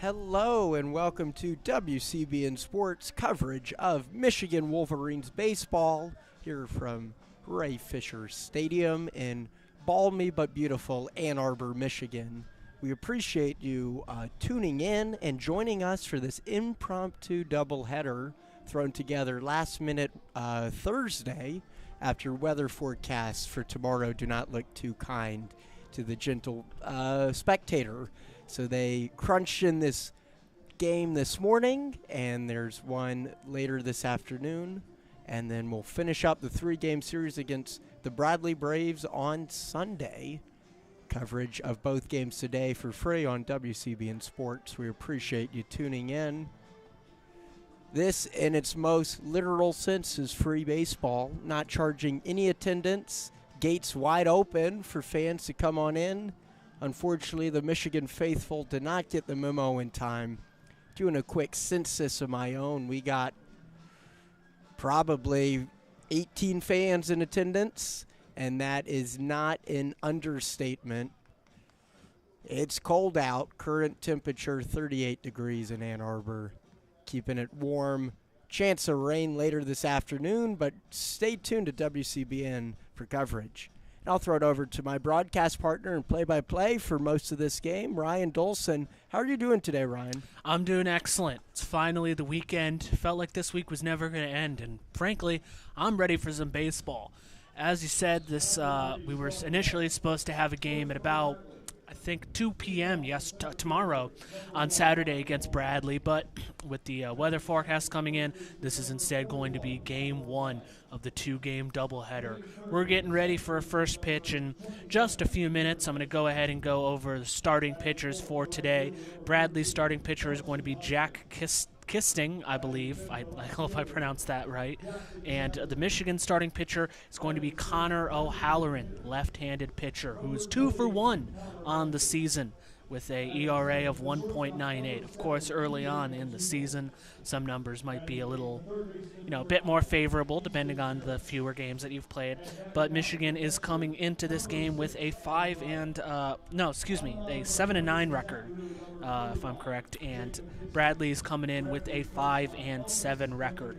Hello and welcome to WCBN Sports coverage of Michigan Wolverines baseball here from Ray Fisher Stadium in balmy but beautiful Ann Arbor, Michigan. We appreciate you tuning in and joining us for this impromptu doubleheader thrown together last minute Thursday after weather forecasts for tomorrow do not look too kind to the gentle spectator. So they crunched in this game this morning, and there's one later this afternoon. And then we'll finish up the three-game series against the Bradley Braves on Sunday. Coverage of both games today for free on WCBN Sports. We appreciate you tuning in. This, in its most literal sense, is free baseball, not charging any attendance, gates wide open for fans to come on in. Unfortunately, the Michigan faithful did not get the memo in time. Doing a quick census of my own, we got probably 18 fans in attendance, and that is not an understatement. It's cold out. Current temperature 38 degrees in Ann Arbor, keeping it warm. Chance of rain later this afternoon, but stay tuned to WCBN for coverage. I'll throw it over to my broadcast partner and play-by-play for most of this game, Ryan Dolson. How are you doing today, Ryan? I'm doing excellent. It's finally the weekend. Felt like this week was never going to end, and frankly, I'm ready for some baseball. As you said, we were initially supposed to have a game at about, I think, 2 p.m. Tomorrow on Saturday against Bradley, but with the weather forecast coming in, this is instead going to be game one of the two-game doubleheader. We're getting ready for a first pitch in just a few minutes. I'm going to go ahead and go over the starting pitchers for today. Bradley's starting pitcher is going to be Jack Kisting, I believe. I hope I pronounced that right. And the Michigan starting pitcher is going to be Connor O'Halloran, left-handed pitcher, who is 2 for 1 on the season with a ERA of 1.98. Of course, early on in the season, some numbers might be a little, a bit more favorable depending on the fewer games that you've played. But Michigan is coming into this game with a 7-9 record, if I'm correct. And Bradley's coming in with a 5-7 record.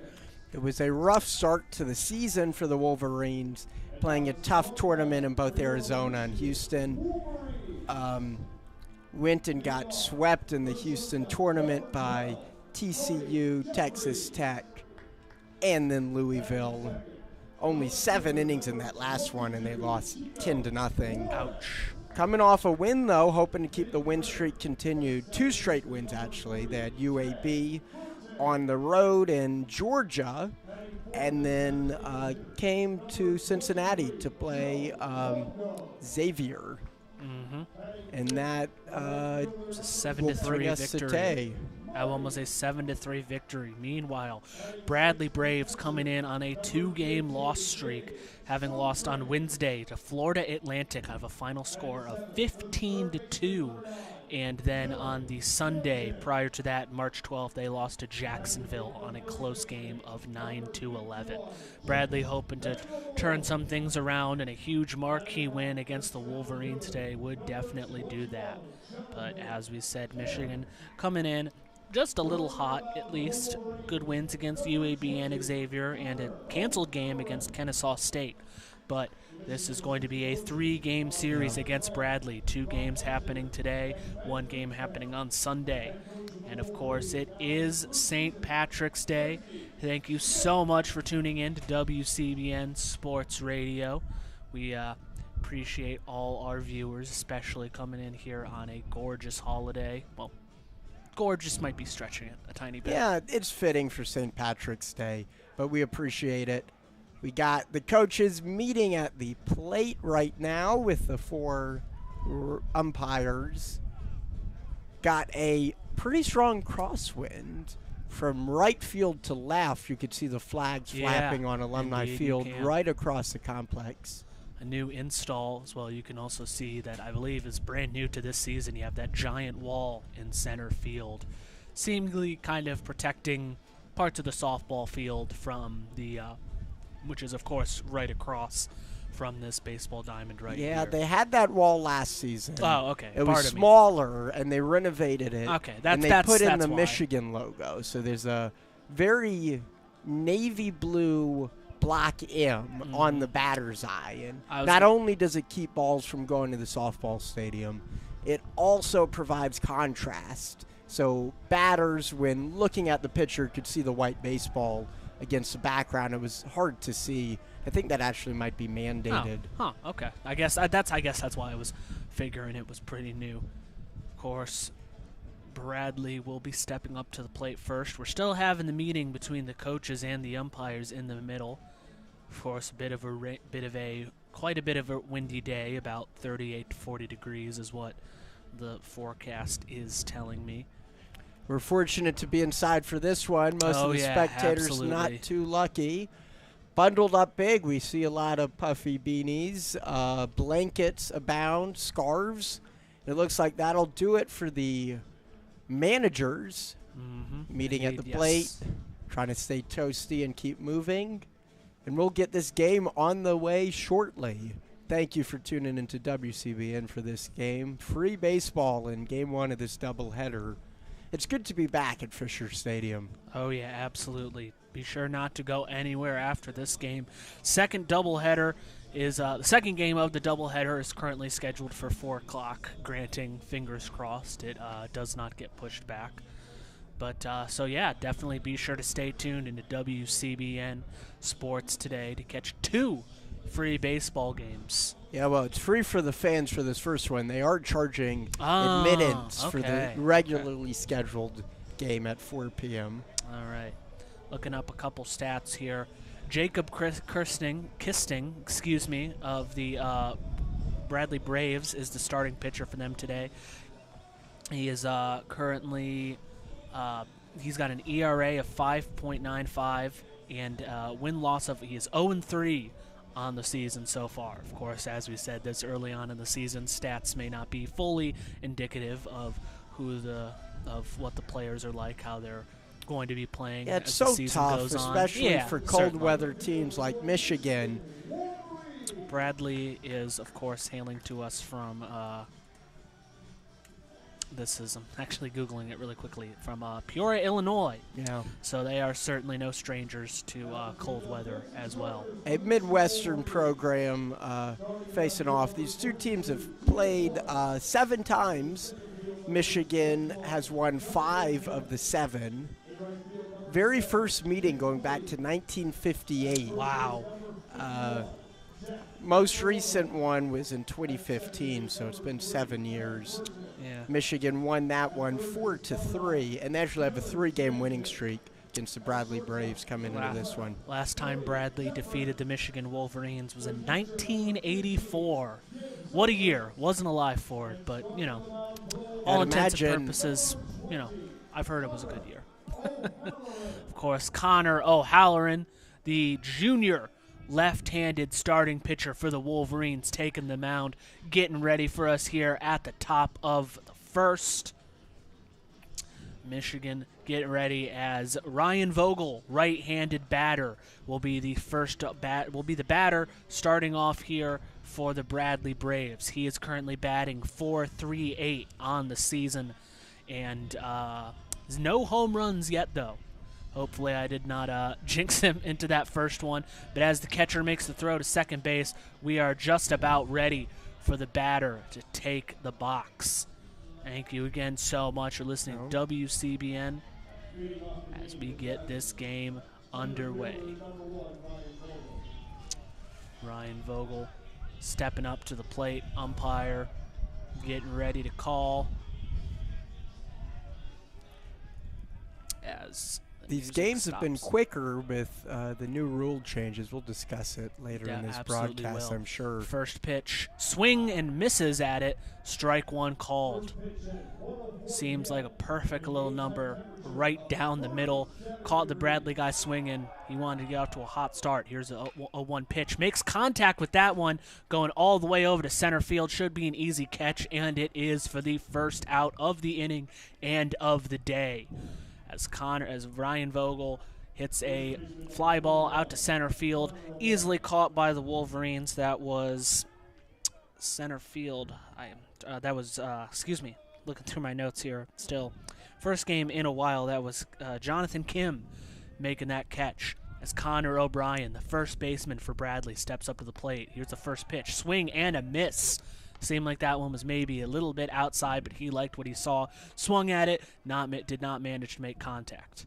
It was a rough start to the season for the Wolverines, playing a tough tournament in both Arizona and Houston. Went and got swept in the Houston tournament by TCU, Texas Tech, and then Louisville. Only 7 innings in that last one, and they lost 10-0. Ouch. Coming off a win, though, hoping to keep the win streak continued. 2 straight wins, actually. They had UAB on the road in Georgia, and then came to Cincinnati to play Xavier. Mm-hmm. And that it's a 7-3 victory. I will almost say 7-3 victory. Meanwhile, Bradley Braves coming in on a 2-game loss streak, having lost on Wednesday to Florida Atlantic. I have a final score of 15-2. And then on the Sunday prior to that, March 12th, they lost to Jacksonville on a close game of 9-11. Bradley hoping to turn some things around, and a huge marquee win against the Wolverines today would definitely do that. But as we said, Michigan coming in just a little hot, at least. Good wins against UAB and Xavier, and a canceled game against Kennesaw State. But this is going to be a 3-game series against Bradley. 2 games happening today, 1 game happening on Sunday. And, of course, it is St. Patrick's Day. Thank you so much for tuning in to WCBN Sports Radio. We appreciate all our viewers, especially coming in here on a gorgeous holiday. Well, gorgeous might be stretching it a tiny bit. Yeah, it's fitting for St. Patrick's Day, but we appreciate it. We got the coaches meeting at the plate right now with the 4 umpires. Got a pretty strong crosswind from right field to left. You could see the flags flapping on Alumni Field right across the complex. A new install as well. You can also see that I believe is brand new to this season. You have that giant wall in center field, seemingly kind of protecting parts of the softball field from the which is, of course, right across from this baseball diamond right here. Yeah, here. they had that wall last season. Oh, okay. It was smaller, and they renovated it. Okay, and they put in the Michigan logo. So there's a very navy blue black M on the batter's eye. And not only does it keep balls from going to the softball stadium, it also provides contrast. So batters, when looking at the pitcher, could see the white baseball against the background. It was hard to see. I think that actually might be mandated. Okay. I guess that's why I was figuring it was pretty new. Of course, Bradley will be stepping up to the plate first. We're still having the meeting between the coaches and the umpires in the middle. Of course, quite a bit of a windy day, about 38 to 40 degrees is what the forecast is telling me. We're fortunate to be inside for this one. Most of the spectators absolutely. Not too lucky. Bundled up big. We see a lot of puffy beanies. Blankets abound. Scarves. It looks like that'll do it for the managers. Meeting at the plate. Trying to stay toasty and keep moving. And we'll get this game on the way shortly. Thank you for tuning into WCBN for this game. Free baseball in Game 1 of this doubleheader. It's good to be back at Fisher Stadium. Oh, yeah, absolutely. Be sure not to go anywhere after this game. Second doubleheader is the second game of the doubleheader is currently scheduled for 4 o'clock, granting, fingers crossed, it does not get pushed back. But, so yeah, definitely be sure to stay tuned into WCBN Sports today to catch 2 free baseball games. Yeah, well, it's free for the fans for this first one. They are charging admittance for the regularly scheduled game at 4 p.m. All right. Looking up a couple stats here. Jacob Kisting, of the Bradley Braves is the starting pitcher for them today. He is currently he's got an ERA of 5.95 and win-loss of he is 0-3 on the season so far. Of course, as we said this early on in the season, stats may not be fully indicative of what the players are like, how they're going to be playing. Yeah, it's as so the season tough, goes especially on. for cold weather teams like Michigan. Bradley is, of course, hailing to us from. I'm actually Googling it really quickly, from Peoria, Illinois. Yeah. So they are certainly no strangers to cold weather as well. A Midwestern program facing off. These two teams have played 7 times. Michigan has won 5 of the 7. Very first meeting going back to 1958. Wow. Most recent one was in 2015, so it's been 7 years. Yeah. Michigan won that one 4-3, and they actually have a 3-game winning streak against the Bradley Braves coming into this one. Last time Bradley defeated the Michigan Wolverines was in 1984. What a year. Wasn't alive for it, but, all intents and purposes, I've heard it was a good year. Of course, Connor O'Halloran, the junior left-handed starting pitcher for the Wolverines, taking the mound, getting ready for us here at the top of the first. Michigan getting ready as Ryan Vogel, right-handed batter, will be the batter starting off here for the Bradley Braves. He is currently batting .438 on the season, and there's no home runs yet, though. Hopefully I did not jinx him into that first one. But as the catcher makes the throw to second base, we are just about ready for the batter to take the box. Thank you again so much for listening to WCBN as we get this game underway. Ryan Vogel stepping up to the plate, umpire getting ready to call. As these games have been quicker with the new rule changes. We'll discuss it later in this broadcast, I'm sure. First pitch, swing and misses at it. Strike one called. Seems like a perfect little number right down the middle. Caught the Bradley guy swinging. He wanted to get out to a hot start. Here's a 1 pitch. Makes contact with that one, going all the way over to center field. Should be an easy catch, and it is for the first out of the inning and of the day. As Ryan Vogel hits a fly ball out to center field, easily caught by the Wolverines. That was center field. Excuse me, looking through my notes here still. First game in a while, that was Jonathan Kim making that catch as Connor O'Brien, the first baseman for Bradley, steps up to the plate. Here's the first pitch. Swing and a miss. Seemed like that one was maybe a little bit outside, but he liked what he saw. Swung at it, did not manage to make contact.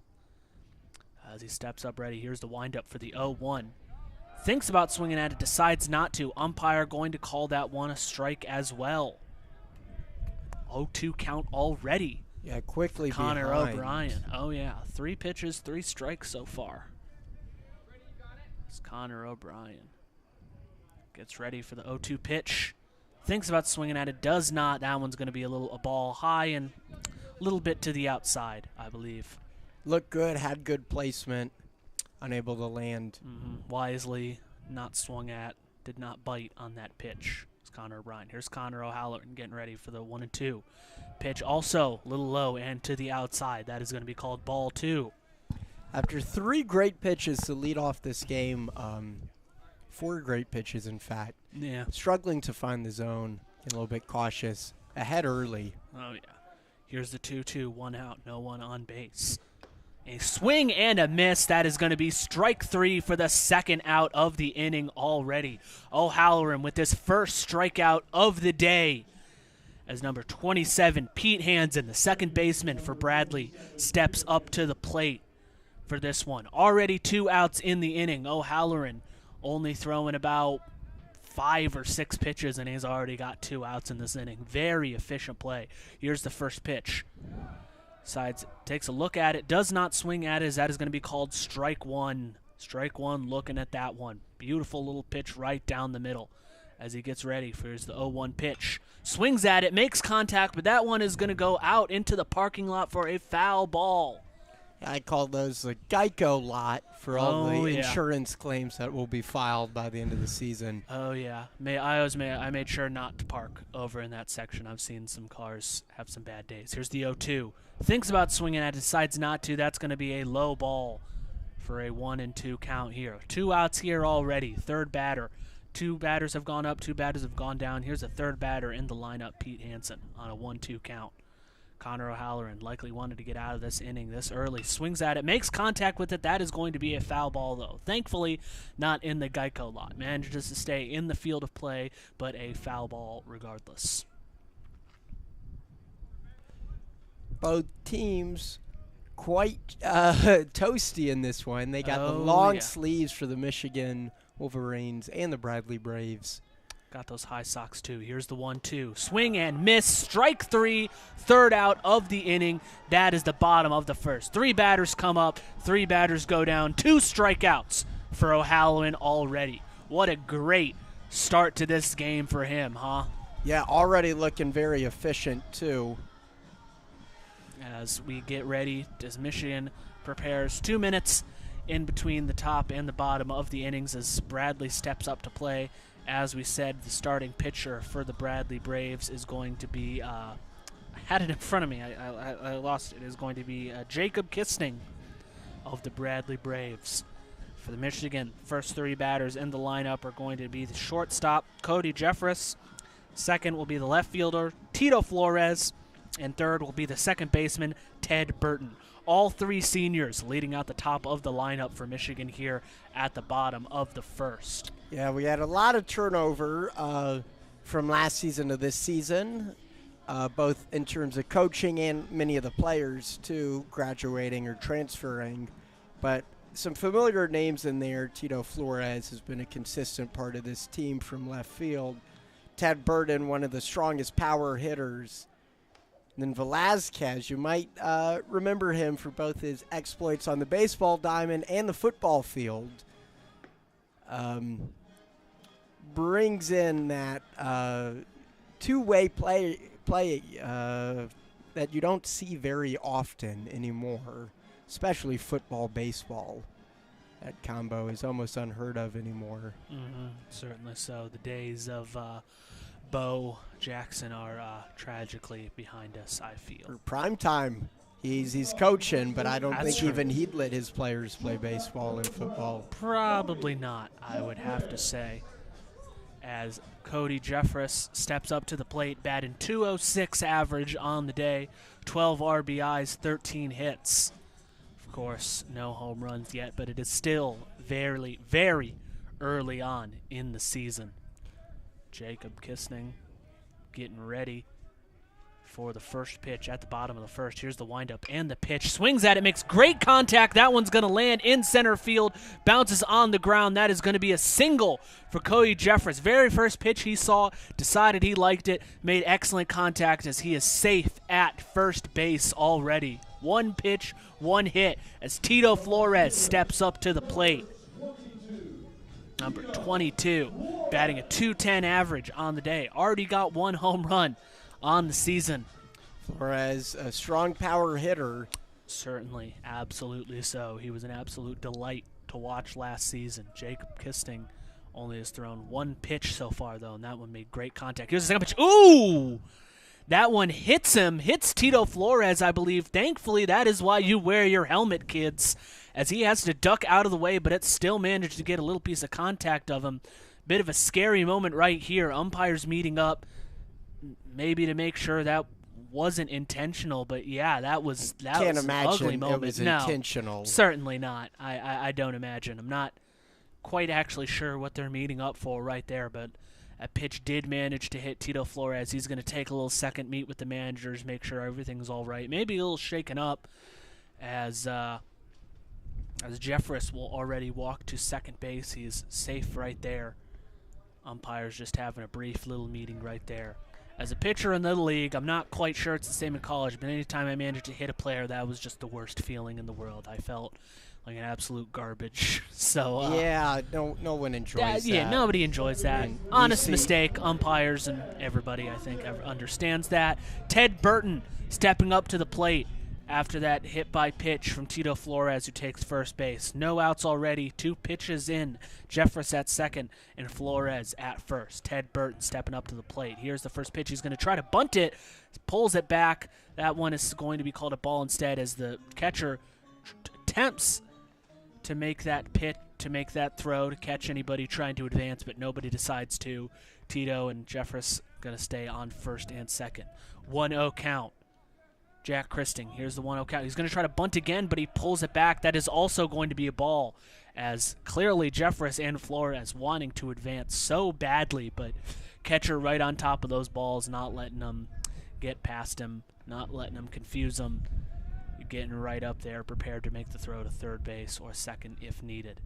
As he steps up ready, here's the windup for the 0-1. Thinks about swinging at it, decides not to. Umpire going to call that one a strike as well. 0-2 count already. Yeah, quickly Connor behind. O'Brien. Oh, yeah. 3 pitches, 3 strikes so far. It's Connor O'Brien. Gets ready for the 0-2 pitch. Thinks about swinging at it, does not. That one's going to be a ball high and a little bit to the outside, I believe. Looked good, had good placement, unable to land. Wisely not swung at, did not bite on that pitch. It's Connor O'Brien. Here's Connor O'Halloran getting ready for the 1-2. Pitch also a little low and to the outside. That is going to be called ball 2. After 3 great pitches to lead off this game, 4 great pitches, in fact. Yeah. Struggling to find the zone, a little bit cautious. Ahead early. Oh, yeah. Here's the 2-2, 1 out, no one on base. A swing and a miss. That is going to be strike 3 for the second out of the inning already. O'Halloran with his first strikeout of the day. As number 27, Pete Hansen, the second baseman for Bradley, steps up to the plate for this one. Already 2 outs in the inning. O'Halloran only throwing about 5 or 6 pitches, and he's already got 2 outs in this inning. Very efficient play. Here's the first pitch. Takes a look at it, does not swing at it. That is going to be called strike 1. Strike 1, looking at that one. Beautiful little pitch right down the middle as he gets ready. Here's the 0-1 pitch. Swings at it, makes contact, but that one is going to go out into the parking lot for a foul ball. I call those the Geico lot for all the insurance claims that will be filed by the end of the season. Oh, yeah. I made sure not to park over in that section. I've seen some cars have some bad days. Here's the 0-2. Thinks about swinging at it, decides not to. That's going to be a low ball for a 1-2 count here. 2 outs here already. Third batter. 2 batters have gone up, 2 batters have gone down. Here's a third batter in the lineup, Pete Hansen, on a 1-2 count. Connor O'Halloran likely wanted to get out of this inning this early. Swings at it, makes contact with it. That is going to be a foul ball, though. Thankfully, not in the Geico lot. Manages to stay in the field of play, but a foul ball regardless. Both teams quite toasty in this one. They got the long sleeves for the Michigan Wolverines and the Bradley Braves. Got those high socks, too. Here's the 1-2. Swing and miss. Strike 3. Third out of the inning. That is the bottom of the first. 3 batters come up. 3 batters go down. 2 strikeouts for O'Halloran already. What a great start to this game for him, huh? Yeah, already looking very efficient, too. As we get ready, as Michigan prepares 2 minutes in between the top and the bottom of the innings as Bradley steps up to play. As we said, the starting pitcher for the Bradley Braves is going to be, I had it in front of me, I lost it. It is going to be Jacob Kistning of the Bradley Braves. For the Michigan, first 3 batters in the lineup are going to be the shortstop, Cody Jeffress. Second will be the left fielder, Tito Flores. And third will be the second baseman, Ted Burton. All 3 seniors leading out the top of the lineup for Michigan here at the bottom of the first. Yeah, we had a lot of turnover from last season to this season, both in terms of coaching and many of the players, too, graduating or transferring. But some familiar names in there. Tito Flores has been a consistent part of this team from left field. Ted Burton, one of the strongest power hitters. And then Velazquez, you might remember him for both his exploits on the baseball diamond and the football field. Brings in that two-way play that you don't see very often anymore, especially football, baseball. That combo is almost unheard of anymore. Certainly so. The days of Bo Jackson are tragically behind us, I feel. For prime time, He's coaching, but I don't That's think true. even he'd let his players play baseball and football. Probably not, I would have to say. As Cody Jeffress steps up to the plate, batting .206 average on the day, 12 RBIs, 13 hits. Of course, no home runs yet, but it is still very, very early on in the season. Jacob Kissning getting ready for the first pitch at the bottom of the first. Here's the windup and the pitch. Swings at it, makes great contact. That one's going to land in center field. Bounces on the ground. That is going to be a single for Cody Jeffress. Very first pitch he saw, decided he liked it, made excellent contact as he is safe at first base already. One pitch, one hit as Tito Flores steps up to the plate. Number 22, batting a .210 average on the day. Already got one home run on the season. Flores, a strong power hitter. Certainly, absolutely so. He was an absolute delight to watch last season. Jacob Kissning only has thrown one pitch so far, though, and that one made great contact. Here's the second pitch. Ooh! That one hits him, hits Tito Flores, I believe. Thankfully, that is why you wear your helmet, kids, as he has to duck out of the way, but it still managed to get a little piece of contact of him. Bit of a scary moment right here. Umpires meeting up, maybe to make sure that wasn't intentional, but yeah, that was an ugly moment. It was intentional. Certainly not. I don't imagine. I'm not quite actually sure what they're meeting up for right there, but a pitch did manage to hit Tito Flores. He's going to take a little second meet with the managers, make sure everything's all right. Maybe a little shaken up as Jeffress will already walk to second base. He's safe right there. Umpires just having a brief little meeting right there. As a pitcher in the league, I'm not quite sure it's the same in college, but anytime I managed to hit a player, that was just the worst feeling in the world. I felt like an absolute garbage. So yeah, no one enjoys that. Yeah, nobody enjoys that. Honest mistake. Umpires and everybody, I think, understands that. Ted Burton stepping up to the plate after that hit by pitch from Tito Flores, who takes first base. No outs already. 2 pitches in. Jeffress at second and Flores at first. Ted Burton stepping up to the plate. Here's the first pitch. He's going to try to bunt it. Pulls it back. That one is going to be called a ball instead as the catcher attempts to make that pitch, to make that throw, to catch anybody trying to advance, but nobody decides to. Tito and Jeffress going to stay on first and second. 1-0 count. Jack Christing, here's the 1-0 count. He's going to try to bunt again, but he pulls it back. That is also going to be a ball, as clearly Jeffress and Flores wanting to advance so badly, but catcher right on top of those balls, not letting them get past him, not letting them confuse him. You're getting right up there, prepared to make the throw to third base or second if needed.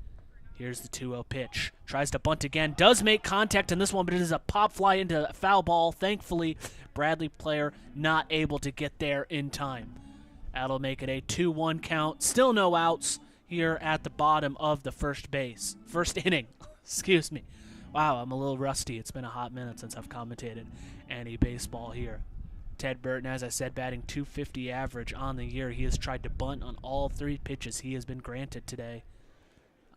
Here's the 2-0 pitch. Tries to bunt again. Does make contact on this one, but it is a pop fly into a foul ball. Thankfully, Bradley player not able to get there in time. That'll make it a 2-1 count. Still no outs here at the bottom of the first inning. Excuse me. Wow, I'm a little rusty. It's been a hot minute since I've commentated any baseball here. Ted Burton, as I said, batting .250 average on the year. He has tried to bunt on all 3 pitches he has been granted today.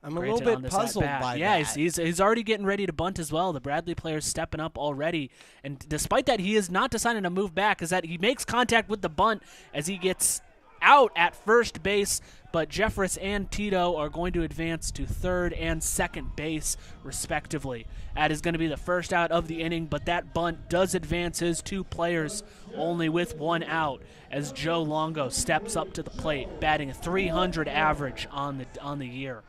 I'm a little bit puzzled by that. Yeah, he's already getting ready to bunt as well. The Bradley player's stepping up already. And despite that, he is not deciding to move back, as that he makes contact with the bunt as he gets out at first base. But Jeffress and Tito are going to advance to third and second base, respectively. That is going to be the first out of the inning, but that bunt does advance his 2 players only with 1 out, as Joe Longo steps up to the plate, batting a .300 average on the year.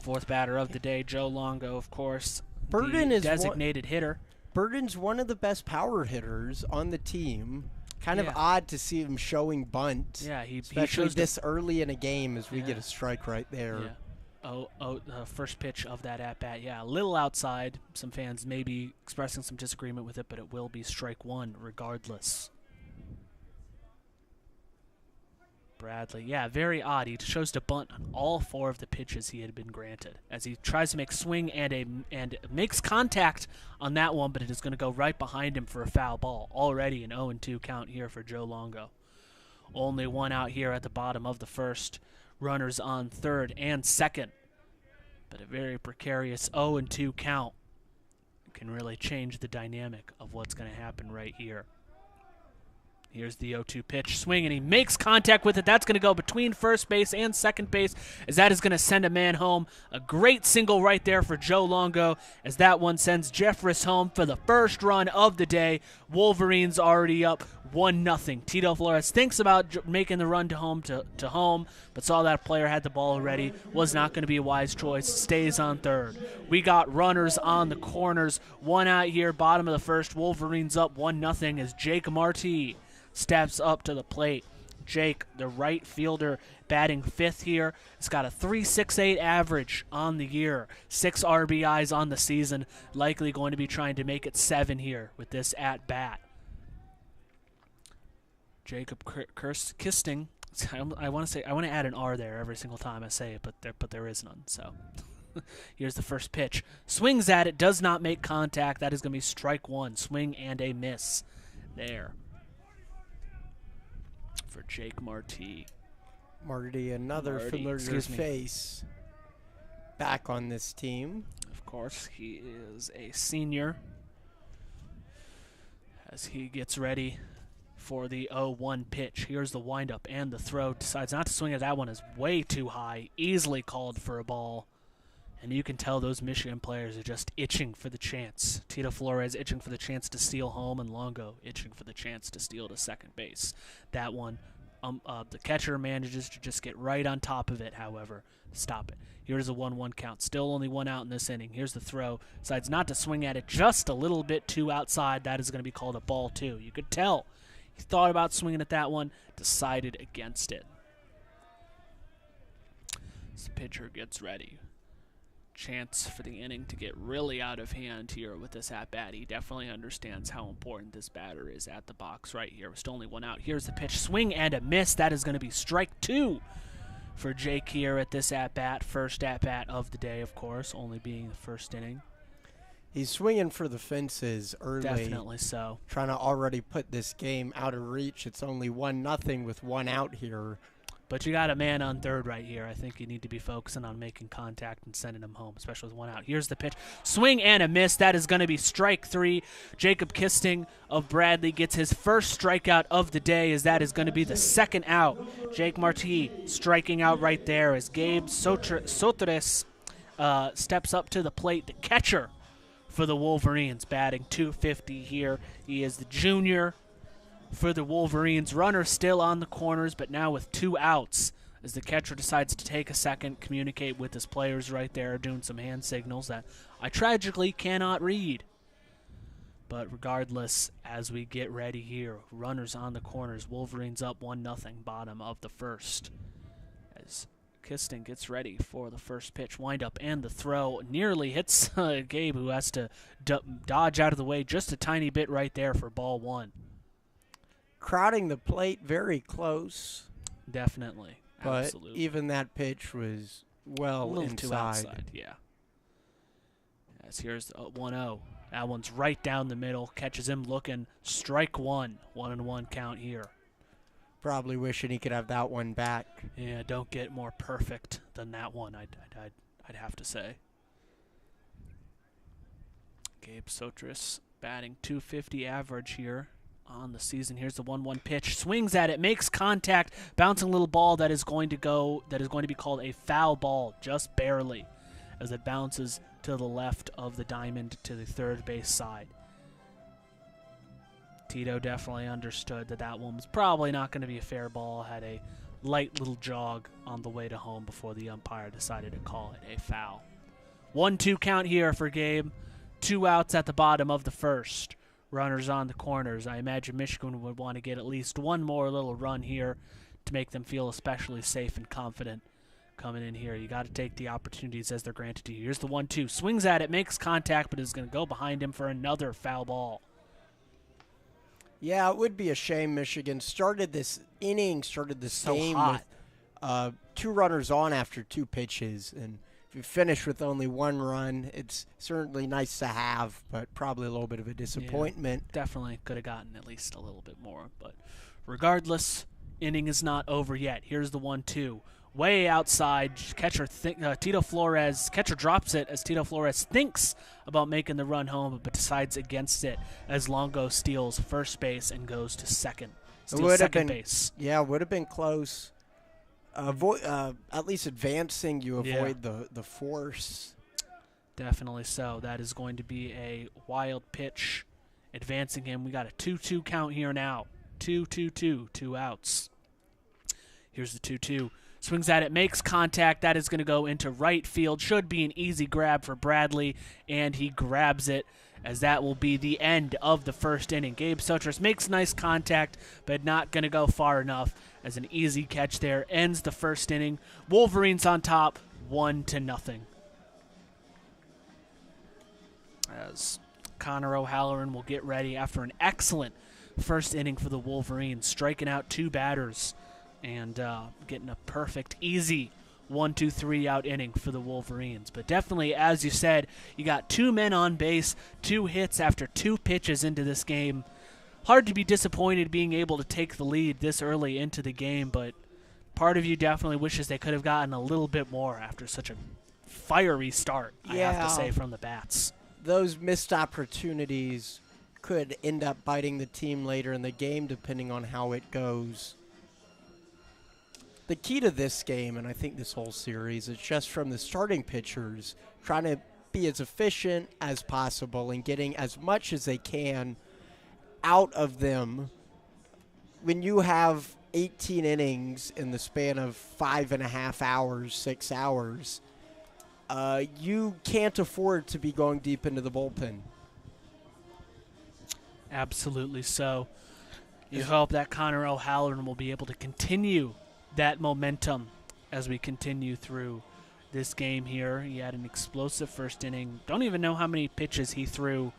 Fourth batter of the day, Joe Longo, of course, Burton the is designated hitter. Burton's one of the best power hitters on the team. Kind of odd to see him showing bunt. Yeah, especially this early in a game as we get a strike right there. Yeah. First pitch of that at-bat. Yeah, a little outside. Some fans may be expressing some disagreement with it, but it will be strike 1 regardless. Bradley, yeah, very odd. He chose to bunt on all 4 of the pitches he had been granted, as he tries to make swing and makes contact on that one, but it is going to go right behind him for a foul ball. Already an 0-2 count here for Joe Longo. Only 1 out here at the bottom of the first. Runners on third and second, but a very precarious 0-2 count can really change the dynamic of what's going to happen right here. Here's the 0-2 pitch. Swing, and he makes contact with it. That's going to go between first base and second base, as that is going to send a man home. A great single right there for Joe Longo, as that one sends Jeffress home for the first run of the day. Wolverines already up 1-0. Tito Flores thinks about making the run to home, but saw that player had the ball already. Was not going to be a wise choice. Stays on third. We got runners on the corners. One out here, bottom of the first. Wolverines up 1-0 as Jake Marti steps up to the plate. Jake, the right fielder, batting fifth here. He's got a 3.68 average on the year, 6 RBIs on the season. Likely going to be trying to make it 7 here with this at bat. Jacob Kisting. I want to add an R there every single time I say it, but there is none. So here's the first pitch. Swings at it, does not make contact. That is going to be strike one. Swing and a miss there for Jake Marti. Another familiar face back on this team. Of course, he is a senior as he gets ready for the 0-1 pitch. Here's the windup and the throw. Decides not to swing at that one. Is way too high. Easily called for a ball. And you can tell those Michigan players are just itching for the chance. Tito Flores itching for the chance to steal home, and Longo itching for the chance to steal to second base. That one, the catcher manages to just get right on top of it, however, stop it. Here's a 1-1 count. Still only one out in this inning. Here's the throw. Decides not to swing at it, just a little bit too outside. That is going to be called a ball, too. You could tell he thought about swinging at that one, decided against it. This pitcher gets ready. Chance for the inning to get really out of hand here with this at-bat. He definitely understands how important this batter is at the box right here. We're still only one out. Here's the pitch. Swing and a miss. That is going to be strike 2 for Jake here at this at-bat. First at-bat of the day, of course, only being the first inning. He's swinging for the fences early. Definitely so. Trying to already put this game out of reach. It's only 1-0 with one out here. But you got a man on third right here. I think you need to be focusing on making contact and sending him home, especially with one out. Here's the pitch. Swing and a miss. That is going to be strike 3. Jacob Kisting of Bradley gets his first strikeout of the day, as that is going to be the second out. Jake Marti striking out right there as Gabe Sotres steps up to the plate. The catcher for the Wolverines, batting .250 here. He is the junior for the Wolverines. Runner still on the corners, but now with 2 outs as the catcher decides to take a second, communicate with his players right there, doing some hand signals that I tragically cannot read. But regardless, as we get ready here, runners on the corners, Wolverines up 1-0, bottom of the first. As Kisting gets ready for the first pitch, windup and the throw nearly hits Gabe, who has to dodge out of the way just a tiny bit right there for ball 1. Crowding the plate very close. Definitely. But absolutely. Even that pitch was well a little inside. Too outside, yeah. As here's the 1-0. That one's right down the middle. Catches him looking. Strike 1. 1-1 count here. Probably wishing he could have that one back. Yeah, don't get more perfect than that one, I'd have to say. Gabe Sotres batting .250 average here on the season. Here's the 1-1 pitch. Swings at it, makes contact, bouncing little ball that is going to be called a foul ball, just barely, as it bounces to the left of the diamond to the third base side. Tito definitely understood that one was probably not going to be a fair ball, had a light little jog on the way to home before the umpire decided to call it a foul. 1-2 count here for Gabe. 2 outs at the bottom of the first. Runners on the corners. I imagine Michigan would want to get at least one more little run here to make them feel especially safe and confident coming in here. You got to take the opportunities as they're granted to you. Here's the 1-2. Swings at it, makes contact, but is going to go behind him for another foul ball. Yeah, it would be a shame Michigan started this game hot. with 2 runners on after 2 pitches, and if you finish with only 1 run, it's certainly nice to have, but probably a little bit of a disappointment. Yeah, definitely could have gotten at least a little bit more, but regardless, inning is not over yet. Here's the 1-2. Way outside, catcher Tito Flores. Catcher drops it as Tito Flores thinks about making the run home, but decides against it as Longo steals first base and goes to second. steal second base. Yeah, would have been close. At least advancing, you avoid the force. Definitely so. That is going to be a wild pitch, advancing him. We got a 2-2 count here now. 2-2-2, 2 outs. Here's the 2-2. Swings at it, makes contact. That is going to go into right field. Should be an easy grab for Bradley, and he grabs it, as that will be the end of the first inning. Gabe Sotras makes nice contact, but not going to go far enough, as an easy catch there ends the first inning. Wolverines on top, 1-0. As Connor O'Halloran will get ready after an excellent first inning for the Wolverines, striking out 2 batters and getting a perfect, easy 1-2-3 out inning for the Wolverines. But definitely, as you said, you got 2 men on base, 2 hits after 2 pitches into this game. Hard to be disappointed being able to take the lead this early into the game, but part of you definitely wishes they could have gotten a little bit more after such a fiery start, I have to say, from the bats. Those missed opportunities could end up biting the team later in the game, depending on how it goes. The key to this game, and I think this whole series, is just from the starting pitchers trying to be as efficient as possible and getting as much as they can out of them. When you have 18 innings in the span of 5.5 hours, 6 hours, you can't afford to be going deep into the bullpen. Absolutely so. You hope that Connor O'Halloran will be able to continue that momentum as we continue through this game here. He had an explosive first inning. Don't even know how many pitches he threw.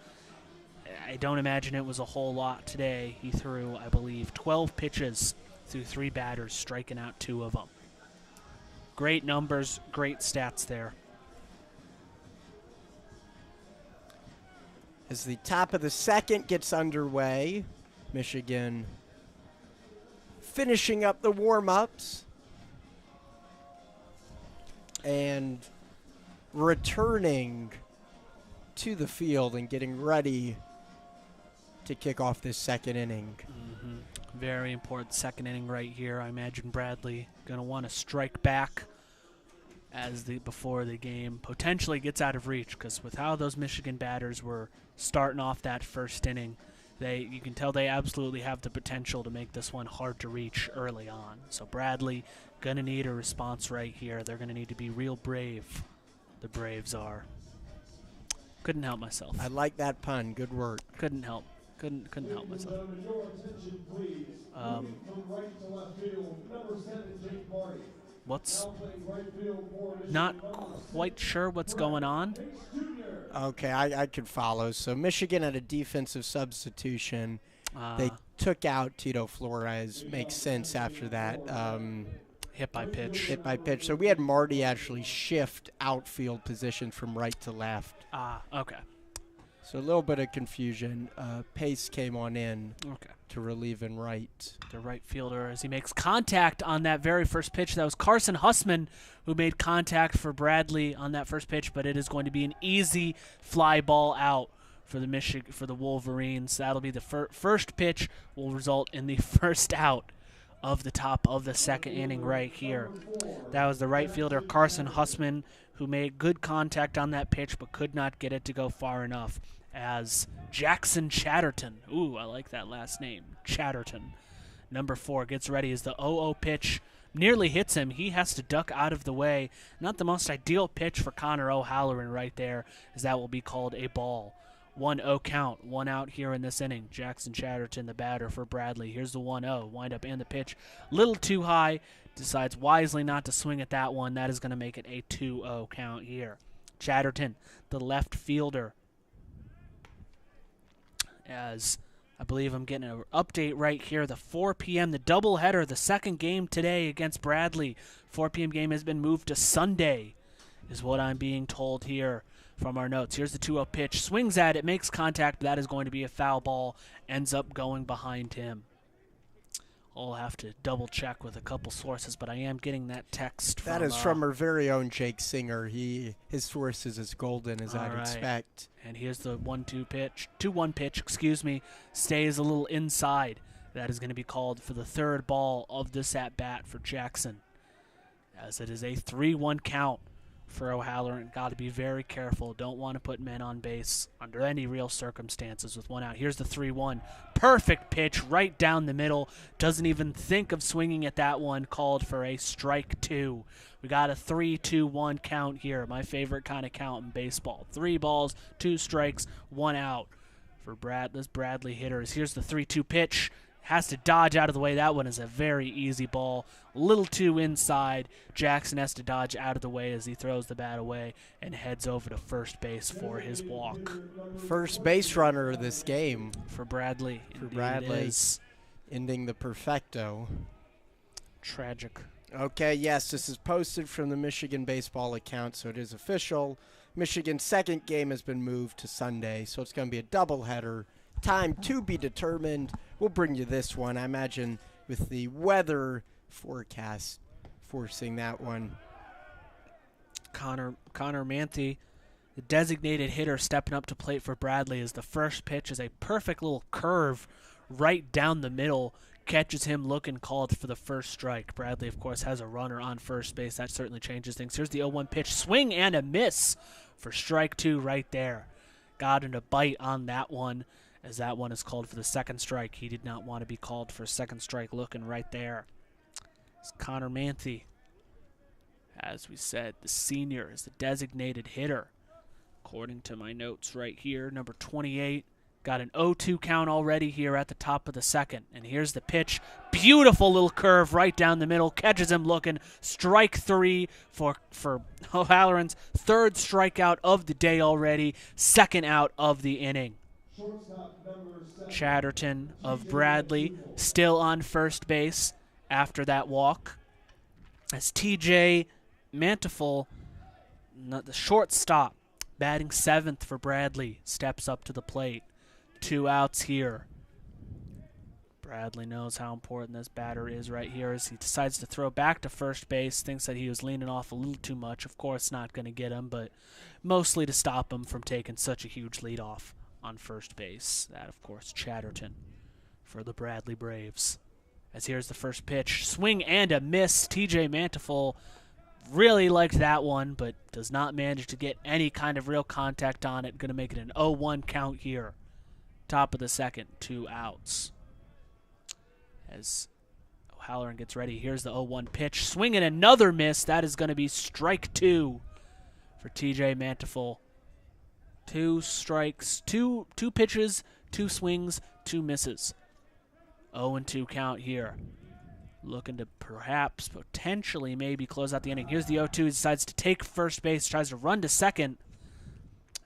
I don't imagine it was a whole lot today. He threw, I believe, 12 pitches through 3 batters, striking out 2 of them. Great numbers, great stats there. As the top of the second gets underway, Michigan finishing up the warm-ups and returning to the field and getting ready to kick off this second inning. Very important second inning right here. I imagine Bradley going to want to strike back as before the game potentially gets out of reach, because with how those Michigan batters were starting off that first inning, you can tell they absolutely have the potential to make this one hard to reach early on. So Bradley going to need a response right here. They're going to need to be real brave. The Braves are. Couldn't help myself. I like that pun. Good work. Couldn't help myself. Not quite sure what's going on. Okay, I could follow. So Michigan had a defensive substitution. They took out Tito Flores. Makes sense after that. Hit by pitch. So we had Marty actually shift outfield position from right to left. Okay. So a little bit of confusion. Pace came on in to relieve in right. The right fielder, as he makes contact on that very first pitch. That was Carson Hussman who made contact for Bradley on that first pitch, but it is going to be an easy fly ball out for the Wolverines. That'll be the first pitch, will result in the first out of the top of the second inning right here. That was the right fielder Carson Hussman who made good contact on that pitch but could not get it to go far enough, as Jackson Chatterton, ooh, I like that last name, Chatterton, number 4, gets ready as the 0-0 pitch nearly hits him. He has to duck out of the way. Not the most ideal pitch for Connor O'Halloran right there, as that will be called a ball. 1-0 count, 1 out here in this inning. Jackson Chatterton, the batter for Bradley. Here's the 1-0, windup and the pitch. Little too high, decides wisely not to swing at that one. That is going to make it a 2-0 count here. Chatterton, the left fielder. As I believe I'm getting an update right here, the 4 p.m., the doubleheader, the second game today against Bradley. 4 p.m. game has been moved to Sunday, is what I'm being told here from our notes. Here's the 2-0 pitch. Swings at it, makes contact, but that is going to be a foul ball. Ends up going behind him. I'll have to double check with a couple sources, but I am getting that text from... That is from our very own Jake Singer. His source is as golden as I'd expect. And here's the 1-2 pitch. 2-1 pitch, excuse me. Stays a little inside That is going to be called for the third ball of this at-bat for Jackson, as it is a 3-1 count for O'Halloran. Got to be very careful. Don't want to put men on base under any real circumstances with one out. Here's the 3-1. Perfect pitch right down the middle. Doesn't even think of swinging at that one. Called for a strike 2. We got a 3-2-1 count here. My favorite kind of count in baseball. 3 balls, 2 strikes, 1 out for this Bradley hitters. Here's the 3-2 pitch. Has to dodge out of the way. That one is a very easy ball. A little too inside. Jackson has to dodge out of the way as he throws the bat away and heads over to first base for his walk. First base runner of this game. For Bradley. For Bradley. Ending the perfecto. Tragic. Okay, yes, this is posted from the Michigan baseball account, so it is official. Michigan's second game has been moved to Sunday, so it's going to be a doubleheader. Time to be determined. We'll bring you this one, I imagine, with the weather forecast forcing that one. Connor Manthe, the designated hitter, stepping up to plate for Bradley, as the first pitch is a perfect little curve right down the middle. Catches him looking, called for the first strike. Bradley, of course, has a runner on first base. That certainly changes things. Here's the 0-1 pitch. Swing and a miss for strike 2 right there. Got in a bite on that one, as that one is called for the second strike. He did not want to be called for a second strike, looking right there. It's Connor Manthe. As we said, the senior is the designated hitter. According to my notes right here, number 28. Got an 0-2 count already here at the top of the second. And here's the pitch. Beautiful little curve right down the middle. Catches him looking. Strike 3 for O'Halloran's third strikeout of the day already. Second out of the inning. Chatterton of Bradley still on first base after that walk. As TJ Manteful, the shortstop, batting 7th for Bradley, steps up to the plate. 2 outs here. Bradley knows how important this batter is right here as he decides to throw back to first base. Thinks that he was leaning off a little too much. Of course, not going to get him, but mostly to stop him from taking such a huge lead off on first base. That, of course, Chatterton for the Bradley Braves. As here's the first pitch. Swing and a miss. TJ Manteful really liked that one, but does not manage to get any kind of real contact on it. Going to make it an 0-1 count here. Top of the second, 2 outs. As O'Halloran gets ready, here's the 0-1 pitch. Swing and another miss. That is going to be strike 2 for TJ Manteful. 2 strikes, two pitches, 2 swings, 2 misses. 0-2 count here. Looking to perhaps, potentially, maybe close out the inning. Here's the 0-2. He decides to take first base, tries to run to second.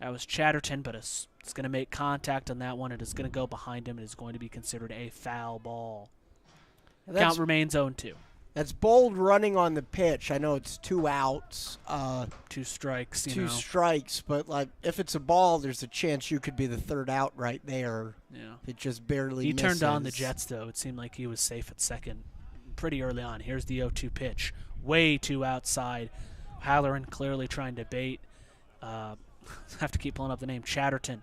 That was Chatterton, but it's going to make contact on that one. It is going to go behind him. It is going to be considered a foul ball. Count remains 0-2. That's bold running on the pitch. I know it's 2 outs. 2 strikes, Two strikes, but like if it's a ball, there's a chance you could be the third out right there. Yeah. It just barely He misses. turned on the Jets, though. It seemed like he was safe at second pretty early on. Here's the 0-2 pitch. Way too outside. Halloran clearly trying to bait. Have to keep pulling up the name, Chatterton,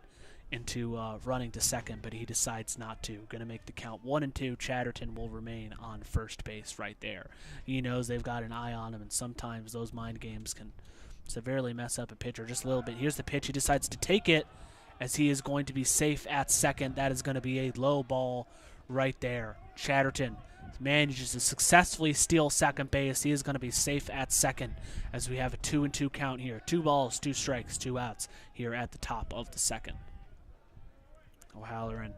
into running to second, but he decides not to. Going to make the count 1-2. Chatterton will remain on first base right there. He knows they've got an eye on him, and sometimes those mind games can severely mess up a pitcher just a little bit. Here's the pitch. He decides to take it as he is going to be safe at second. That is going to be a low ball right there. Chatterton manages to successfully steal second base. He is going to be safe at second as we have a 2-2 count here. 2 balls, 2 strikes, 2 outs here at the top of the second. O'Halloran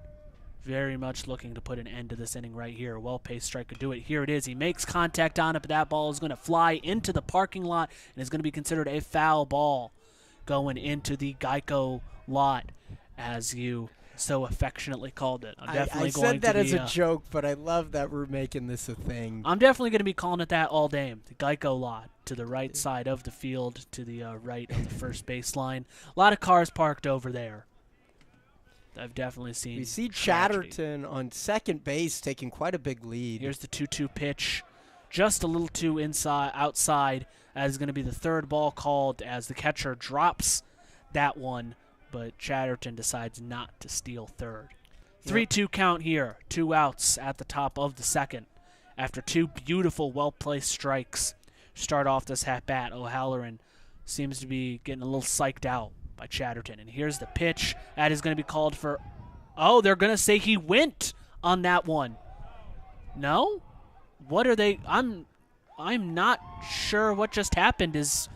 very much looking to put an end to this inning right here. A well-paced strike could do it. Here it is. He makes contact on it, but that ball is going to fly into the parking lot and is going to be considered a foul ball going into the Geico lot, as you so affectionately called it. I said that as a joke, but I love that we're making this a thing. I'm definitely going to be calling it that all day. The Geico lot, to the right side of the field, to the right of the first baseline. A lot of cars parked over there. I've definitely seen. We see tragedy. Chatterton on second base taking quite a big lead. Here's the 2-2 pitch. Just a little too outside. That is going to be the third ball called as the catcher drops that one, but Chatterton decides not to steal third. 3-2 count here. 2 outs at the top of the second after 2 beautiful, well-placed strikes. Start off this at-bat. O'Halloran seems to be getting a little psyched out by Chatterton. And here's the pitch. That is going to be called for. Oh, they're going to say he went on that one. No? What are they? I'm not sure what just happened. Is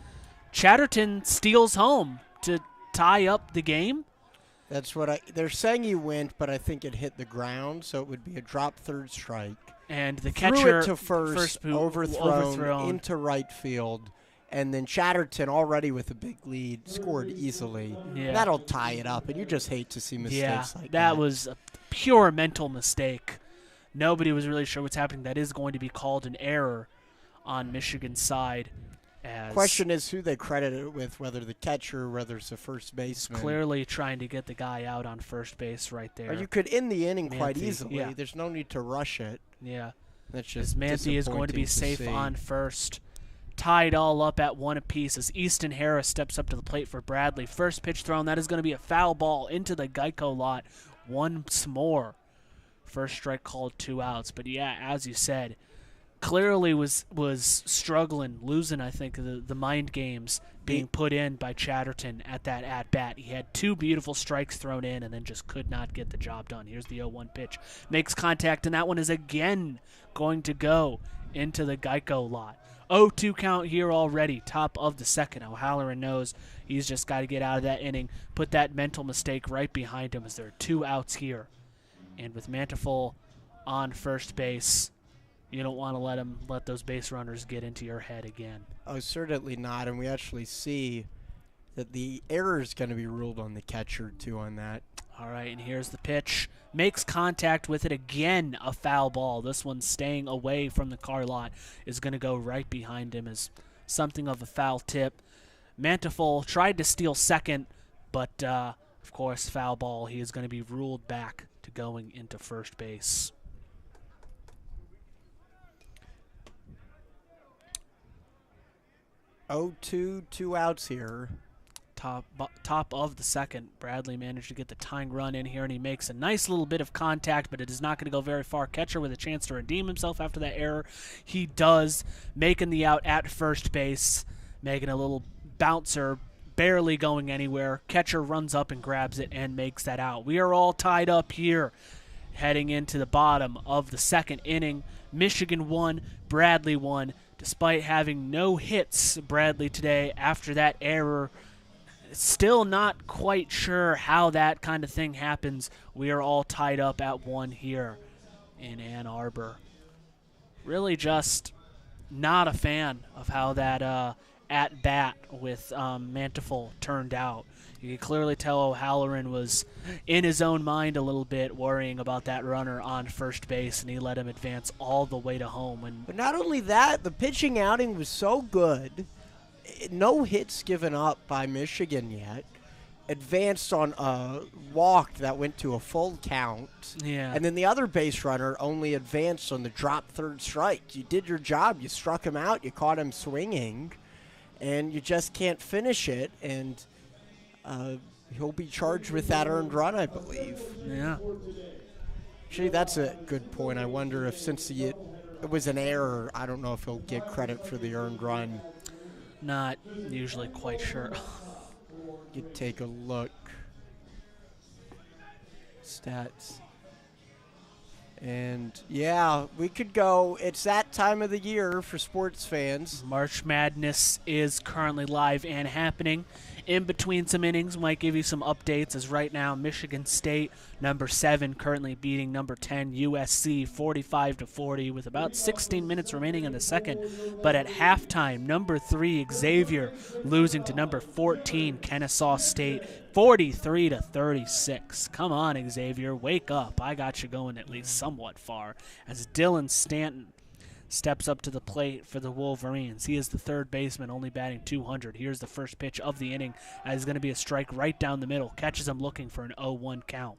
Chatterton steals home to tie up the game? That's what they're saying he went, but I think it hit the ground, so it would be a drop third strike. And the catcher catcher it to first overthrown into right field, and then Chatterton, already with a big lead, scored easily. Yeah. That'll tie it up, and you just hate to see mistakes like that. That was a pure mental mistake. Nobody was really sure what's happening. That is going to be called an error on Michigan's side. Question is who they credit it with, whether the catcher or whether it's the first baseman. Clearly trying to get the guy out on first base right there. Or you could end the inning Manthe, quite easily. yeah. There's no need to rush it. Yeah. That's just Manthe is going to be safe on first. Tied all up at 1 apiece as Easton Harris steps up to the plate for Bradley. First pitch thrown. That is going to be a foul ball into the Geico lot once more. First strike called, 2 outs. But, yeah, as you said, clearly was struggling, losing, I think, the mind games being put in by Chatterton at that at-bat. He had 2 beautiful strikes thrown in and then just could not get the job done. Here's the 0-1 pitch. Makes contact, and that one is again going to go into the Geico lot. 0-2 count here already, top of the second. O'Halloran knows he's just got to get out of that inning, put that mental mistake right behind him as there are 2 outs here. And with Manteful on first base, you don't want to let those base runners get into your head again. Oh, certainly not. And we actually see that the error is going to be ruled on the catcher, too, on that. All right, and here's the pitch. Makes contact with it again, a foul ball. This one staying away from the car lot is going to go right behind him as something of a foul tip. Manteful tried to steal second, but, of course, foul ball. He is going to be ruled back to going into first base. Oh, 2 outs here. Top of the second. Bradley managed to get the tying run in here, and he makes a nice little bit of contact, but it is not going to go very far. Catcher with a chance to redeem himself after that error. He does, making the out at first base, making a little bouncer, barely going anywhere. Catcher runs up and grabs it and makes that out. We are all tied up here heading into the bottom of the second inning. Michigan won, Bradley won. Despite having no hits, Bradley today, after that error, still not quite sure how that kind of thing happens. We are all tied up at 1 here in Ann Arbor. Really just not a fan of how that at-bat with Manteful turned out. You can clearly tell O'Halloran was in his own mind a little bit, worrying about that runner on first base, and he let him advance all the way to home. But not only that, the pitching outing was so good. No hits given up by Michigan yet. Advanced on a walk that went to a full count. Yeah. And then the other base runner only advanced on the drop third strike. You did your job. You struck him out. You caught him swinging. And you just can't finish it. And he'll be charged with that earned run, I believe. Yeah. Actually, that's a good point. I wonder if since it was an error, I don't know if he'll get credit for the earned run. Not usually quite sure. You take a look. Stats. And, yeah, we could go. It's that time of the year for sports fans. March Madness is currently live and happening. In between some innings, might give you some updates, as right now Michigan State, number 7, currently beating number 10 USC 45-40 with about 16 minutes remaining in the second. But at halftime, number 3 Xavier losing to number 14 Kennesaw State 43-36. Come on, Xavier, wake up. I got you going at least somewhat far. As Dylan Stanton steps up to the plate for the Wolverines. He is the third baseman, only batting .200. Here's the first pitch of the inning. As going to be a strike right down the middle. Catches him looking for an 0-1 count.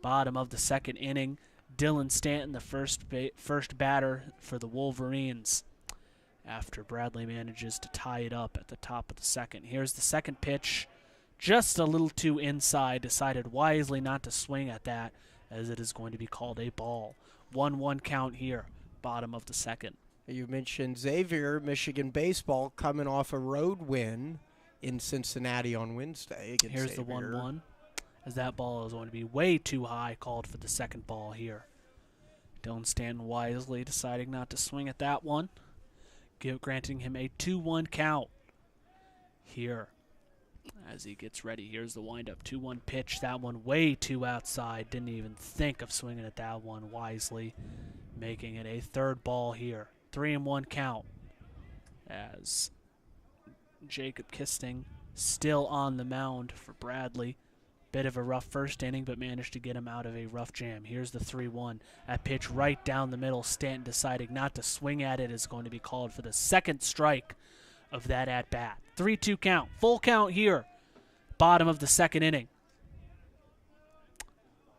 Bottom of the second inning. Dylan Stanton, the first batter for the Wolverines, after Bradley manages to tie it up at the top of the second. Here's the second pitch. Just a little too inside. Decided wisely not to swing at that. as it is going to be called a ball. 1-1 count here, bottom of the second. You mentioned Xavier, Michigan baseball, coming off a road win in Cincinnati on Wednesday against Here's Xavier. the 1-1, as that ball is going to be way too high, called for the second ball here. Dylan Stanton wisely deciding not to swing at that one, granting him a 2-1 count here as he gets ready. Here's the windup, 2-1 pitch. That one way too outside. Didn't even think of swinging at that one wisely, making it a third ball here. 3-1 count as Jacob Kisting still on the mound for Bradley. Bit of a rough first inning, but managed to get him out of a rough jam. Here's the 3-1. That pitch right down the middle. Stanton deciding not to swing at it is going to be called for the second strike of that at-bat. 3-2 count. Full count here. Bottom of the second inning.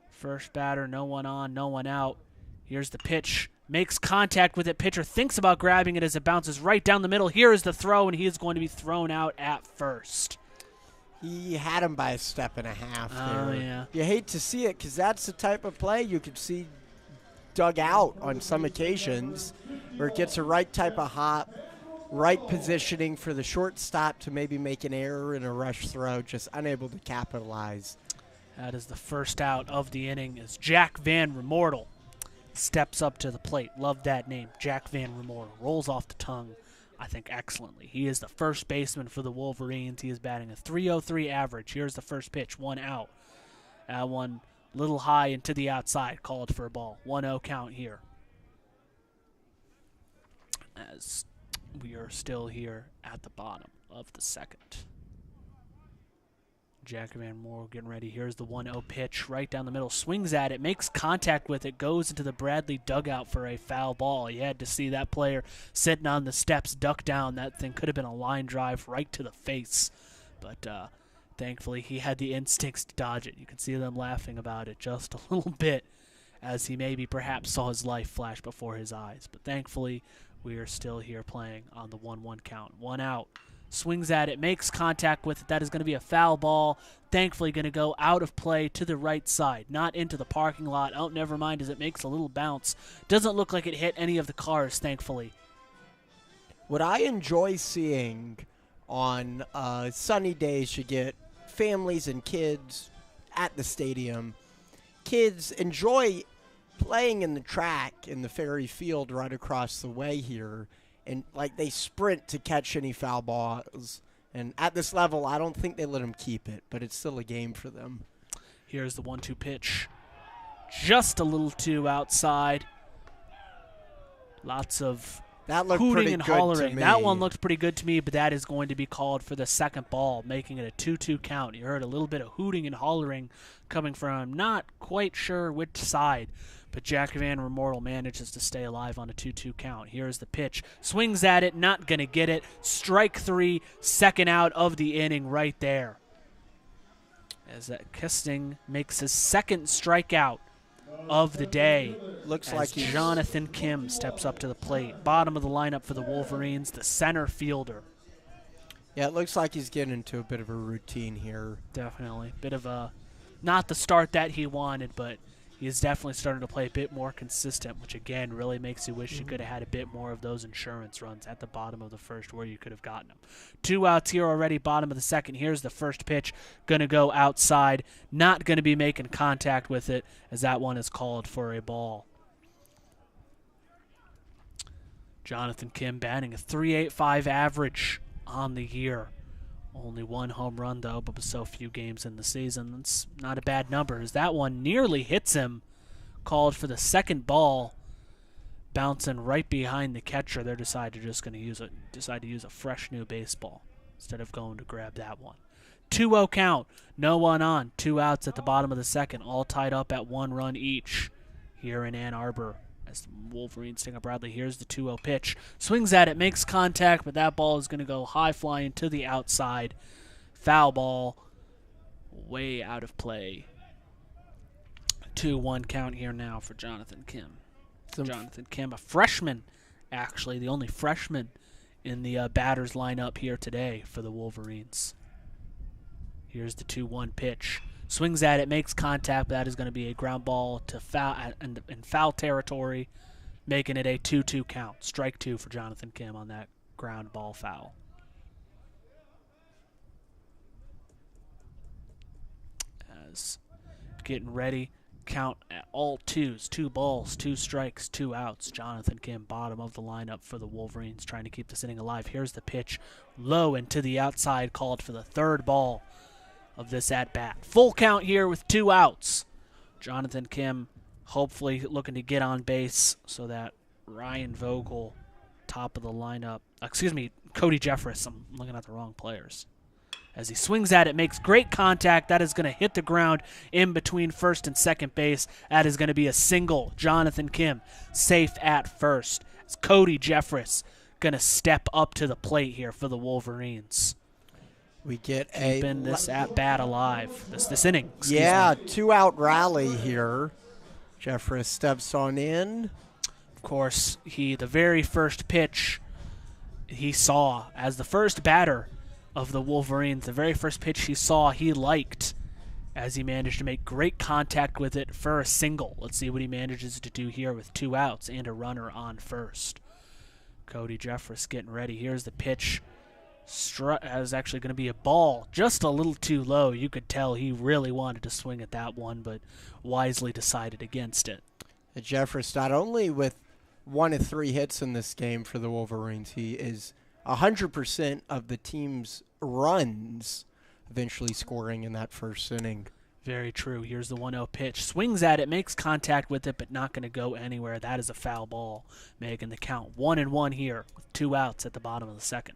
First batter, no one on, no one out. Here's the pitch. Makes contact with it. Pitcher thinks about grabbing it as it bounces right down the middle. Here is the throw, and he is going to be thrown out at first. He had him by a step and a half there. Oh, yeah. You hate to see it because that's the type of play you could see dug out on some occasions where it gets the right type of hop, right positioning for the shortstop to maybe make an error in a rush throw, just unable to capitalize. That is the first out of the inning as Jack Van Remortel steps up to the plate. Love that name, Jack Van Remortel. Rolls off the tongue, I think, excellently. He is the first baseman for the Wolverines. He is batting a .303 average. Here's the first pitch, 1 out. That one a little high and to the outside, called for a ball. 1-0 count here. As we are still here at the bottom of the second. Jack Van Moore getting ready. Here's the 1-0 pitch right down the middle. Swings at it, makes contact with it, goes into the Bradley dugout for a foul ball. You had to see that player sitting on the steps duck down. That thing could have been a line drive right to the face. But thankfully he had the instincts to dodge it. You can see them laughing about it just a little bit as he maybe perhaps saw his life flash before his eyes. But thankfully we are still here playing on the 1-1 count. 1 out. Swings at it, makes contact with it. That is going to be a foul ball. Thankfully going to go out of play to the right side, not into the parking lot. Oh, never mind, as it makes a little bounce. Doesn't look like it hit any of the cars, thankfully. What I enjoy seeing on sunny days, you get families and kids at the stadium. Kids enjoy playing in the track in the Ferry Field right across the way here. And, like, they sprint to catch any foul balls. And at this level, I don't think they let them keep it, but it's still a game for them. Here's the 1-2 pitch. Just a little too outside. Lots of hooting and hollering. That one looked pretty good to me, but that is going to be called for the second ball, making it a 2-2 count. You heard a little bit of hooting and hollering coming from not quite sure which side. But Jack Van Remortel manages to stay alive on a 2-2 count. Here's the pitch. Swings at it, not going to get it. Strike 3, second out of the inning right there. As that Kisting makes his second strikeout of the day. Looks like Jonathan Kim steps up to the plate. Bottom of the lineup for the Wolverines, the center fielder. Yeah, it looks like he's getting into a bit of a routine here. Definitely. Bit of a, not the start that he wanted, but he's definitely starting to play a bit more consistent, which, again, really makes you wish you could have had a bit more of those insurance runs at the bottom of the first where you could have gotten them. 2 outs here already, bottom of the second. Here's the first pitch. Going to go outside. Not going to be making contact with it as that one is called for a ball. Jonathan Kim batting a .385 average on the year. Only 1 home run, though, but with so few games in the season. That's not a bad number, as that one nearly hits him. Called for the second ball, bouncing right behind the catcher. They're decide to use a fresh new baseball instead of going to grab that one. 2-0 count, no one on, 2 outs at the bottom of the second, all tied up at 1 run each here in Ann Arbor. As the Wolverines take up Bradley, here's the 2-0 pitch. Swings at it, makes contact, but that ball is going to go high flying to the outside. Foul ball, way out of play. 2-1 count here now for Jonathan Kim. Jonathan Kim, a freshman, actually, the only freshman in the batters lineup here today for the Wolverines. Here's the 2-1 pitch. Swings at it, makes contact, but that is going to be a ground ball to foul in foul territory, making it a 2-2 count. Strike 2 for Jonathan Kim on that ground ball foul. As getting ready, count at all twos, 2 balls, 2 strikes, 2 outs. Jonathan Kim, bottom of the lineup for the Wolverines, trying to keep this inning alive. Here's the pitch, low and to the outside, called for the 3rd ball of this at-bat. Full count here with 2 outs. Jonathan Kim hopefully looking to get on base so that Ryan Vogel, top of the lineup, Cody Jeffress, I'm looking at the wrong players. As he swings at it, makes great contact. That is going to hit the ground in between first and second base. That is going to be a single. Jonathan Kim safe at first. As Cody Jeffress going to step up to the plate here for the Wolverines. We get keeping this at-bat alive, this inning. Yeah, 2-out rally here. Jeffress steps on in. Of course, the very first pitch he saw as the first batter of the Wolverines, the very first pitch he saw, he liked, as he managed to make great contact with it for a single. Let's see what he manages to do here with 2 outs and a runner on first. Cody Jeffress getting ready. Here's the pitch. Is actually going to be a ball, just a little too low. You could tell he really wanted to swing at that one, but wisely decided against it. Jeffress, not only with 1 of 3 hits in this game for the Wolverines, he is 100% of the team's runs eventually scoring in that first inning. Very true. Here's the 1-0 pitch. Swings at it, makes contact with it, but not going to go anywhere. That is a foul ball, making the count 1-1 here with 2 outs at the bottom of the second.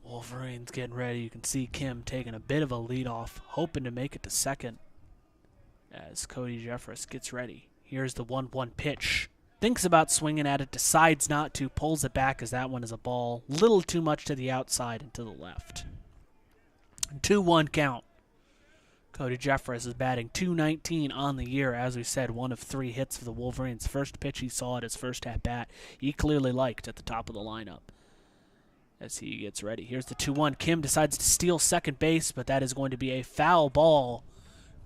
Wolverines getting ready. You can see Kim taking a bit of a lead off, hoping to make it to second as Cody Jeffress gets ready. Here's the 1-1 pitch. Thinks about swinging at it, decides not to, pulls it back as that one is a ball. Little too much to the outside and to the left. 2-1 count. Cody Jeffress is batting .219 on the year. As we said, 1 of 3 hits for the Wolverines. First pitch he saw at his first at-bat, he clearly liked at the top of the lineup. As he gets ready. Here's the 2-1. Kim decides to steal second base, but that is going to be a foul ball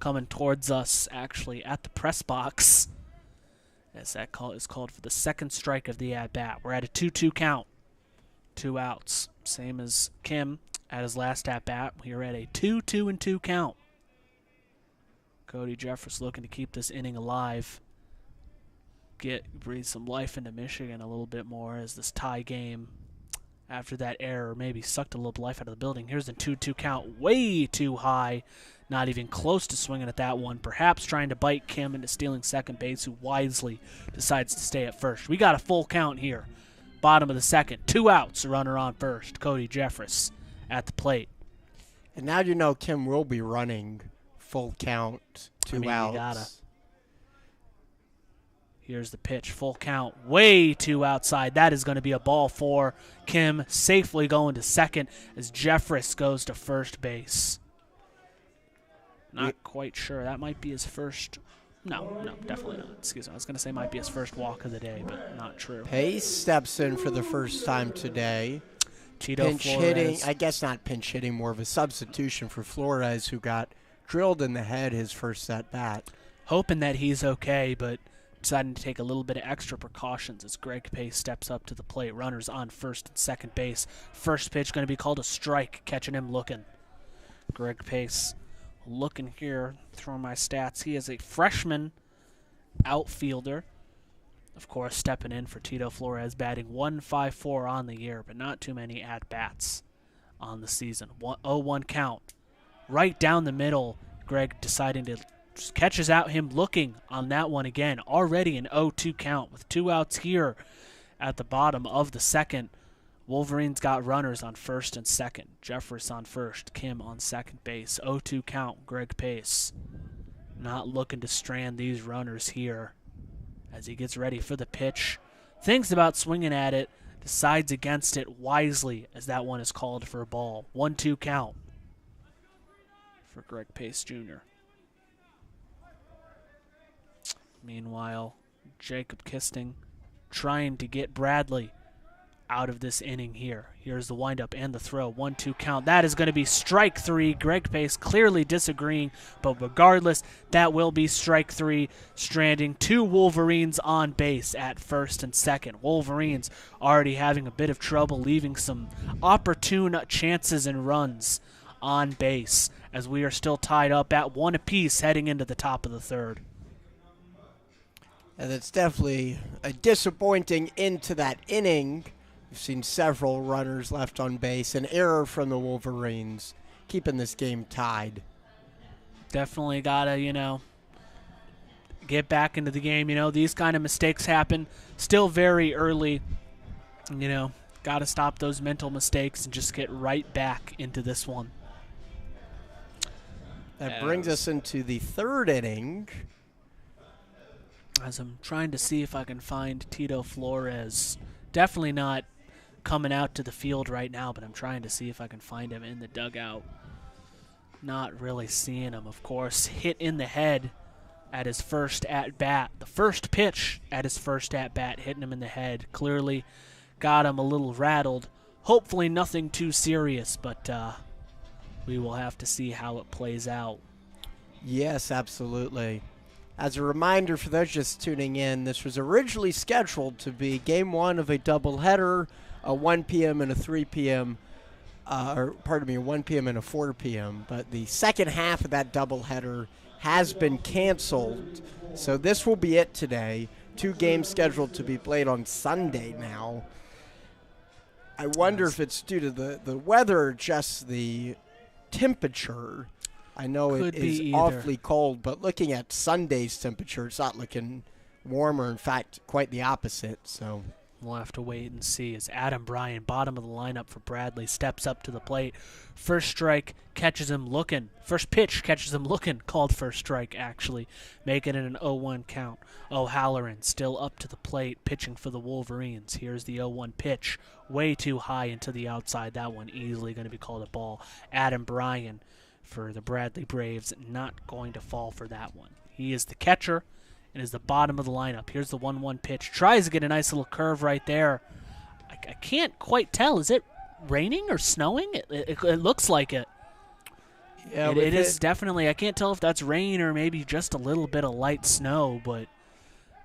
coming towards us, actually, at the press box. As that call is called for the 2nd strike of the at-bat. We're at a 2-2 count. 2 outs. Same as Kim at his last at-bat. We're at a 2-2-2 count. Cody Jeffress looking to keep this inning alive. Breathe some life into Michigan a little bit more as this tie game, after that error, maybe sucked a little life out of the building. Here's the 2-2 count, way too high. Not even close to swinging at that one. Perhaps trying to bite Kim into stealing second base, who wisely decides to stay at first. We got a full count here. Bottom of the second. 2 outs, a runner on first. Cody Jeffress at the plate. And now you know Kim will be running full count, 2 outs. You gotta. Here's the pitch, full count, way too outside. That is going to be a ball for Kim, safely going to second as Jeffress goes to first base. Not quite sure. That might be his first. No, definitely not. Excuse me. I was going to say might be his first walk of the day, but not true. Pace steps in for the first time today. Pinch hitting, I guess not pinch hitting, more of a substitution for Flores, who got drilled in the head his first at-bat. Hoping that he's okay, but deciding to take a little bit of extra precautions as Greg Pace steps up to the plate. Runners on first and second base. First pitch going to be called a strike, catching him looking. Greg Pace looking here, throwing my stats. He is a freshman outfielder. Of course, stepping in for Tito Flores, batting .154 on the year, but not too many at-bats on the season. 0-1 count. Right down the middle, Greg deciding to just catches out him looking on that one again. Already an 0-2 count with 2 outs here at the bottom of the second. Wolverines got runners on first and second. Jeffress on first, Kim on second base. 0-2 count, Greg Pace. Not looking to strand these runners here as he gets ready for the pitch. Thinks about swinging at it, decides against it wisely as that one is called for a ball. 1-2 count for Greg Pace Jr. Meanwhile, Jacob Kisting trying to get Bradley out of this inning here. Here's the windup and the throw. 1-2 count. That is going to be strike 3. Greg Pace clearly disagreeing, but regardless, that will be strike 3, stranding 2 Wolverines on base at first and second. Wolverines already having a bit of trouble, leaving some opportune chances and runs on base as we are still tied up at 1 apiece heading into the top of the third. And it's definitely a disappointing end to that inning. We've seen several runners left on base. An error from the Wolverines, keeping this game tied. Definitely got to, get back into the game. These kind of mistakes happen still very early. Got to stop those mental mistakes and just get right back into this one. That brings us into the third inning. As I'm trying to see if I can find Tito Flores. Definitely not coming out to the field right now, but I'm trying to see if I can find him in the dugout. Not really seeing him, of course. Hit in the head at his first at-bat. The first pitch at his first at-bat, hitting him in the head. Clearly got him a little rattled. Hopefully nothing too serious, but we will have to see how it plays out. Yes, absolutely. As a reminder for those just tuning in, this was originally scheduled to be Game 1 of a doubleheader, a 1 p.m. and a 3 p.m., a 1 p.m. and a 4 p.m., but the second half of that doubleheader has been canceled, so this will be it today. 2 games scheduled to be played on Sunday now. I wonder if it's due to the weather or just the temperature. I know it is awfully cold, but looking at Sunday's temperature, it's not looking warmer. In fact, quite the opposite. So we'll have to wait and see as Adam Bryan, bottom of the lineup for Bradley, steps up to the plate. First strike catches him looking. First pitch catches him looking. Called first strike, actually, making it an 0-1 count. O'Halloran still up to the plate, pitching for the Wolverines. Here's the 0-1 pitch. Way too high into the outside. That one easily going to be called a ball. Adam Bryan for the Bradley Braves, not going to fall for that one. He is the catcher and is the bottom of the lineup. Here's the 1-1 pitch. Tries to get a nice little curve right there. I can't quite tell. Is it raining or snowing? It looks like it. Yeah, it is definitely. I can't tell if that's rain or maybe just a little bit of light snow, but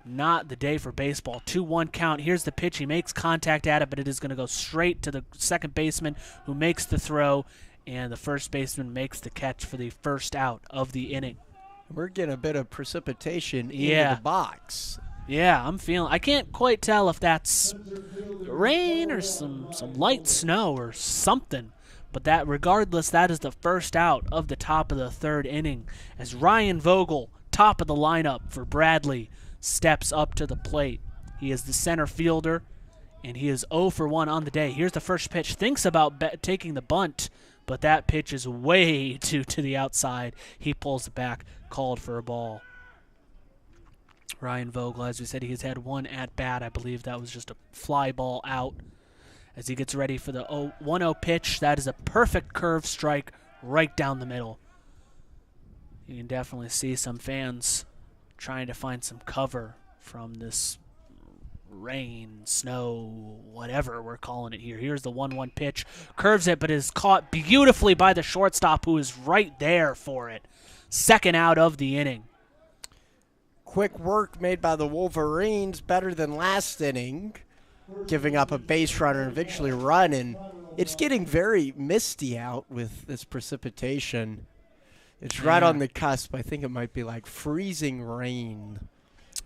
not the day for baseball. 2-1 count. Here's the pitch. He makes contact at it, but it is going to go straight to the second baseman who makes the throw, and the first baseman makes the catch for the first out of the inning. We're getting a bit of precipitation into the box. Yeah, I'm feeling. I can't quite tell if that's rain or some light snow or something. But that, regardless, that is the first out of the top of the third inning as Ryan Vogel, top of the lineup for Bradley, steps up to the plate. He is the center fielder, and he is 0 for 1 on the day. Here's the first pitch. Thinks about taking the bunt, but that pitch is way to the outside. He pulls it back, called for a ball. Ryan Vogel, as we said, he has had one at-bat. I believe that was just a fly ball out. As he gets ready for the 1-0 pitch, that is a perfect curve strike right down the middle. You can definitely see some fans trying to find some cover from this rain, snow, whatever we're calling it here. Here's the 1-1 pitch. Curves it, but is caught beautifully by the shortstop, who is right there for it. Second out of the inning. Quick work made by the Wolverines, better than last inning, giving up a base runner and eventually a run. And it's getting very misty out with this precipitation. It's right on the cusp. I think it might be like freezing rain.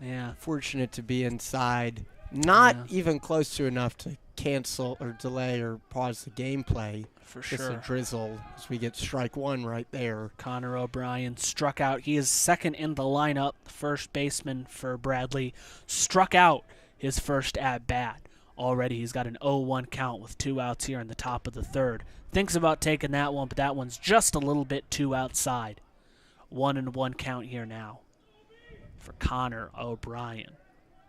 Yeah. Fortunate to be inside. Not even close to enough to cancel or delay or pause the gameplay. For sure. Just a drizzle as we get strike one right there. Connor O'Brien struck out. He is second in the lineup. First baseman for Bradley struck out his first at-bat. Already he's got an 0-1 count with 2 outs here in the top of the third. Thinks about taking that one, but that one's just a little bit too outside. 1-1 count here now for Connor O'Brien.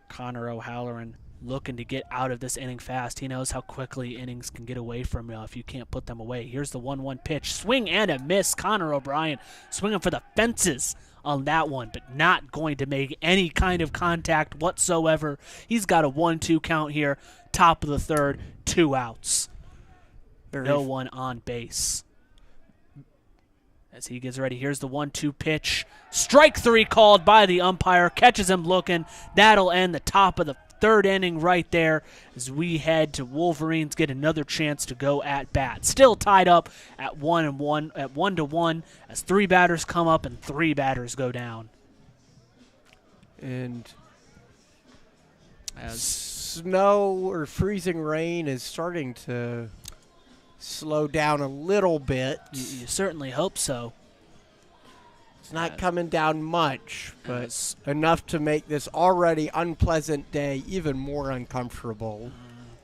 Connor O'Halloran looking to get out of this inning fast. He knows how quickly innings can get away from you if you can't put them away. Here's the 1-1 pitch. Swing and a miss. Connor O'Brien swinging for the fences on that one, but not going to make any kind of contact whatsoever. He's got a 1-2 count here, top of the third. 2 outs. No one on base. As he gets ready, here's the 1-2 pitch. Strike 3 called by the umpire. Catches him looking. That'll end the top of the 3rd inning right there as we head to Wolverines get another chance to go at bat. Still tied up at 1-1 as 3 batters come up and 3 batters go down. And as snow or freezing rain is starting to slow down a little bit. You certainly hope so. It's not coming down much, but enough to make this already unpleasant day even more uncomfortable.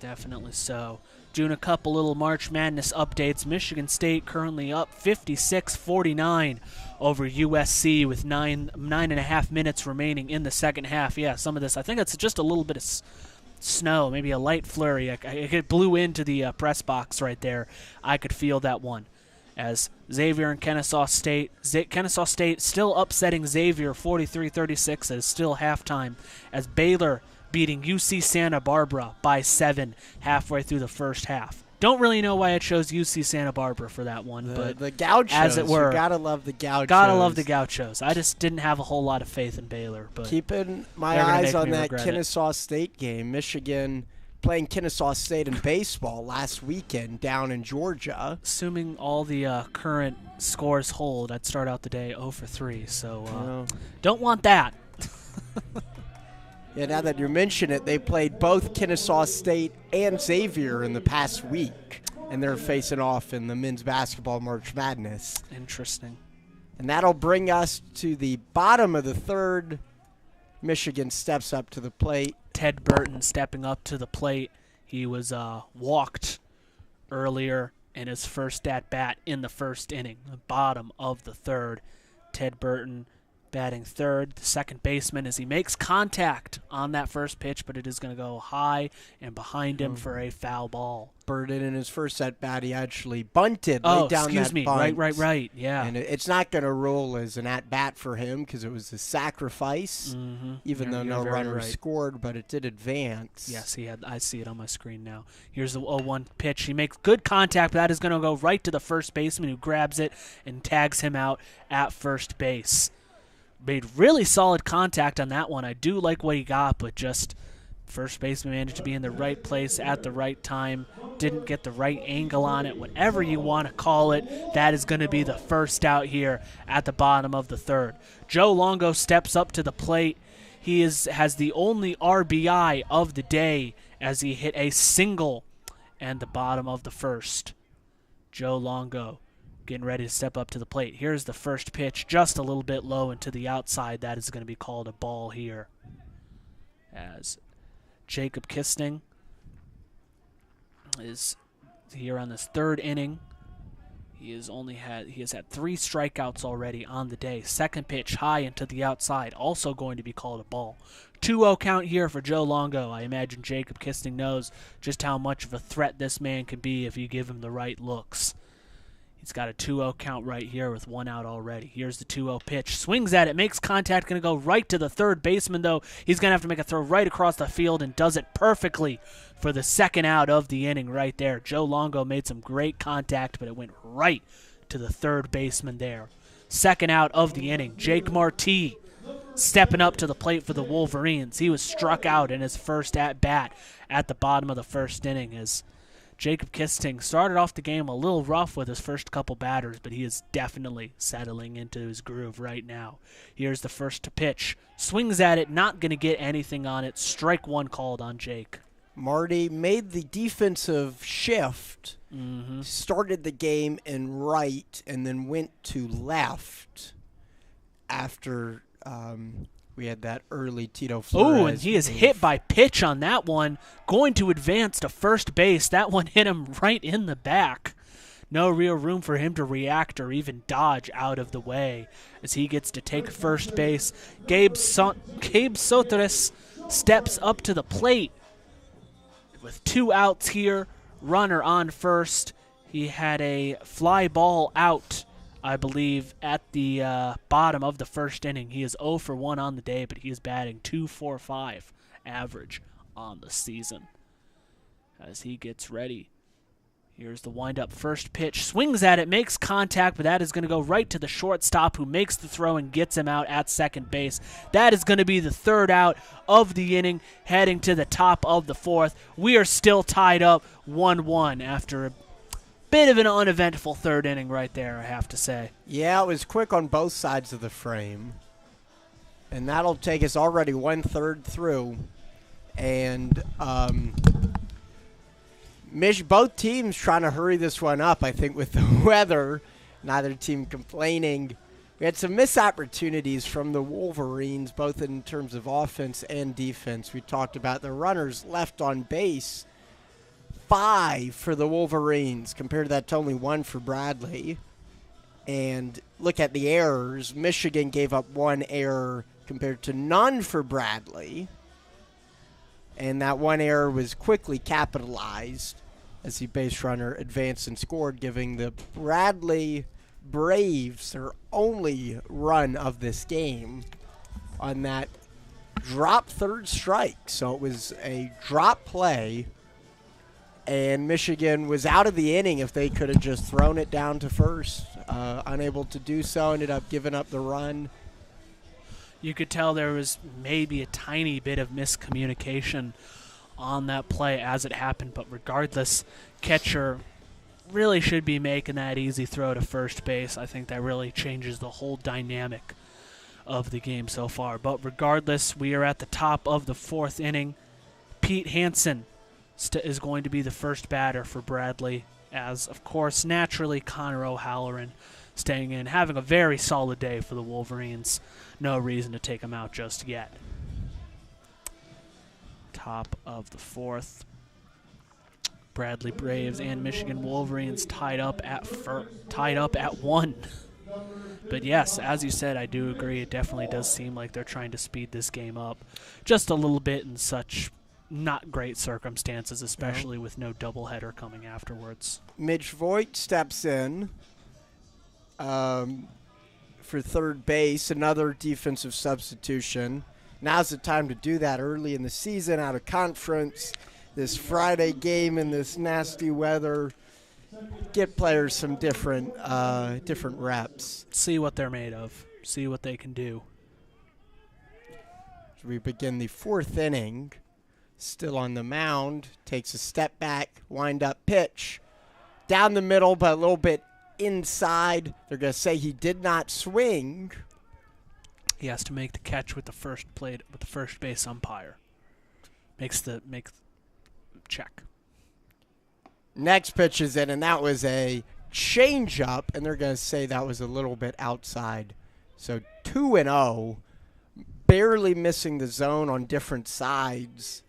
Definitely so. Doing a couple little March Madness updates. Michigan State currently up 56-49 over USC with 9.5 minutes remaining in the second half. Yeah, some of this, I think it's just a little bit of snow, maybe a light flurry. It blew into the press box right there. I could feel that one. As Xavier and Kennesaw State still upsetting Xavier 43-36 as still halftime, as Baylor beating UC Santa Barbara by 7 halfway through the first half. Don't really know why it shows UC Santa Barbara for that one, but the Gauchos, as it were, you gotta love the Gauchos. Gotta love the Gauchos. I just didn't have a whole lot of faith in Baylor, but keeping my eyes on that Kennesaw State game. Michigan playing Kennesaw State in baseball last weekend down in Georgia. Assuming all the current scores hold, I'd start out the day 0-for-3. So don't want that. Yeah, now that you mention it, they played both Kennesaw State and Xavier in the past week, and they're facing off in the men's basketball March Madness. Interesting. And that'll bring us to the bottom of the 3rd. Michigan steps up to the plate. Ted Burton stepping up to the plate. He was walked earlier in his first at-bat in the 1st inning, the bottom of the 3rd. Ted Burton batting 3rd, the second baseman, as he makes contact on that first pitch, but it is going to go high and behind him for a foul ball. Burton in his first at-bat, he actually bunted laid down that bunt. Right, yeah. And it's not going to roll as an at-bat for him because it was a sacrifice, even though no runner scored, but it did advance. Yes, I see it on my screen now. Here's the 0-1 pitch. He makes good contact, but that is going to go right to the first baseman who grabs it and tags him out at first base. Made really solid contact on that one. I do like what he got, but just first baseman managed to be in the right place at the right time. Didn't get the right angle on it. Whatever you want to call it, that is going to be the first out here at the bottom of the 3rd. Joe Longo steps up to the plate. He has the only RBI of the day as he hit a single and the bottom of the 1st. Joe Longo getting ready to step up to the plate. Here's the first pitch, just a little bit low and to the outside. That is going to be called a ball here. As Jacob Kisting is here on this 3rd inning. He has had 3 strikeouts already on the day. Second pitch high and to the outside, also going to be called a ball. 2-0 count here for Joe Longo. I imagine Jacob Kisting knows just how much of a threat this man can be if you give him the right looks. He's got a 2-0 count right here with 1 out already. Here's the 2-0 pitch. Swings at it, makes contact, going to go right to the 3rd baseman, though. He's going to have to make a throw right across the field and does it perfectly for the 2nd out of the inning right there. Joe Longo made some great contact, but it went right to the 3rd baseman there. 2nd out of the inning. Jake Marti stepping up to the plate for the Wolverines. He was struck out in his first at-bat at the bottom of the 1st inning as Jacob Kisting started off the game a little rough with his first couple batters, but he is definitely settling into his groove right now. Here's the first to pitch. Swings at it, not going to get anything on it. Strike 1 called on Jake. Marty made the defensive shift, started the game in right, and then went to left after we had that early Tito Flores. Oh, and he is hit by pitch on that one. Going to advance to first base. That one hit him right in the back. No real room for him to react or even dodge out of the way as he gets to take first base. Gabe Soteris steps up to the plate with 2 outs here. Runner on first. He had a fly ball out, I believe, at the bottom of the 1st inning. He is 0 for 1 on the day, but he is batting .245 average on the season. as he gets ready. Here's the wind-up first pitch. Swings at it, makes contact, but that is going to go right to the shortstop who makes the throw and gets him out at second base. That is going to be the third out of the inning, heading to the top of the fourth. We are still tied up 1-1 after a bit of an uneventful third inning right there, I have to say. Yeah, it was quick on both sides of the frame. And that'll take us already 1/3 through. And both teams trying to hurry this one up, I think, with the weather. Neither team complaining. We had some missed opportunities from the Wolverines, both in terms of offense and defense. We talked about the runners left on base. 5 for the Wolverines, compared to that to only 1 for Bradley. And look at the errors. Michigan gave up 1 error compared to none for Bradley. And that 1 error was quickly capitalized as the base runner advanced and scored, giving the Bradley Braves their only run of this game on that drop third strike. So it was a drop play, and Michigan was out of the inning if they could have just thrown it down to first. Unable to do so, ended up giving up the run. You could tell there was maybe a tiny bit of miscommunication on that play as it happened, but regardless, catcher really should be making that easy throw to first base. I think that really changes the whole dynamic of the game so far. But regardless, we are at the top of the 4th inning. Pete Hansen is going to be the first batter for Bradley, as, of course, naturally, Connor O'Halloran staying in, having a very solid day for the Wolverines. No reason to take him out just yet. Top of the 4th. Bradley Braves and Michigan Wolverines tied up at 1. But yes, as you said, I do agree. It definitely does seem like they're trying to speed this game up just a little bit in such not great circumstances, especially with no doubleheader coming afterwards. Mitch Voigt steps in for third base, another defensive substitution. Now's the time to do that early in the season, out of conference, this Friday game in this nasty weather. Get players some different reps. See what they're made of. See what they can do. As we begin the 4th inning, still on the mound, takes a step back, wind-up pitch. Down the middle, but a little bit inside. They're going to say he did not swing. He has to make the catch with the first base umpire. Makes check. Next pitch is in, and that was a changeup, and they're going to say that was a little bit outside. So 2-0, barely missing the zone on different sides.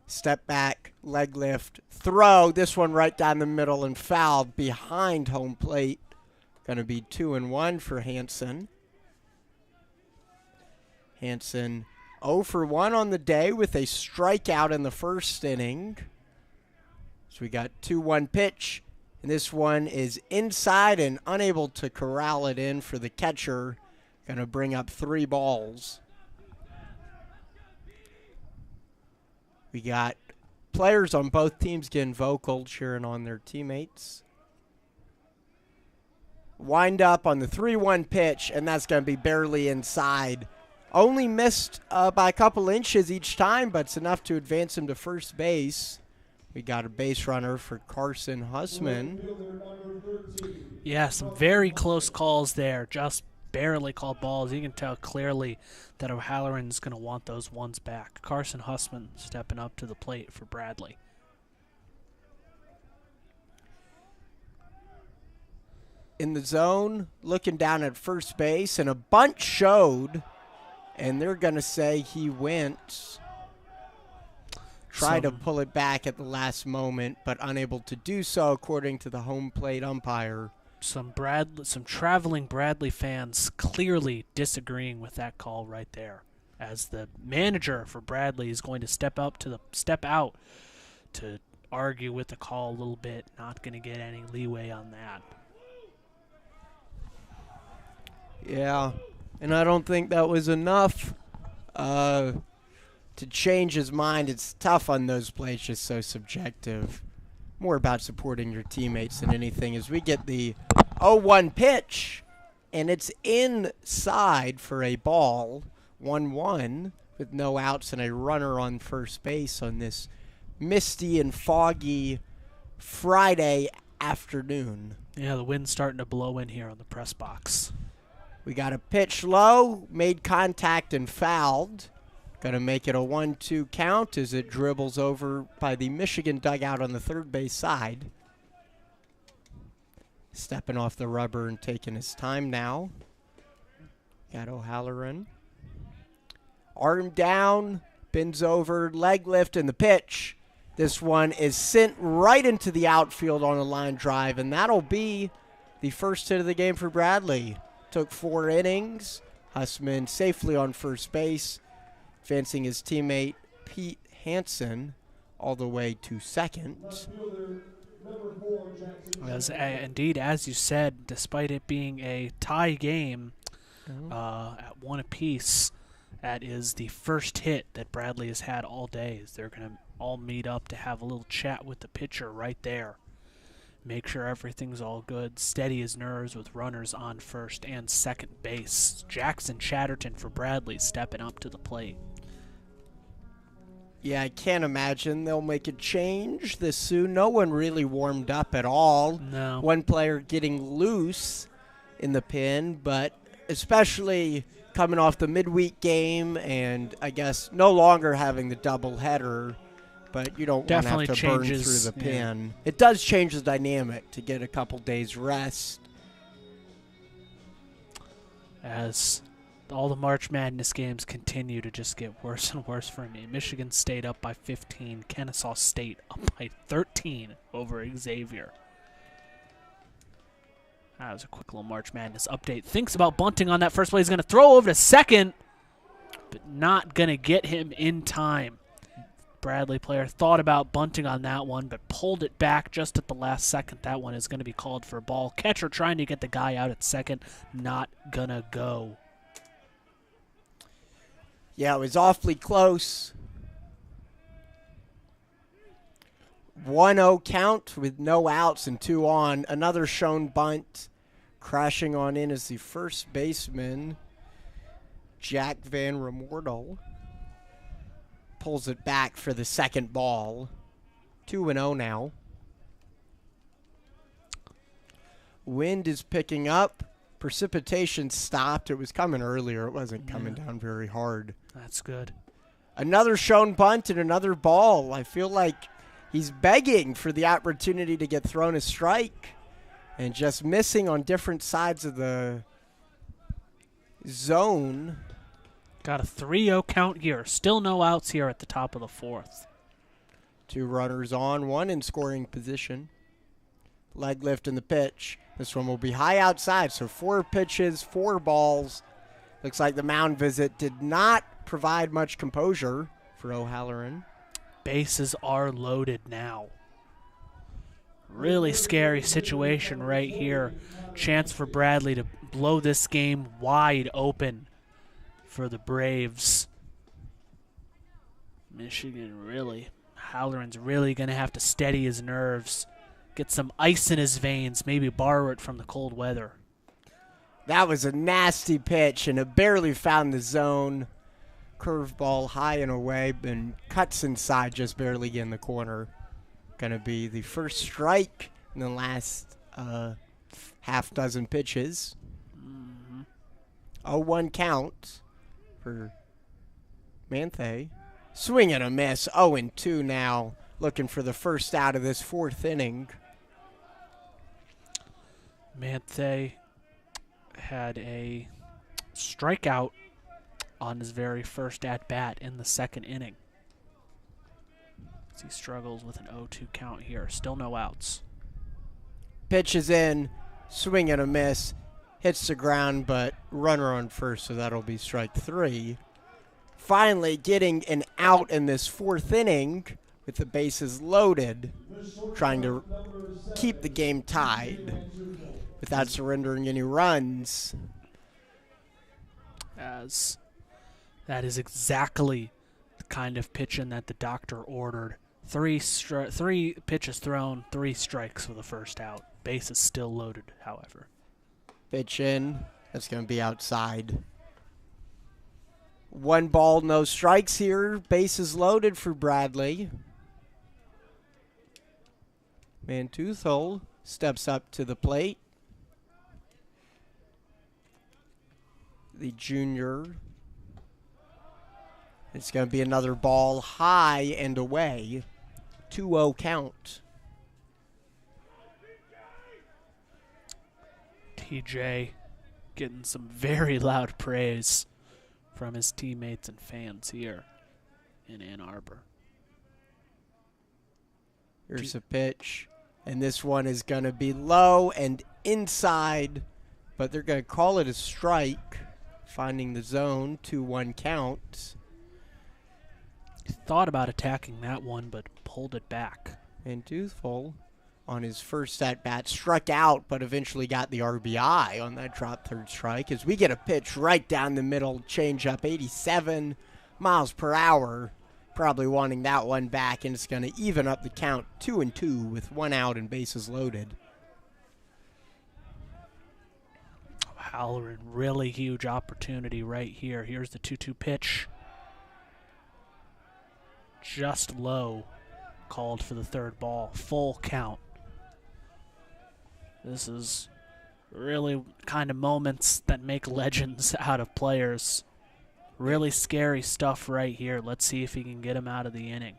Step back, leg lift, throw. This one right down the middle and fouled behind home plate. Going to be 2-1 for Hansen. Hansen 0 for 1 on the day with a strikeout in the first inning. So we got 2-1 pitch, and this one is inside and unable to corral it in for the catcher. Going to bring up 3 balls. We got players on both teams getting vocal, cheering on their teammates. Wind up on the 3-1 pitch, and that's going to be barely inside. Only missed by a couple inches each time, but it's enough to advance him to first base. We got a base runner for Carson Hussman. Yeah, some very close calls there. Just barely called balls. You can tell clearly that O'Halloran's going to want those ones back. Carson Hussman stepping up to the plate for Bradley. In the zone, looking down at first base, and a bunt showed, and they're going to say he went. Tried to pull it back at the last moment, but unable to do so, according to the home plate umpire. Some traveling Bradley fans clearly disagreeing with that call right there, as the manager for Bradley is going to step out to argue with the call a little bit. Not going to get any leeway on that. Yeah, and I don't think that was enough. to change his mind. It's tough on those plays, just so subjective. More about supporting your teammates than anything. As we get the 0-1 pitch, and it's inside for a ball. 1-1 with no outs and a runner on first base on this misty and foggy Friday afternoon. Yeah, the wind's starting to blow in here on the press box. We got a pitch low, made contact and fouled. Going to make it a 1-2 count as it dribbles over by the Michigan dugout on the third base side. Stepping off the rubber and taking his time now. Got O'Halloran. Arm down, bends over, leg lift, and the pitch. This one is sent right into the outfield on a line drive, and that'll be the first hit of the game for Bradley. Took 4 innings. Hussman safely on first base, advancing his teammate Pete Hansen all the way to second. Indeed, as you said, despite it being a tie game at 1 apiece, that is the first hit that Bradley has had all day. They're going to all meet up to have a little chat with the pitcher right there. Make sure everything's all good. Steady his nerves with runners on first and second base. Jackson Chatterton for Bradley stepping up to the plate. Yeah, I can't imagine they'll make a change this soon. No one really warmed up at all. No. One player getting loose in the pen, but especially coming off the midweek game and I guess no longer having the doubleheader, but you don't want to have to burn through the pen. Yeah. It does change the dynamic to get a couple days rest. As all the March Madness games continue to just get worse and worse for me. Michigan State up by 15. Kennesaw State up by 13 over Xavier. That was a quick little March Madness update. Thinks about bunting on that first play. He's going to throw over to second, but not going to get him in time. Bradley player thought about bunting on that one, but pulled it back just at the last second. That one is going to be called for a ball. Catcher trying to get the guy out at second. Not going to go. Yeah, it was awfully close. 1-0 count with no outs and 2 on. Another shown bunt. Crashing on in as the first baseman, Jack Van Remordel. Pulls it back for the second ball. 2-0 now. Wind is picking up. Precipitation stopped. It was coming earlier. It wasn't coming down very hard. That's good. Another shown bunt and another ball. I feel like he's begging for the opportunity to get thrown a strike and just missing on different sides of the zone. Got a 3-0 count here. Still no outs here at the top of the 4th. 2 runners on, 1 in scoring position. Leg lift in the pitch. This one will be high outside, so 4 pitches, 4 balls. Looks like the mound visit did not provide much composure for O'Halloran. Bases are loaded now. Really scary situation right here. Chance for Bradley to blow this game wide open for the Braves. Michigan really, Halloran's really going to have to steady his nerves. Get some ice in his veins, maybe borrow it from the cold weather. That was a nasty pitch, and it barely found the zone. Curveball high and away, and cuts inside, just barely in the corner. Going to be the first strike in the last half dozen pitches. 0-1 count for Manthe. Swing and a miss, 0-2 now. Looking for the first out of this 4th inning. Manthe had a strikeout on his very first at-bat in the 2nd inning. As he struggles with an 0-2 count here. Still no outs. Pitch is in, swing and a miss. Hits the ground, but runner on first, so that'll be strike 3. Finally getting an out in this 4th inning with the bases loaded, trying to keep the game tied without surrendering any runs. As that is exactly the kind of pitching that the doctor ordered. 3 pitches thrown, 3 strikes for the first out. Base is still loaded, however. Pitch in. That's going to be outside. 1 ball, no strikes here. Base is loaded for Bradley. Manteuthel steps up to the plate. The junior. It's going to be another ball high and away. 2-0 count. TJ getting some very loud praise from his teammates and fans here in Ann Arbor. Here's a pitch, and this one is going to be low and inside, but they're going to call it a strike, finding the zone. 2-1 count. Thought about attacking that one, but pulled it back. And Toothful, on his first at-bat, struck out, but eventually got the RBI on that drop third strike, as we get a pitch right down the middle, change up 87 miles per hour, probably wanting that one back, and it's going to even up the count 2-2 with 1 out and bases loaded. Halloran, really huge opportunity right here. Here's the 2-2 pitch. Just low, called for the third ball. Full count. This is really kind of moments that make legends out of players. Really scary stuff right here. Let's see if he can get him out of the inning,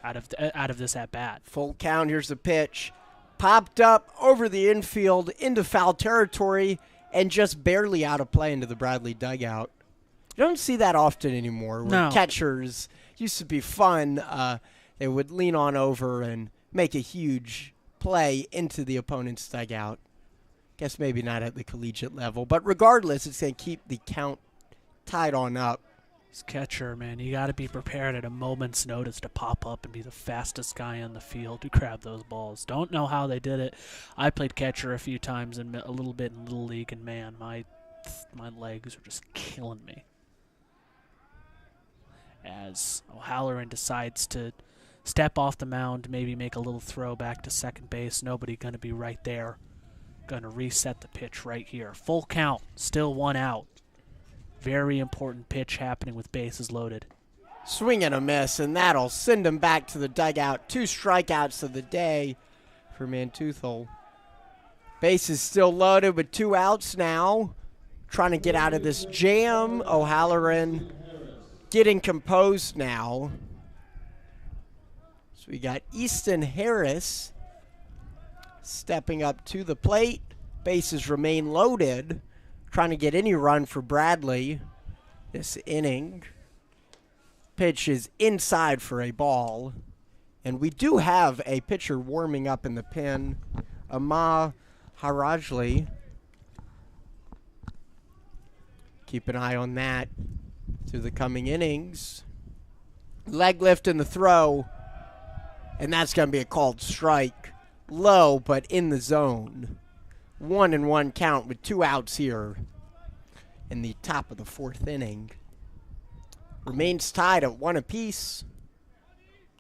out of this at bat. Full count. Here's the pitch. Popped up over the infield into foul territory and just barely out of play into the Bradley dugout. You don't see that often anymore. Where catchers used to be fun. They would lean on over and make a huge play into the opponent's dugout. Guess maybe not at the collegiate level, but regardless, it's going to keep the count tied on up. This catcher, man, you got to be prepared at a moment's notice to pop up and be the fastest guy on the field to grab those balls. Don't know how they did it. I played catcher a few times and a little bit in Little League, and man, my legs were just killing me. As O'Halloran decides to step off the mound, maybe make a little throw back to second base. Nobody going to be right there. Going to reset the pitch right here. Full count, still 1 out. Very important pitch happening with bases loaded. Swing and a miss, and that'll send him back to the dugout. 2 strikeouts of the day for Manteuthel. Base is still loaded with 2 outs now. Trying to get out of this jam. O'Halloran getting composed now. So we got Easton Harris stepping up to the plate. Bases remain loaded. Trying to get any run for Bradley this inning. Pitch is inside for a ball. And we do have a pitcher warming up in the pen. Amah Harajli. Keep an eye on that through the coming innings. Leg lift in the throw. And that's going to be a called strike. Low, but in the zone. 1-1 count with 2 outs here in the top of the 4th inning. Remains tied at 1 apiece.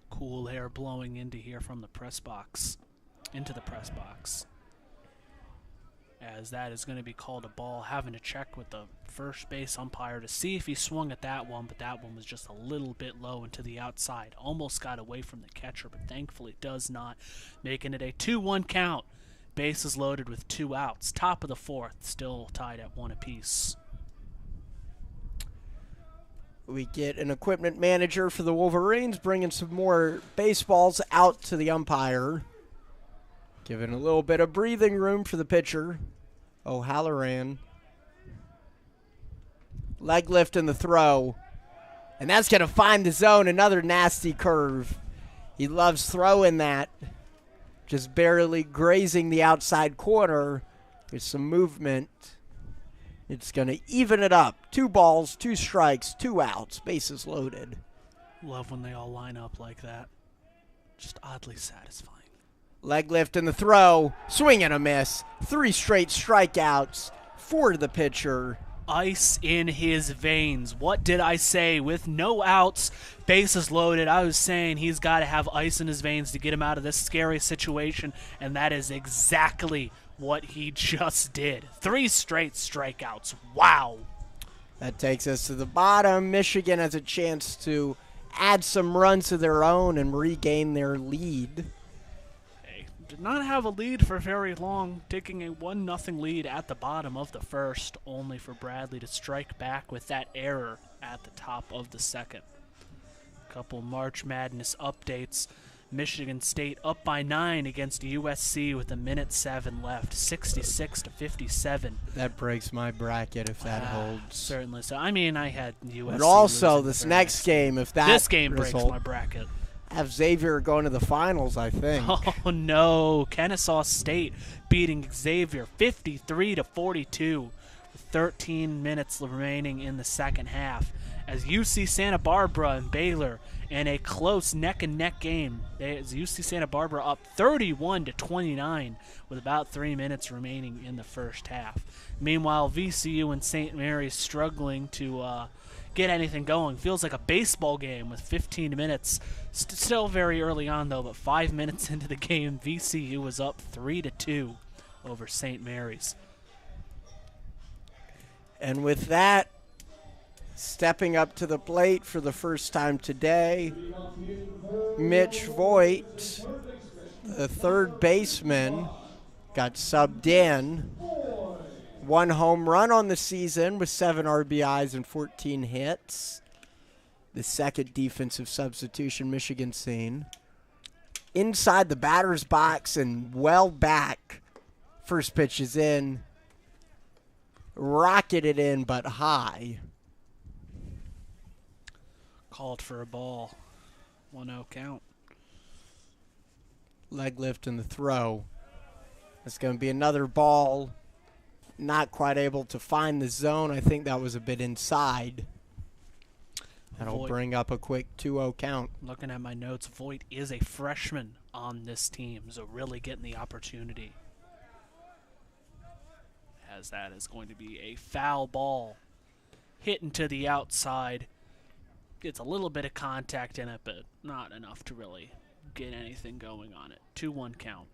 Cool air blowing into here from the press box. Into the press box. As that is going to be called a ball. Having to check with the first base umpire to see if he swung at that one, but that one was just a little bit low and to the outside. Almost got away from the catcher, but thankfully does not. Making it a 2-1 count. Bases loaded with 2 outs. Top of the 4th, still tied at 1 apiece. We get an equipment manager for the Wolverines, bringing some more baseballs out to the umpire. Giving a little bit of breathing room for the pitcher, O'Halloran. Leg lift in the throw. And that's going to find the zone. Another nasty curve. He loves throwing that. Just barely grazing the outside corner. There's some movement. It's going to even it up. 2 balls, 2 strikes, 2 outs. Bases loaded. Love when they all line up like that. Just oddly satisfying. Leg lift in the throw. Swing and a miss. 3 straight strikeouts for the pitcher. ice in his veins. What did I say? With no outs, bases loaded, I was saying he's got to have ice in his veins to get him out of this scary situation, and that is exactly what he just did. 3 straight strikeouts. Wow. That takes us to the bottom. Michigan has a chance to add some runs of their own and regain their lead. They did not have a lead for very long, taking a 1-0 lead at the bottom of the first, only for Bradley to strike back with that error at the top of the second. Couple March Madness updates. Michigan State up by 9 against USC with 1:07 left, 66-57. That breaks my bracket if that holds. Certainly. So I mean, I had USC. But also this next game, if that this game breaks my bracket, I have Xavier going to the finals, I think. Oh no, Kennesaw State beating Xavier 53-42 with 13 minutes remaining in the second half. As UC Santa Barbara and Baylor in a close neck-and-neck game. As UC Santa Barbara up 31-29 with about 3 minutes remaining in the first half. Meanwhile, VCU and St. Mary's struggling to get anything going. Feels like a baseball game with 15 minutes. Still very early on, though, but 5 minutes into the game, VCU was up 3-2 over St. Mary's. And with that, stepping up to the plate for the first time today, Mitch Voigt, the third baseman, got subbed in. 1 home run on the season with 7 RBIs and 14 hits. The second defensive substitution Michigan's seen. Inside the batter's box and well back. First pitch is in. Rocketed in, but high. Called for a ball. 1-0 count. Leg lift and the throw. It's going to be another ball. Not quite able to find the zone. I think that was a bit inside. That'll Voigt, bring up a quick 2-0 count. Looking at my notes, Voigt is a freshman on this team, so really getting the opportunity. As that is going to be a foul ball. Hitting to the outside. Gets a little bit of contact in it, but not enough to really get anything going on it. 2-1 count.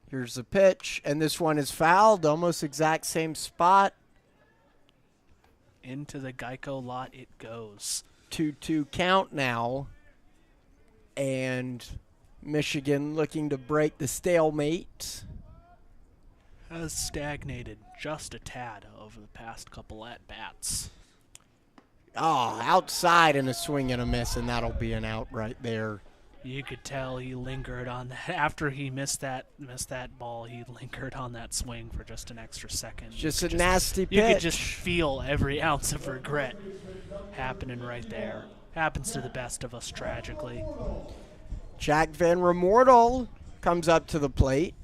Here's the pitch, and this one is fouled, almost exact same spot. Into the Geico lot it goes. 2-2 count now, and Michigan looking to break the stalemate. Has stagnated just a tad over the past couple at-bats. Oh, outside and a swing and a miss, and that'll be an out right there. You could tell he lingered on that. After he missed that ball, he lingered on that swing for just an extra second. Just a nasty pitch. You could just feel every ounce of regret happening right there. Happens to the best of us, tragically. Jack Van Remortel comes up to the plate,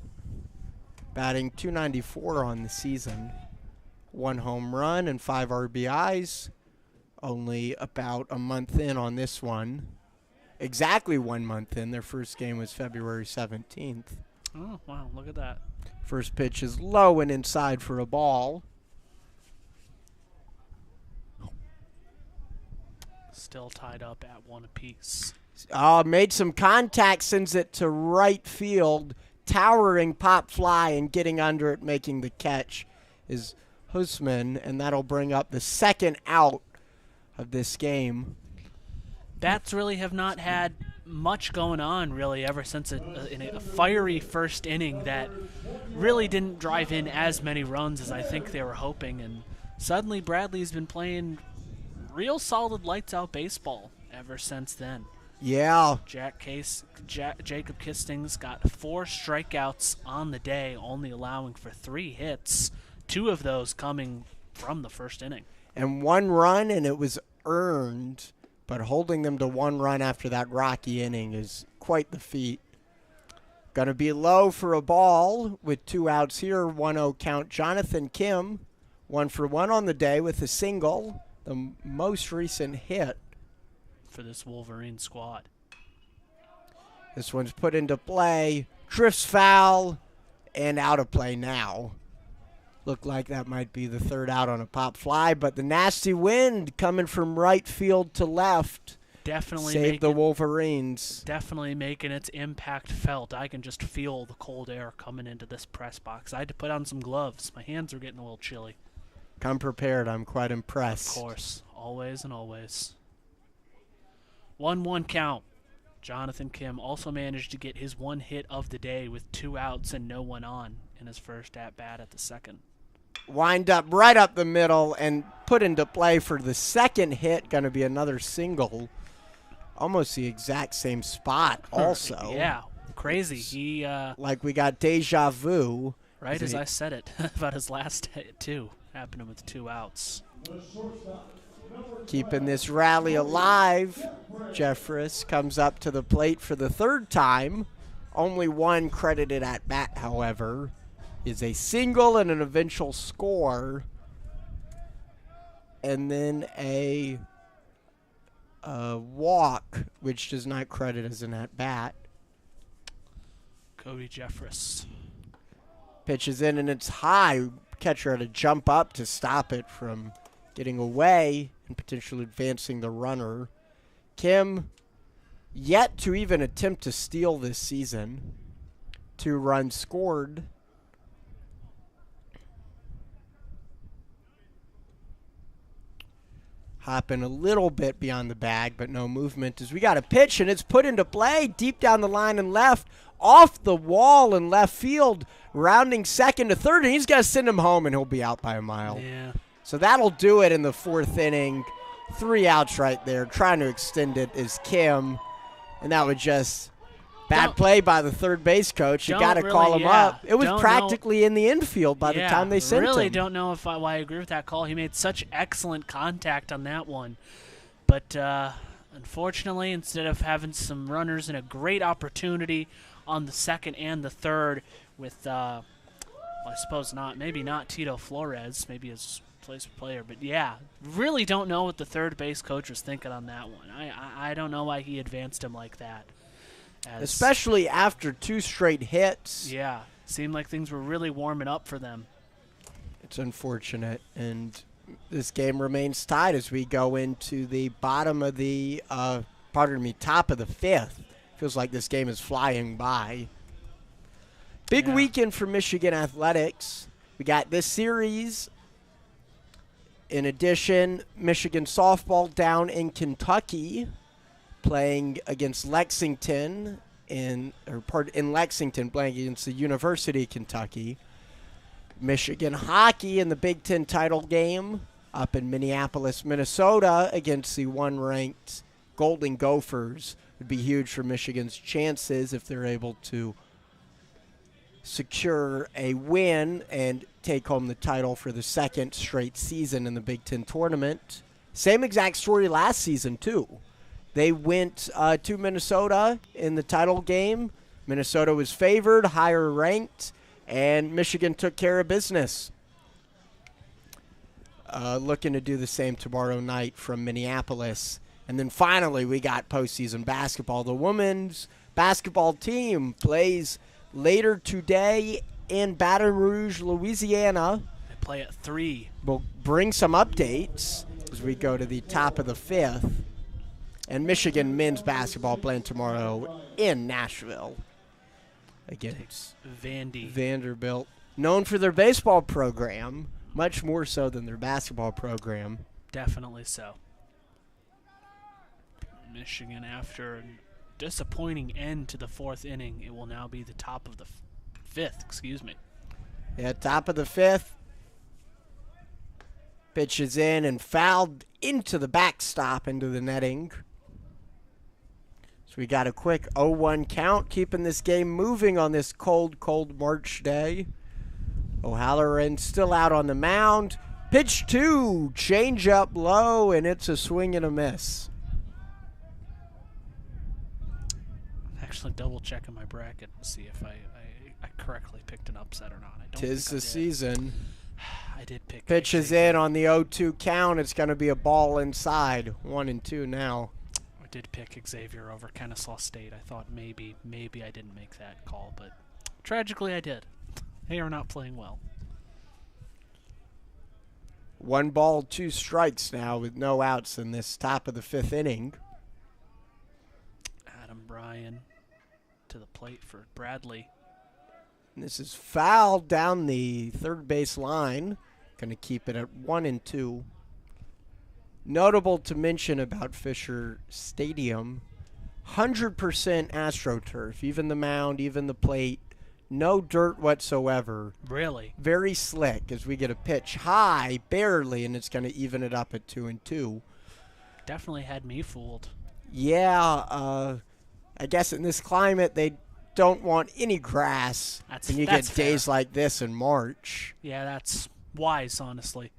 batting .294 on the season. 1 home run and 5 RBIs. Only about a month in on this one. Exactly 1 month in. Their first game was February 17th. Oh, wow, look at that. First pitch is low and inside for a ball. Still tied up at 1 apiece. Made some contact, sends it to right field. Towering pop fly and getting under it, making the catch is Husman, and that'll bring up the second out of this game. Bats really have not had much going on, really, ever since a fiery first inning that really didn't drive in as many runs as I think they were hoping. And suddenly Bradley's been playing real solid lights-out baseball ever since then. Yeah. Jacob Kistings got 4 strikeouts on the day, only allowing for 3 hits, 2 of those coming from the first inning. And 1 run, and it was earned. But holding them to 1 run after that rocky inning is quite the feat. Going to be low for a ball with 2 outs here. 1-0 count. Jonathan Kim, 1 for 1 on the day with a single. The most recent hit for this Wolverine squad. This one's put into play. Drifts foul and out of play now. Looked like that might be the third out on a pop fly, but the nasty wind coming from right field to left definitely saved the Wolverines. Definitely making its impact felt. I can just feel the cold air coming into this press box. I had to put on some gloves. My hands are getting a little chilly. Come prepared. I'm quite impressed. Of course. Always and always. 1-1 count. Jonathan Kim also managed to get his one hit of the day with 2 outs and no one on in his first at-bat at the second. Wind up right up the middle and put into play for the second hit. Going to be another single. Almost the exact same spot also. Yeah, crazy. He like we got deja vu. Right as I said it about his last hit, too. Happening with 2 outs. Keeping this rally alive, Jeffress comes up to the plate for the third time. Only one credited at bat, however, is a single and an eventual score. And then a walk, which does not credit as an at bat. Cody Jeffress. Pitches in and it's high. Catcher had to jump up to stop it from getting away and potentially advancing the runner. Kim yet to even attempt to steal this season. 2 runs scored. Hopping a little bit beyond the bag, but no movement as we got a pitch, and it's put into play deep down the line and left, off the wall in left field, rounding second to third, and he's got to send him home, and he'll be out by a mile. Yeah. So that'll do it in the 4th inning. 3 outs right there. Trying to extend it is Kim, and that was just bad play by the third base coach. You got to call him up. It was practically in the infield by the time they sent him. I really don't know why I agree with that call. He made such excellent contact on that one. But unfortunately, instead of having some runners and a great opportunity on the second and the third with, well, I suppose maybe not Tito Flores, maybe his replacement player. But, yeah, really don't know what the third base coach was thinking on that one. I don't know why he advanced him like that. Especially after 2 straight hits. Yeah, seemed like things were really warming up for them. It's unfortunate, and this game remains tied as we go into the bottom of the, top of the 5th. Feels like this game is flying by. Big weekend for Michigan athletics. We got this series. In addition, Michigan softball down in Kentucky, playing against Lexington in Lexington, playing against the University of Kentucky. Michigan hockey in the Big Ten title game up in Minneapolis, Minnesota, against the 1-ranked Golden Gophers. Would be huge for Michigan's chances if they're able to secure a win and take home the title for the 2nd straight season in the Big Ten tournament. Same exact story last season, too. They went to Minnesota in the title game. Minnesota was favored, higher ranked, and Michigan took care of business. Looking to do the same tomorrow night from Minneapolis. And then finally, we got postseason basketball. The women's basketball team plays later today in Baton Rouge, Louisiana. They play at 3. We'll bring some updates as we go to the top of the 5th. And Michigan men's basketball playing tomorrow in Nashville against Vanderbilt. Known for their baseball program, much more so than their basketball program. Definitely so. Michigan, after a disappointing end to the 4th inning, it will now be the top of the 5th, excuse me. Yeah, top of the 5th. Pitches in and fouled into the backstop, into the netting. So we got a quick 0-1 count, keeping this game moving on this cold, cold March day. O'Halloran still out on the mound. Pitch 2, change up low, and it's a swing and a miss. Actually double-checking my bracket to see if I correctly picked an upset or not. I don't Tis the season. I did pick. Pitches in on the 0-2 count. It's going to be a ball inside. 1-2 now. I did pick Xavier over Kennesaw State. I thought maybe I didn't make that call, but tragically I did. They are not playing well. 1 ball, 2 strikes now with no outs in this top of the 5th inning. Adam Bryan to the plate for Bradley. And this is fouled down the third base line. Going to keep it at 1-2. Notable to mention about Fisher Stadium, 100% AstroTurf, even the mound, even the plate, no dirt whatsoever. Really? Very slick as we get a pitch high, barely, and it's going to even it up at 2-2. Definitely had me fooled. Yeah, I guess in this climate they don't want any grass, and you get days like this in March. Yeah, that's wise, honestly.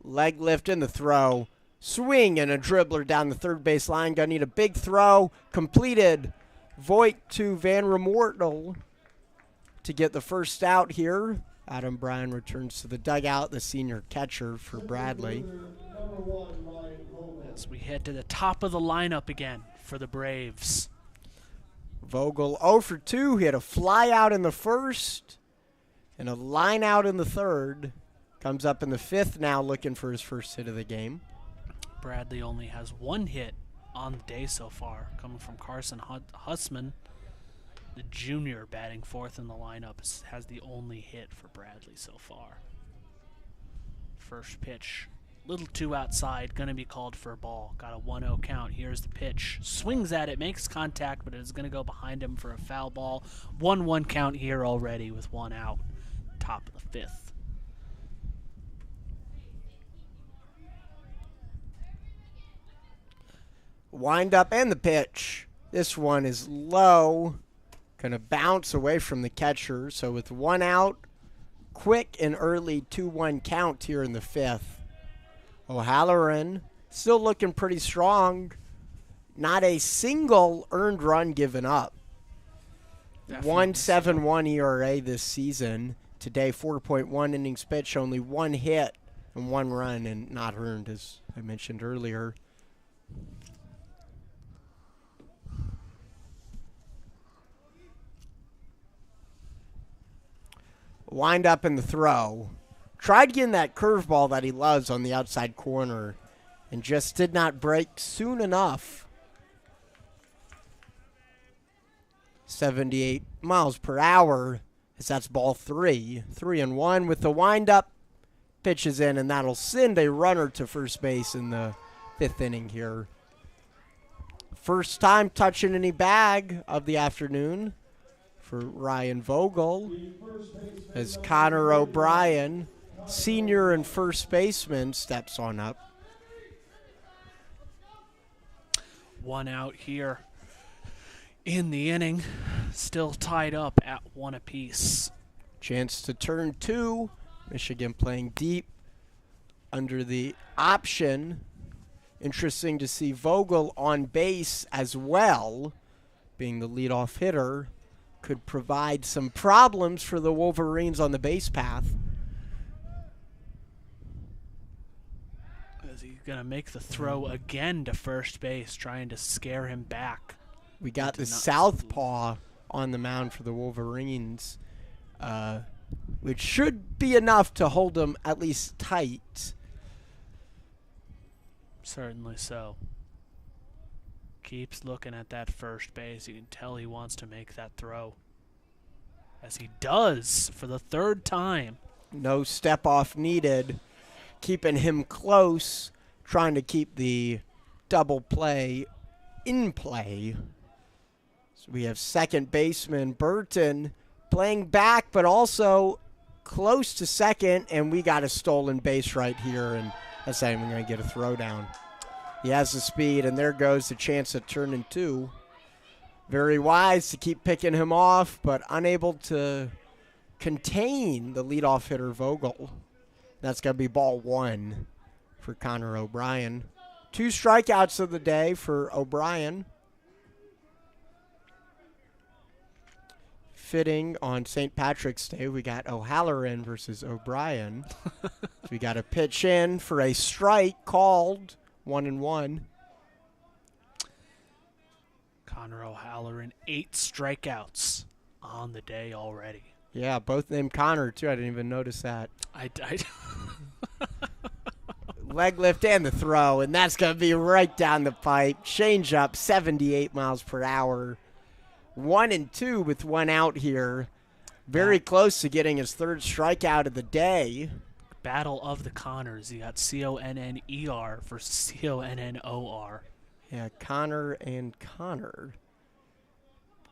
Leg lift in the throw. Swing and a dribbler down the third base line. Gonna need a big throw. Completed. Voigt to Van Remortel to get the first out here. Adam Bryan returns to the dugout, the senior catcher for Bradley. As we head to the top of the lineup again for the Braves. Vogel 0 for 2. He had a fly out in the first and a line out in the third. Comes up in the 5th now looking for his first hit of the game. Bradley only has 1 hit on the day so far, coming from Carson Hussman. The junior batting 4th in the lineup has the only hit for Bradley so far. First pitch, little too outside, going to be called for a ball. Got a 1-0 count. Here's the pitch. Swings at it, makes contact, but it is going to go behind him for a foul ball. 1-1 count here already with 1 out. Top of the 5th. Wind up and the pitch. This one is low. Going to bounce away from the catcher. So with 1 out, quick and early 2-1 count here in the 5th. O'Halloran still looking pretty strong. Not a single earned run given up. 1.71 ERA this season. Today 4.1 innings pitched, only 1 hit and 1 run and not earned, as I mentioned earlier. Wind up in the throw. Tried getting that curveball that he loves on the outside corner and just did not break soon enough. 78 miles per hour as that's ball 3. 3-1 with the wind up. Pitches in, and that'll send a runner to first base in the 5th inning here. First time touching any bag of the afternoon for Ryan Vogel as Connor O'Brien, senior and first baseman, steps on up. 1 out here in the inning, still tied up at 1 apiece. Chance to turn 2. Michigan playing deep under the option. Interesting to see Vogel on base as well, being the leadoff hitter. Could provide some problems for the Wolverines on the base path. Is he going to make the throw again to first base, trying to scare him back? We got the southpaw on the mound for the Wolverines, which should be enough to hold them at least tight. Certainly so. Keeps looking at that first base. You can tell he wants to make that throw, as he does for the 3rd time. No step off needed. Keeping him close, trying to keep the double play in play. So we have second baseman Burton playing back, but also close to second, and we got a stolen base right here, and that's not even going to get a throw down. He has the speed, and there goes the chance at turning 2. Very wise to keep picking him off, but unable to contain the leadoff hitter Vogel. That's going to be ball 1 for Connor O'Brien. 2 strikeouts of the day for O'Brien. Fitting on St. Patrick's Day, we got O'Halloran versus O'Brien. So we got a pitch in for a strike called. 1-1. Connor O'Halloran, 8 strikeouts on the day already. Yeah, both named Connor, too. I didn't even notice that. Leg lift and the throw, and that's going to be right down the pipe. Change up, 78 miles per hour. 1-2 with one out here. Very close to getting his third strikeout of the day. Battle of the Connors. You got C-O-N-N-E-R versus C-O-N-N-O-R. Yeah, Connor and Connor.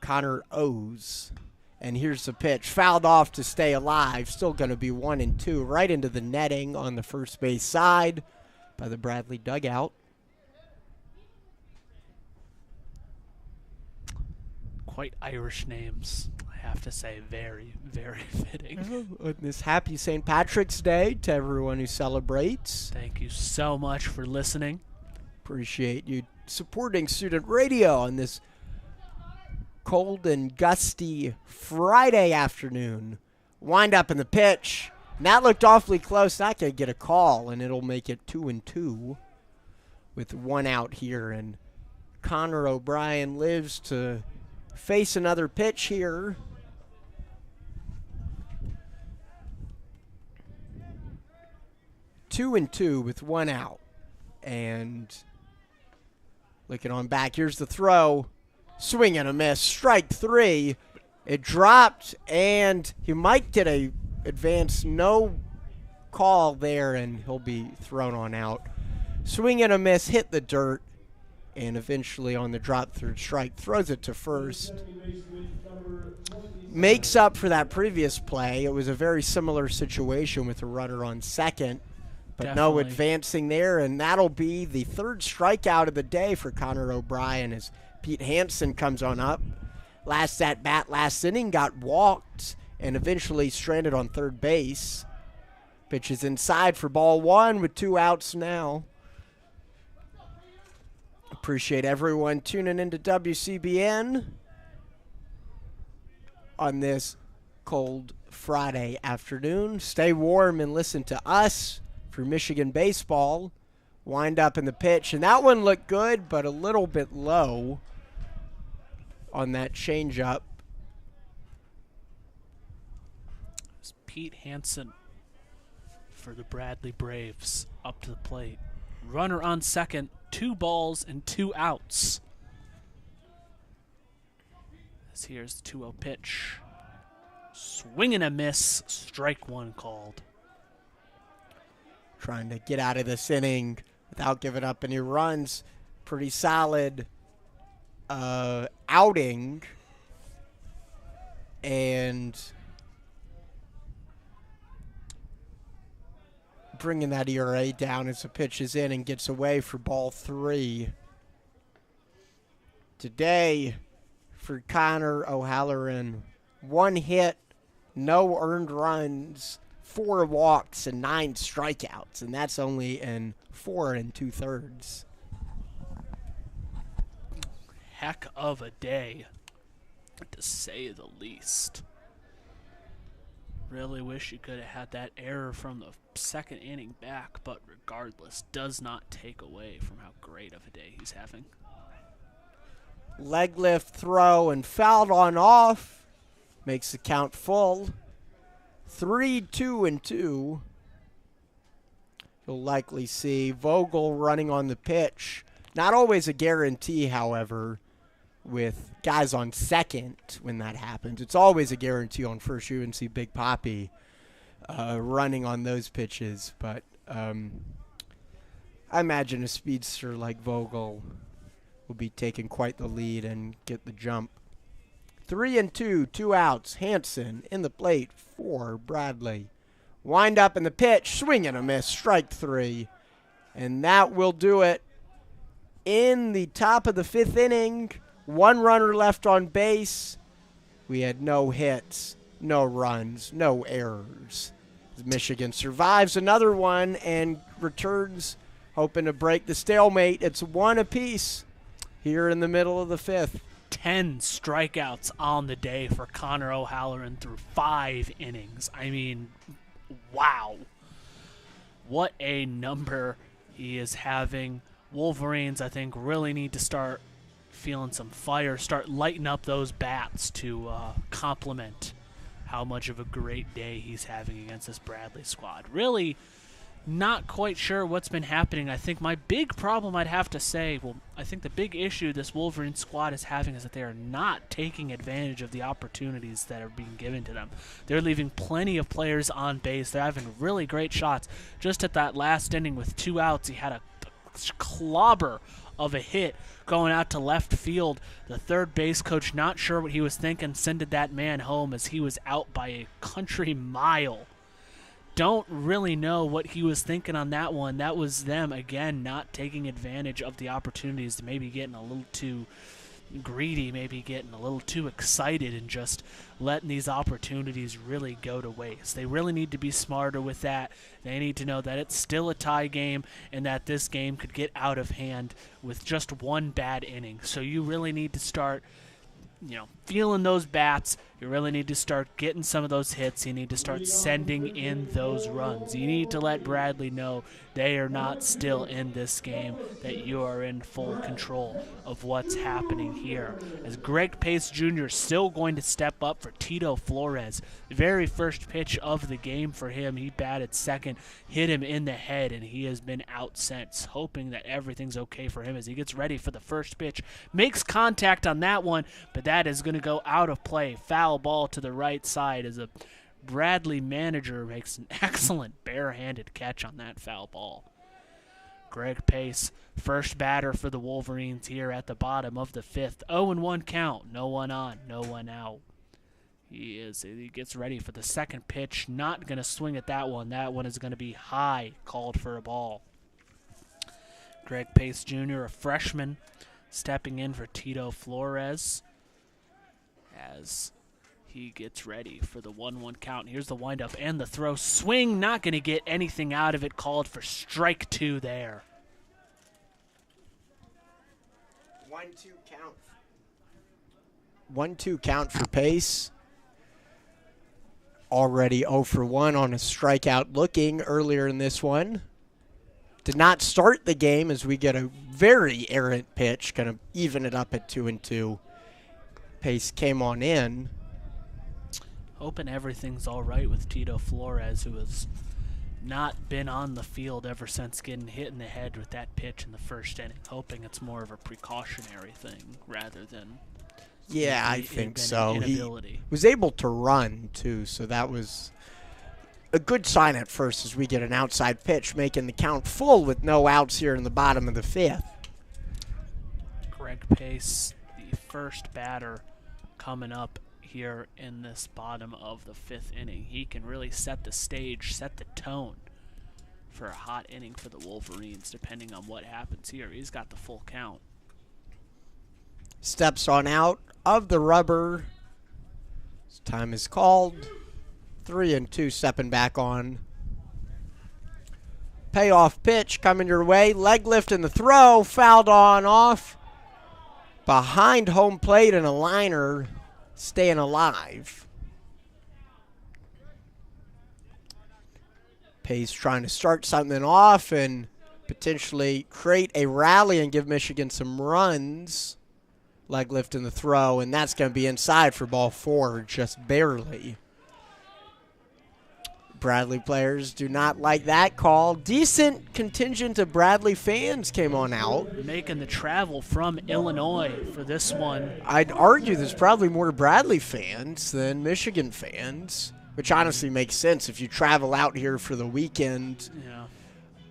Connor O's. And here's the pitch. Fouled off to stay alive. Still going to be 1-2. Right into the netting on the first base side by the Bradley dugout. Quite Irish names, I have to say. Very, very fitting. On this happy St. Patrick's Day to everyone who celebrates. Thank you so much for listening. Appreciate you supporting student radio on this cold and gusty Friday afternoon. Wind up in the pitch. And that looked awfully close. Not going to get a call, and it'll make it 2-2 with one out here. And Connor O'Brien lives to face another pitch here. 2-2 with one out. And looking on back, here's the throw. Swing and a miss. Strike three. It dropped, and he might get a advance. No call there, and he'll be thrown on out. Swing and a miss. Hit the dirt, and eventually on the drop third strike, throws it to first. Makes up for that previous play. It was a very similar situation with a runner on second, but Definitely. no advancing there, and that'll be the third strikeout of the day for Connor O'Brien as Pete Hansen comes on up. Last at bat, last inning, got walked and eventually stranded on third base. Pitches inside for ball one with two outs now. Appreciate everyone tuning into WCBN on this cold Friday afternoon. Stay warm and listen to us for Michigan baseball. Wind up in the pitch, and that one looked good, but a little bit low on that changeup. It's Pete Hansen for the Bradley Braves up to the plate. Runner on second, 2 balls and 2 outs. As here's the 2-0 pitch. Swing and a miss, strike one called. Trying to get out of this inning without giving up any runs. Pretty solid outing, and bringing that ERA down as the pitch is in and gets away for ball 3. Today for Connor O'Halloran, 1 hit, no earned runs, 4 walks, and 9 strikeouts, and that's only in 4 2/3. Heck of a day, to say the least. Really wish you could have had that error from the second inning back, but regardless, does not take away from how great of a day he's having. Leg lift, throw, and fouled on off. Makes the count full. 3-2-2. You'll likely see Vogel running on the pitch. Not always a guarantee, however, with guys on second when that happens. It's always a guarantee on first. You and see Big Papi running on those pitches. But I imagine a speedster like Vogel will be taking quite the lead and get the jump. 3-2, 2 outs. Hansen in the plate for Bradley. Wind up in the pitch. Swing and a miss. Strike 3. And that will do it. In the top of the 5th inning, 1 runner left on base. We had no hits, no runs, no errors. Michigan survives another one and returns, hoping to break the stalemate. It's 1 apiece here in the middle of the 5th. 10 strikeouts on the day for Connor O'Halloran through 5 innings. I mean, wow. What a number he is having. Wolverines, I think, really need to start feeling some fire, start lighting up those bats to complement how much of a great day he's having against this Bradley squad. Really, Not quite sure what's been happening. I think my big problem, I'd have to say, I think the big issue this Wolverine squad is having is that they are not taking advantage of the opportunities that are being given to them. They're leaving plenty of players on base. They're having really great shots. Just at that last inning with 2 outs, he had a clobber of a hit going out to left field. The third base coach, not sure what he was thinking, sended that man home as he was out by a country mile. Don't really know what he was thinking on that one. That was them, again, not taking advantage of the opportunities, maybe getting a little too greedy, maybe getting a little too excited and just letting these opportunities really go to waste. They really need to be smarter with that. They need to know that it's still a tie game and that this game could get out of hand with just one bad inning. So you really need to start feeling those bats. You really need to start getting some of those hits. You need to start sending in those runs. You need to let Bradley know they are not still in this game, that you are in full control of what's happening here. As Greg Pace Jr. still going to step up for Tito Flores. The very first pitch of the game for him, he batted second, hit him in the head, and he has been out since, hoping that everything's okay for him as he gets ready for the first pitch. Makes contact on that one, but that is going to go out of play. Foul ball to the right side as a Bradley manager makes an excellent barehanded catch on that foul ball. Greg Pace, first batter for the Wolverines here at the bottom of the 5th. 0-1 count. No one on, no one out. He gets ready for the second pitch. Not going to swing at that one. That one is going to be high, called for a ball. Greg Pace Jr., a freshman, stepping in for Tito Flores as he gets ready for the 1-1 count. Here's the windup and the throw. Swing, not going to get anything out of it. Called for strike 2 there. 1-2 count. 1-2 count for Pace. Already 0 for 1 on a strikeout looking earlier in this one. Did not start the game as we get a very errant pitch, kind of even it up at 2-2. Pace came on in. Hoping everything's all right with Tito Flores, who has not been on the field ever since getting hit in the head with that pitch in the first inning. Hoping it's more of a precautionary thing rather than I think so. He was able to run, too, so that was a good sign at first as we get an outside pitch, making the count full with no outs here in the bottom of the 5th. Greg Pace, the first batter coming up here in this bottom of the 5th inning. He can really set the stage, set the tone for a hot inning for the Wolverines, depending on what happens here. He's got the full count. Steps on out of the rubber. His time is called. 3-2, stepping back on. Payoff pitch coming your way. Leg lift in the throw. Fouled on off. Behind home plate and a liner. Staying alive. Pace trying to start something off and potentially create a rally and give Michigan some runs. Leg lift in the throw, and that's going to be inside for ball 4, just barely. Bradley players do not like that call. Decent contingent of Bradley fans came on out. Making the travel from Illinois for this one. I'd argue there's probably more Bradley fans than Michigan fans, which honestly makes sense. If you travel out here for the weekend,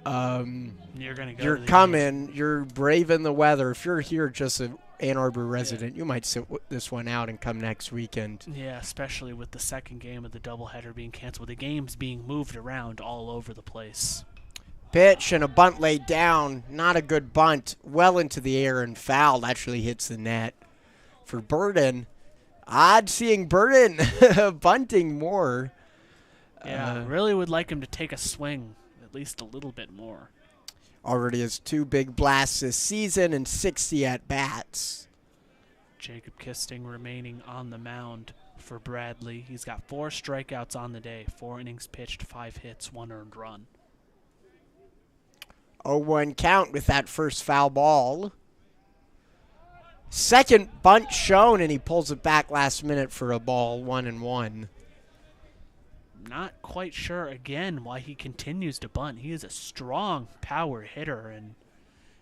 you're coming, you're braving the weather. If you're here just an Ann Arbor resident, you might sit this one out and come next weekend. Yeah, especially with the second game of the doubleheader being canceled. The games being moved around all over the place. Pitch and a bunt laid down. Not a good bunt. Well into the air and fouled. Actually hits the net for Burden. Odd seeing Burden bunting more. Yeah, really would like him to take a swing at least a little bit more. Already has 2 big blasts this season and 60 at-bats. Jacob Kisting remaining on the mound for Bradley. He's got 4 strikeouts on the day, 4 innings pitched, 5 hits, 1 earned run. 0-1 count with that first foul ball. Second bunt shown, and he pulls it back last minute for a ball, 1-1. not quite sure, again, why he continues to bunt. He is a strong power hitter, and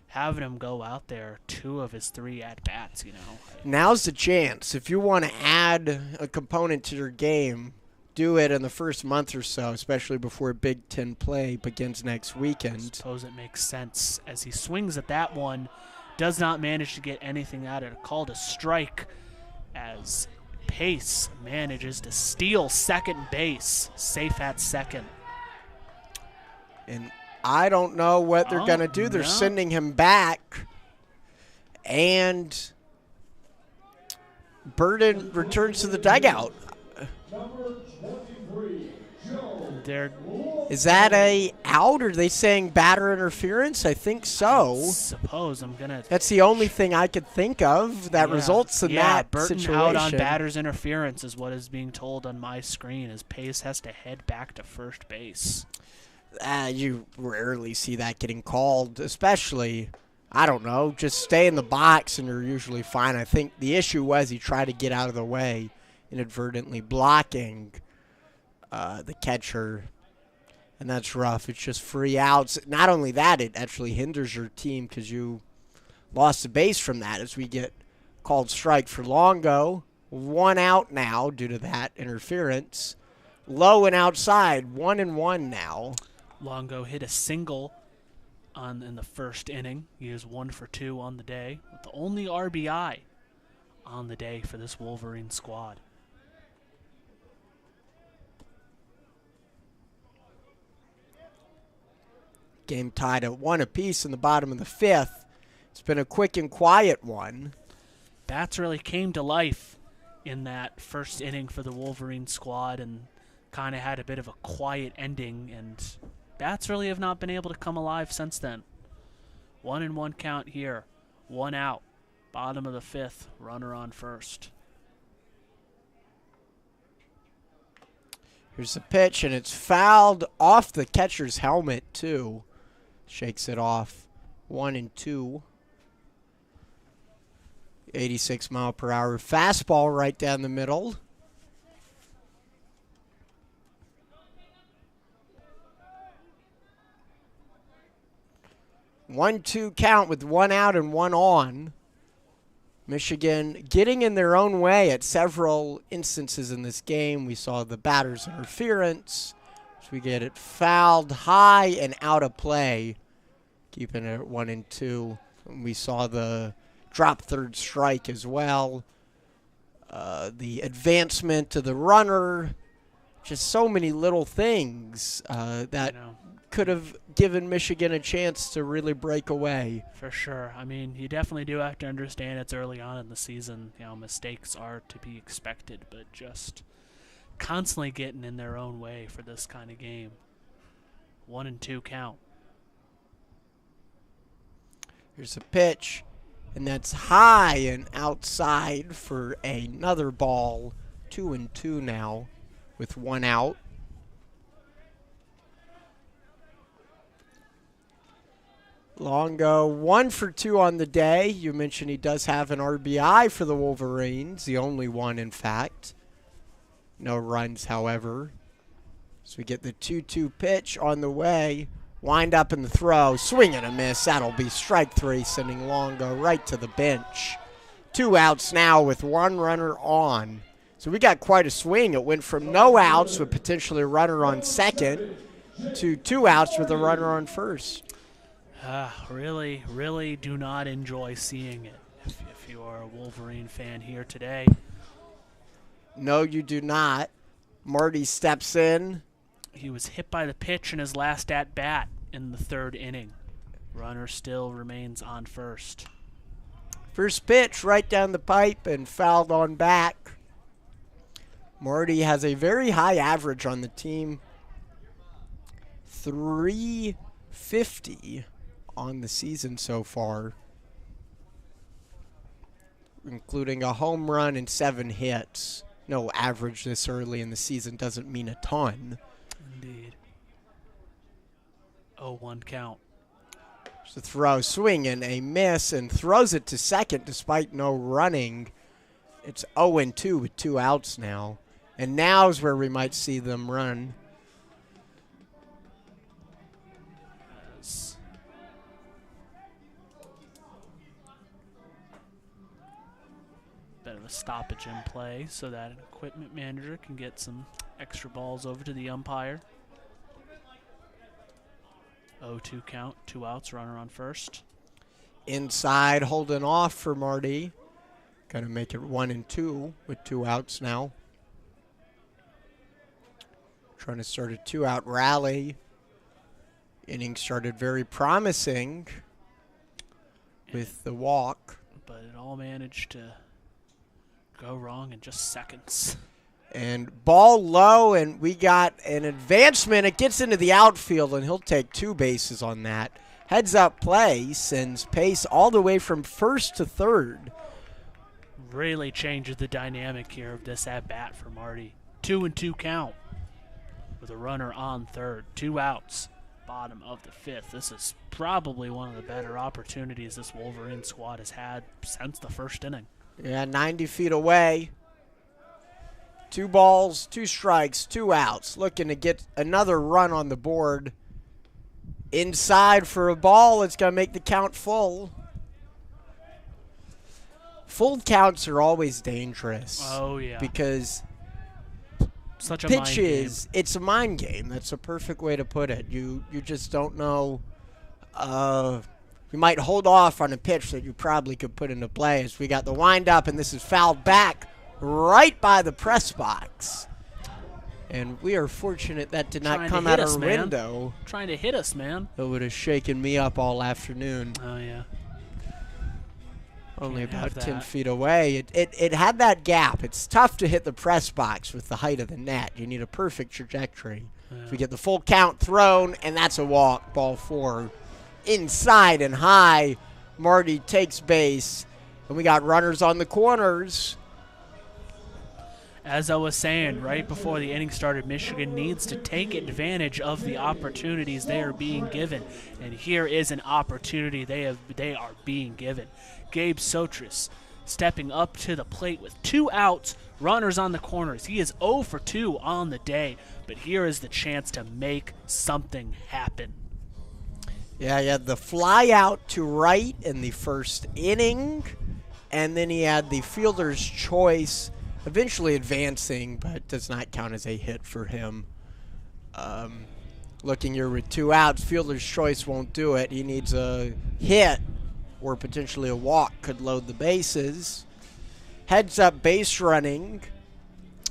having him go out there 2 of his 3 at-bats, you know. Now's the chance. If you want to add a component to your game, do it in the first month or so, especially before Big Ten play begins next weekend. I suppose it makes sense. As he swings at that one, does not manage to get anything out of it. Called a strike as Pace manages to steal second base, safe at second. And I don't know what they're going to do. They're sending him back, and Burden returns to the dugout. Is that a out, or are they saying batter interference? I think so. I suppose I'm gonna. That's the only thing I could think of that results in that Burton situation. Out on batter's interference is what is being told on my screen, as Pace has to head back to first base. You rarely see that getting called, especially, I don't know, just stay in the box and you're usually fine. I think the issue was he tried to get out of the way, inadvertently blocking the catcher, and that's rough. It's just free outs. Not only that, it actually hinders your team because you lost the base from that, as we get called strike for Longo. 1 out now due to that interference. Low and outside, 1-1 now. Longo hit a single in the first inning. He is 1 for 2 on the day, with the only RBI on the day for this Wolverine squad. Game tied at 1 apiece in the bottom of the 5th. It's been a quick and quiet one. Bats really came to life in that first inning for the Wolverine squad and kind of had a bit of a quiet ending, and bats really have not been able to come alive since then. 1-1 count here. 1 out. Bottom of the 5th. Runner on first. Here's the pitch, and it's fouled off the catcher's helmet, too. Shakes it off. 1-2. 86-mile-per-hour fastball right down the middle. One-two count with 1 out and 1 on. Michigan getting in their own way at several instances in this game. We saw the batter's interference. So we get it fouled high and out of play, keeping it at 1-2. We saw the drop third strike as well. The advancement to the runner. Just so many little things that could have given Michigan a chance to really break away. For sure. I mean, you definitely do have to understand it's early on in the season. You know, mistakes are to be expected, but just constantly getting in their own way for this kind of game. 1-2 count. Here's a pitch, and that's high and outside for another ball. 2-2 now with 1 out. Longo 1 for 2 on the day. You mentioned he does have an RBI for the Wolverines, the only one, in fact. No runs, however. So we get the 2-2 pitch on the way. Wind up in the throw. Swing and a miss. That'll be strike 3, sending Longo right to the bench. 2 outs now with 1 runner on. So we got quite a swing. It went from no outs with potentially a runner on second to 2 outs with a runner on first. Really, really do not enjoy seeing it if you are a Wolverine fan here today. No, you do not. Marty steps in. He was hit by the pitch in his last at-bat in the 3rd inning. Runner still remains on first. First pitch right down the pipe and fouled on back. Marty has a very high average on the team. 350 on the season so far, including a home run and 7 hits. No, average this early in the season doesn't mean a ton. Indeed. 0-1 count. There's a throw, swing and a miss, and throws it to second despite no running. It's 0-2 with 2 outs now. And now's where we might see them run. Bit of a stoppage in play so that an equipment manager can get some extra balls over to the umpire. 0-2 count, 2 outs, runner on first. Inside, holding off for Marty. Going to make it 1-2 with 2 outs now. Trying to start a 2-out rally. Inning started very promising with the walk. But it all managed to go wrong in just seconds. And ball low, and we got an advancement. It gets into the outfield, and he'll take 2 bases on that. Heads up play sends Pace all the way from first to third. Really changes the dynamic here of this at-bat for Marty. 2-2 count with a runner on third. 2 outs, bottom of the 5th. This is probably one of the better opportunities this Wolverine squad has had since the first inning. Yeah, 90 feet away. 2 balls, 2 strikes, 2 outs. Looking to get another run on the board. Inside for a ball. It's going to make the count full. Full counts are always dangerous. Oh, yeah. Because such a pitches, it's a mind game. That's a perfect way to put it. You just don't know. You might hold off on a pitch that you probably could put into play. As we got the windup, and this is fouled back right by the press box. And we are fortunate that did not come out our window. Trying to hit us, man. It would have shaken me up all afternoon. Oh, yeah. Only about 10 feet away. It had that gap. It's tough to hit the press box with the height of the net. You need a perfect trajectory. Yeah. We get the full count thrown, and that's a walk, ball 4. Inside and high, Marty takes base, and we got runners on the corners. As I was saying right before the inning started, Michigan needs to take advantage of the opportunities they are being given. And here is an opportunity they are being given. Gabe Sotris stepping up to the plate with 2 outs, runners on the corners. He is 0 for 2 on the day, but here is the chance to make something happen. Yeah, he had the fly out to right in the first inning, and then he had the fielder's choice eventually advancing, but does not count as a hit for him. Looking here with 2 outs, fielder's choice won't do it. He needs a hit or potentially a walk could load the bases. Heads up base running,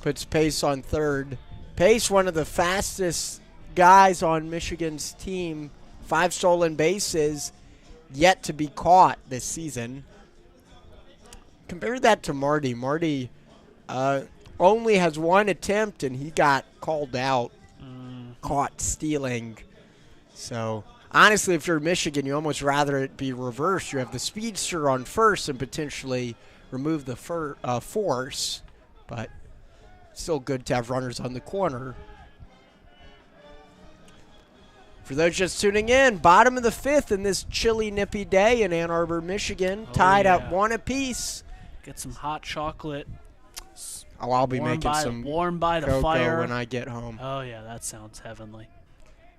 puts Pace on third. Pace, one of the fastest guys on Michigan's team, 5 stolen bases, yet to be caught this season. Compare that to Marty. Marty only has 1 attempt, and he got called out, caught stealing. So, honestly, if you're Michigan, you almost rather it be reversed. You have the speedster on first and potentially remove the force, but still good to have runners on the corner. For those just tuning in, bottom of the 5th in this chilly, nippy day in Ann Arbor, Michigan, tied at 1 apiece. Get some hot chocolate. Oh, I'll be making some warm by the cocoa fire when I get home. Oh, yeah, that sounds heavenly.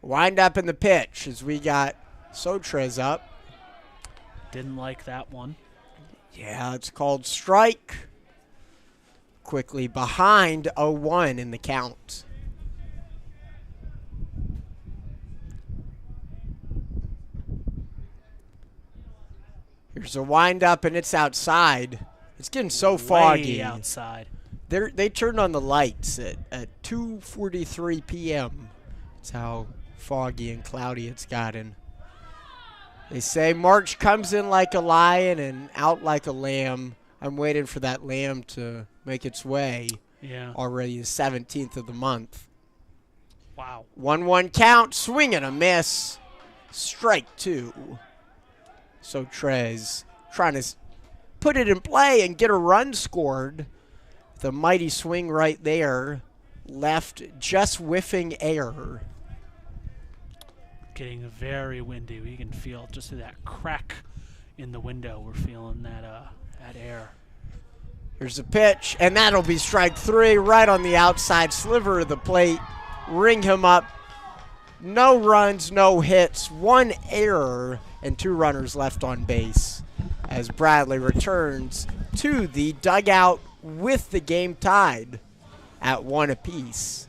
Wind up in the pitch as we got Sotres up. Didn't like that one. Yeah, it's called strike. Quickly behind 0-1 in the count. Here's a wind up, and it's outside. It's getting so foggy. Way outside. They turned on the lights at 2:43 p.m. That's how foggy and cloudy it's gotten. They say March comes in like a lion and out like a lamb. I'm waiting for that lamb to make its way. Yeah. Already the 17th of the month. Wow. 1-1 count, swing and a miss. Strike 2. So Trez trying to put it in play and get a run scored. The mighty swing right there. Left just whiffing air. Getting very windy. We can feel just through that crack in the window. We're feeling that air. Here's the pitch, and that'll be strike 3 right on the outside sliver of the plate. Ring him up. No runs, no hits, 1 error, and 2 runners left on base as Bradley returns to the dugout with the game tied at 1 apiece.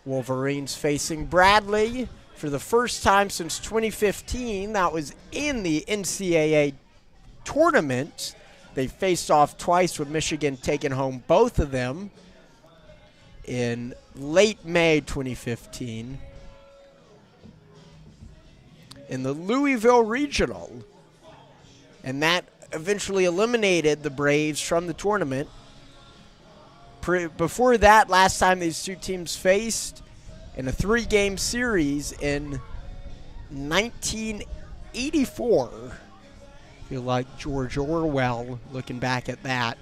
Wolverines facing Bradley for the first time since 2015. That was in the NCAA tournament. They faced off twice with Michigan taking home both of them in late May 2015 in the Louisville Regional. And that eventually eliminated the Braves from the tournament. Before that, last time these two teams faced in a 3-game series in 1984. Feel like George Orwell looking back at that.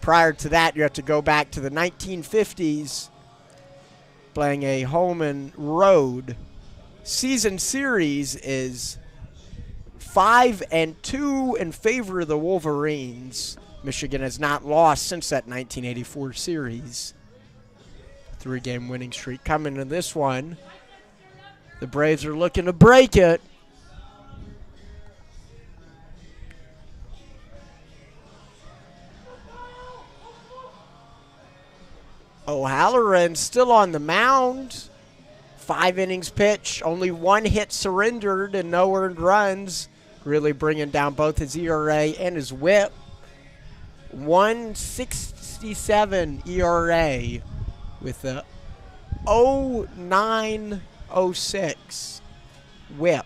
Prior to that, you have to go back to the 1950s, playing a home and road season series is 5-2 in favor of the Wolverines. Michigan has not lost since that 1984 series. 3-game winning streak coming in this one. The Braves are looking to break it. O'Halloran still on the mound. 5 innings pitched, only 1 hit surrendered and no earned runs. Really bringing down both his ERA and his WHIP. 1.67 ERA with a 0.906 WHIP.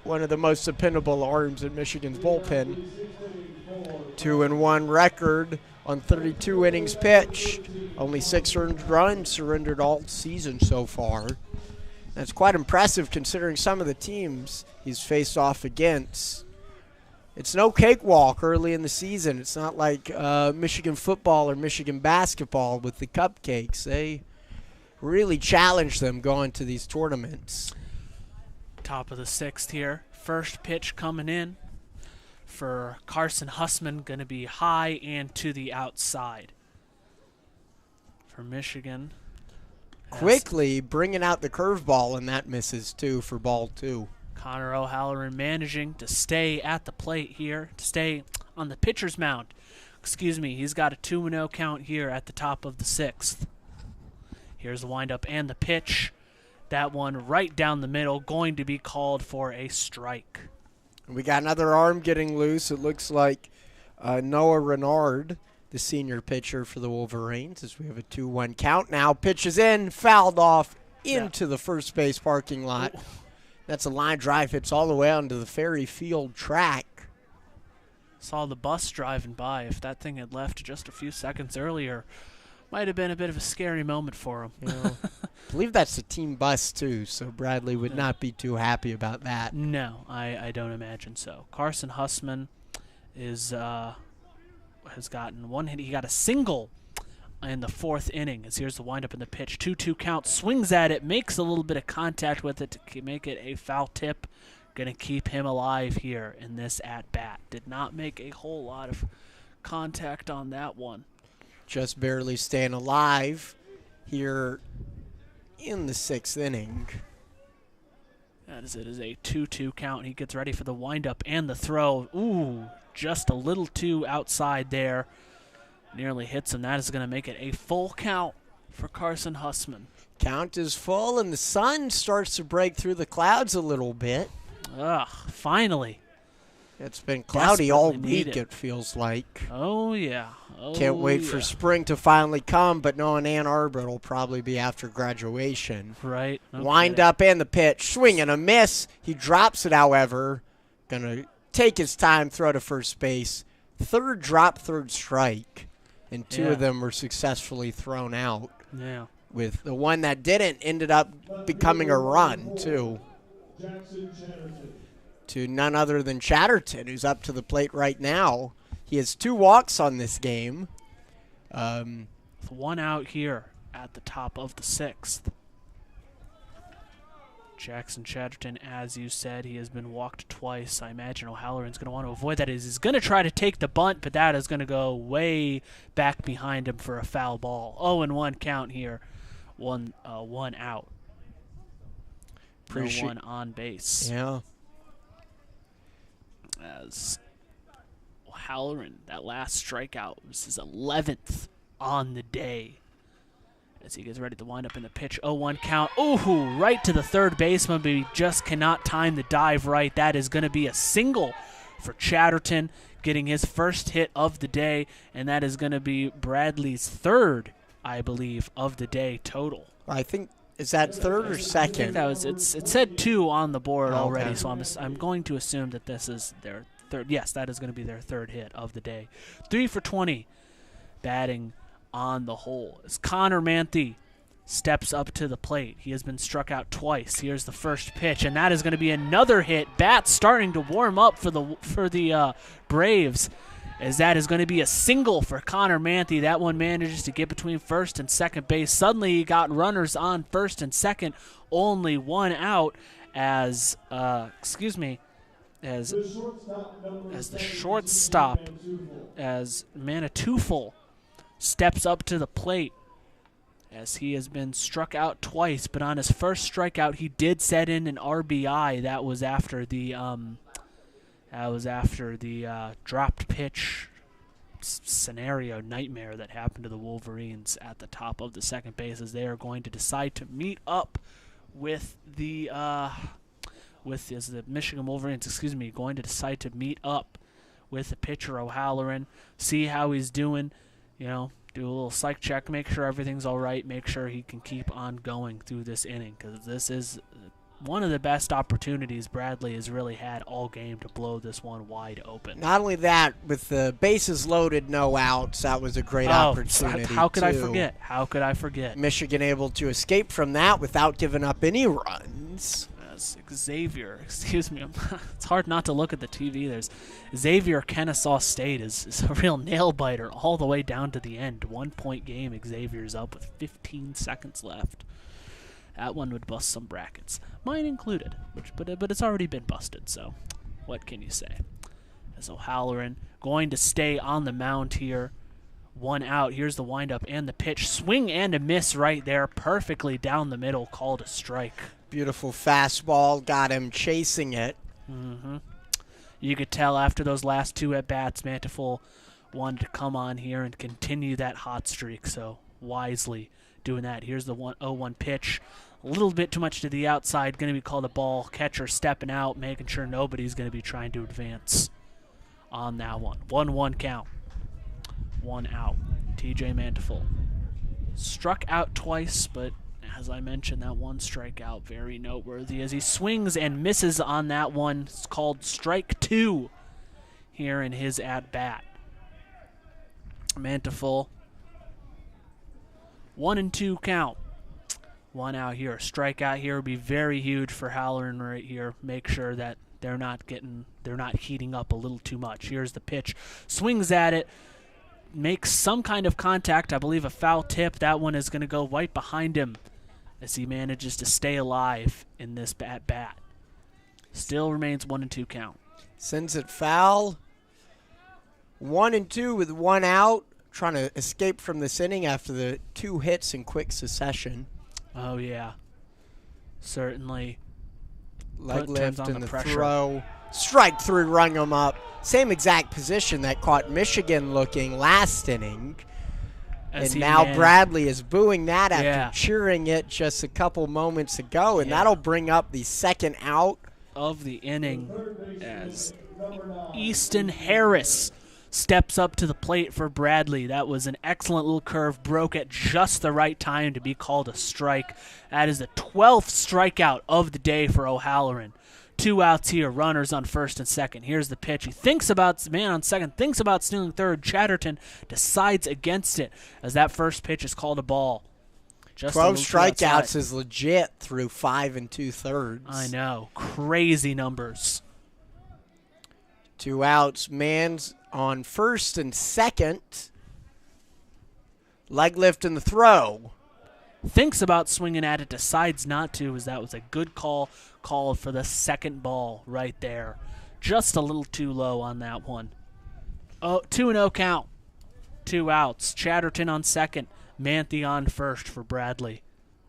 One of the most dependable arms in Michigan's bullpen. 2-1 record on 32 innings pitched. Only 6 earned runs surrendered all season so far. That's quite impressive considering some of the teams he's faced off against. It's no cakewalk early in the season. It's not like Michigan football or Michigan basketball with the cupcakes. They really challenge them going to these tournaments. Top of the 6th here. First pitch coming in for Carson Hussman, going to be high and to the outside for Michigan. Quickly bringing out the curveball, and that misses too for ball 2. Connor O'Halloran managing to stay at the plate here, to stay on the pitcher's mound. Excuse me, he's got a 2-0 count here at the top of the 6th. Here's the windup and the pitch. That one right down the middle, going to be called for a strike. We got another arm getting loose. It looks like Noah Renard, the senior pitcher for the Wolverines, as we have a 2-1 count now. Pitches in, fouled off into the first base parking lot. Ooh. That's a line drive, hits all the way onto the Ferry Field track. Saw the bus driving by. If that thing had left just a few seconds earlier, might have been a bit of a scary moment for him. You know, I believe that's a team bus, too, so Bradley would not be too happy about that. No, I don't imagine so. Carson Hussman is has gotten 1 hit. He got a single in the 4th inning. As here's the windup in the pitch. 2-2 count. Swings at it. Makes a little bit of contact with it to make it a foul tip. Going to keep him alive here in this at-bat. Did not make a whole lot of contact on that one. Just barely staying alive here in the 6th inning. That is it. Is a 2-2 count. He gets ready for the windup and the throw. Ooh, just a little too outside there. Nearly hits him. That is going to make it a full count for Carson Hussman. Count is full, and the sun starts to break through the clouds a little bit. Finally. It's been cloudy all week, it feels like. Oh, yeah. Can't wait for spring to finally come, but knowing Ann Arbor, it'll probably be after graduation. Right. Okay. Wind up and the pitch. Swing and a miss. He drops it, however. Going to take his time, throw to first base. 3rd drop, 3rd strike. And 2 of them were successfully thrown out. Yeah. With the one that didn't ended up becoming a run, too. To none other than Chatterton, who's up to the plate right now. He has 2 walks on this game. With 1 out here at the top of the 6th. Jackson Chatterton, as you said, he has been walked twice. I imagine O'Halloran's going to want to avoid that. He's going to try to take the bunt, but that is going to go way back behind him for a foul ball. 0-1 count here. One out. No one on base. Yeah. As O'Halloran, that last strikeout was his 11th on the day. As he gets ready to wind up in the pitch. 0-1 count. Ooh, right to the third baseman, but he just cannot time the dive right. That is going to be a single for Chatterton, getting his first hit of the day, and that is going to be Bradley's third, I believe, of the day total. I think, is that third or second? I think that was, it said 2 on the board already, so I'm going to assume that this is their third. Yes, that is going to be their third hit of the day. 3 for 20, batting on the hole as Connor Manthe steps up to the plate. He has been struck out twice. Here's the first pitch, and that is going to be another hit. Bats starting to warm up for the Braves, as that is going to be a single for Connor Manthe. That one manages to get between first and second base. Suddenly he got runners on first and second, only one out as the shortstop, as Manitoufel steps up to the plate, as he has been struck out twice, but on his first strikeout he did set in an RBI. That was after the dropped pitch scenario nightmare that happened to the Wolverines at the top of the second base, as they are going to decide to meet up with the Michigan Wolverines, going to decide to meet up with the pitcher O'Halloran, see how he's doing, do a little psych check, make sure everything's all right, make sure he can keep on going through this inning, because this is one of the best opportunities Bradley has really had all game to blow this one wide open. Not only that, with the bases loaded, no outs, that was a great opportunity. How could I forget? How could I forget? Michigan able to escape from that without giving up any runs. Xavier, it's hard not to look at the TV. There's Xavier, Kennesaw State is a real nail biter all the way down to the end. 1 point game. Xavier's up with 15 seconds left. That one would bust some brackets, mine included. But it's already been busted. So, what can you say? As O'Halloran going to stay on the mound here. 1 out. Here's the windup and the pitch. Swing and a miss right there, perfectly down the middle. Called a strike. Beautiful fastball, got him chasing it. You could tell after those last 2 at-bats, Manteuffel wanted to come on here and continue that hot streak, so wisely doing that. Here's the 0-1 pitch. A little bit too much to the outside, going to be called a ball. Catcher stepping out, making sure nobody's going to be trying to advance on that one. 1-1 count. 1 out. TJ Manteuffel struck out twice, but as I mentioned, that one strikeout very noteworthy as he swings and misses on that one. It's called strike 2 here in his at-bat. Manteuffel, 1-2 count. 1 out here. A strikeout here would be very huge for Halloran right here. Make sure that they're not heating up a little too much. Here's the pitch. Swings at it. Makes some kind of contact. I believe a foul tip. That one is going to go right behind him as he manages to stay alive in this at-bat. Still remains 1-2 count. Sends it foul. 1-2 with 1 out. Trying to escape from this inning after the 2 hits in quick succession. Oh, yeah. Certainly. Leg lift and the throw. Strike 3, rung him up. Same exact position that caught Michigan looking last inning. And now Bradley is booing that after cheering it just a couple moments ago, and that'll bring up the second out of the inning as Easton Harris steps up to the plate for Bradley. That was an excellent little curve, broke at just the right time to be called a strike. That is the 12th strikeout of the day for O'Halloran. 2 outs here, runners on first and second. Here's the pitch. He thinks about, man on second, thinks about stealing third. Chatterton decides against it as that first pitch is called a ball. Just 12 strikeouts is legit through 5 2/3. I know. Crazy numbers. 2 outs. Man's on first and second. Leg lift and the throw. thinks about swinging at it, decides not to, as that was a good call called for the second ball right there. Just a little too low on that one. 2-0 count. 2 outs. Chatterton on second. Manthe on first for Bradley.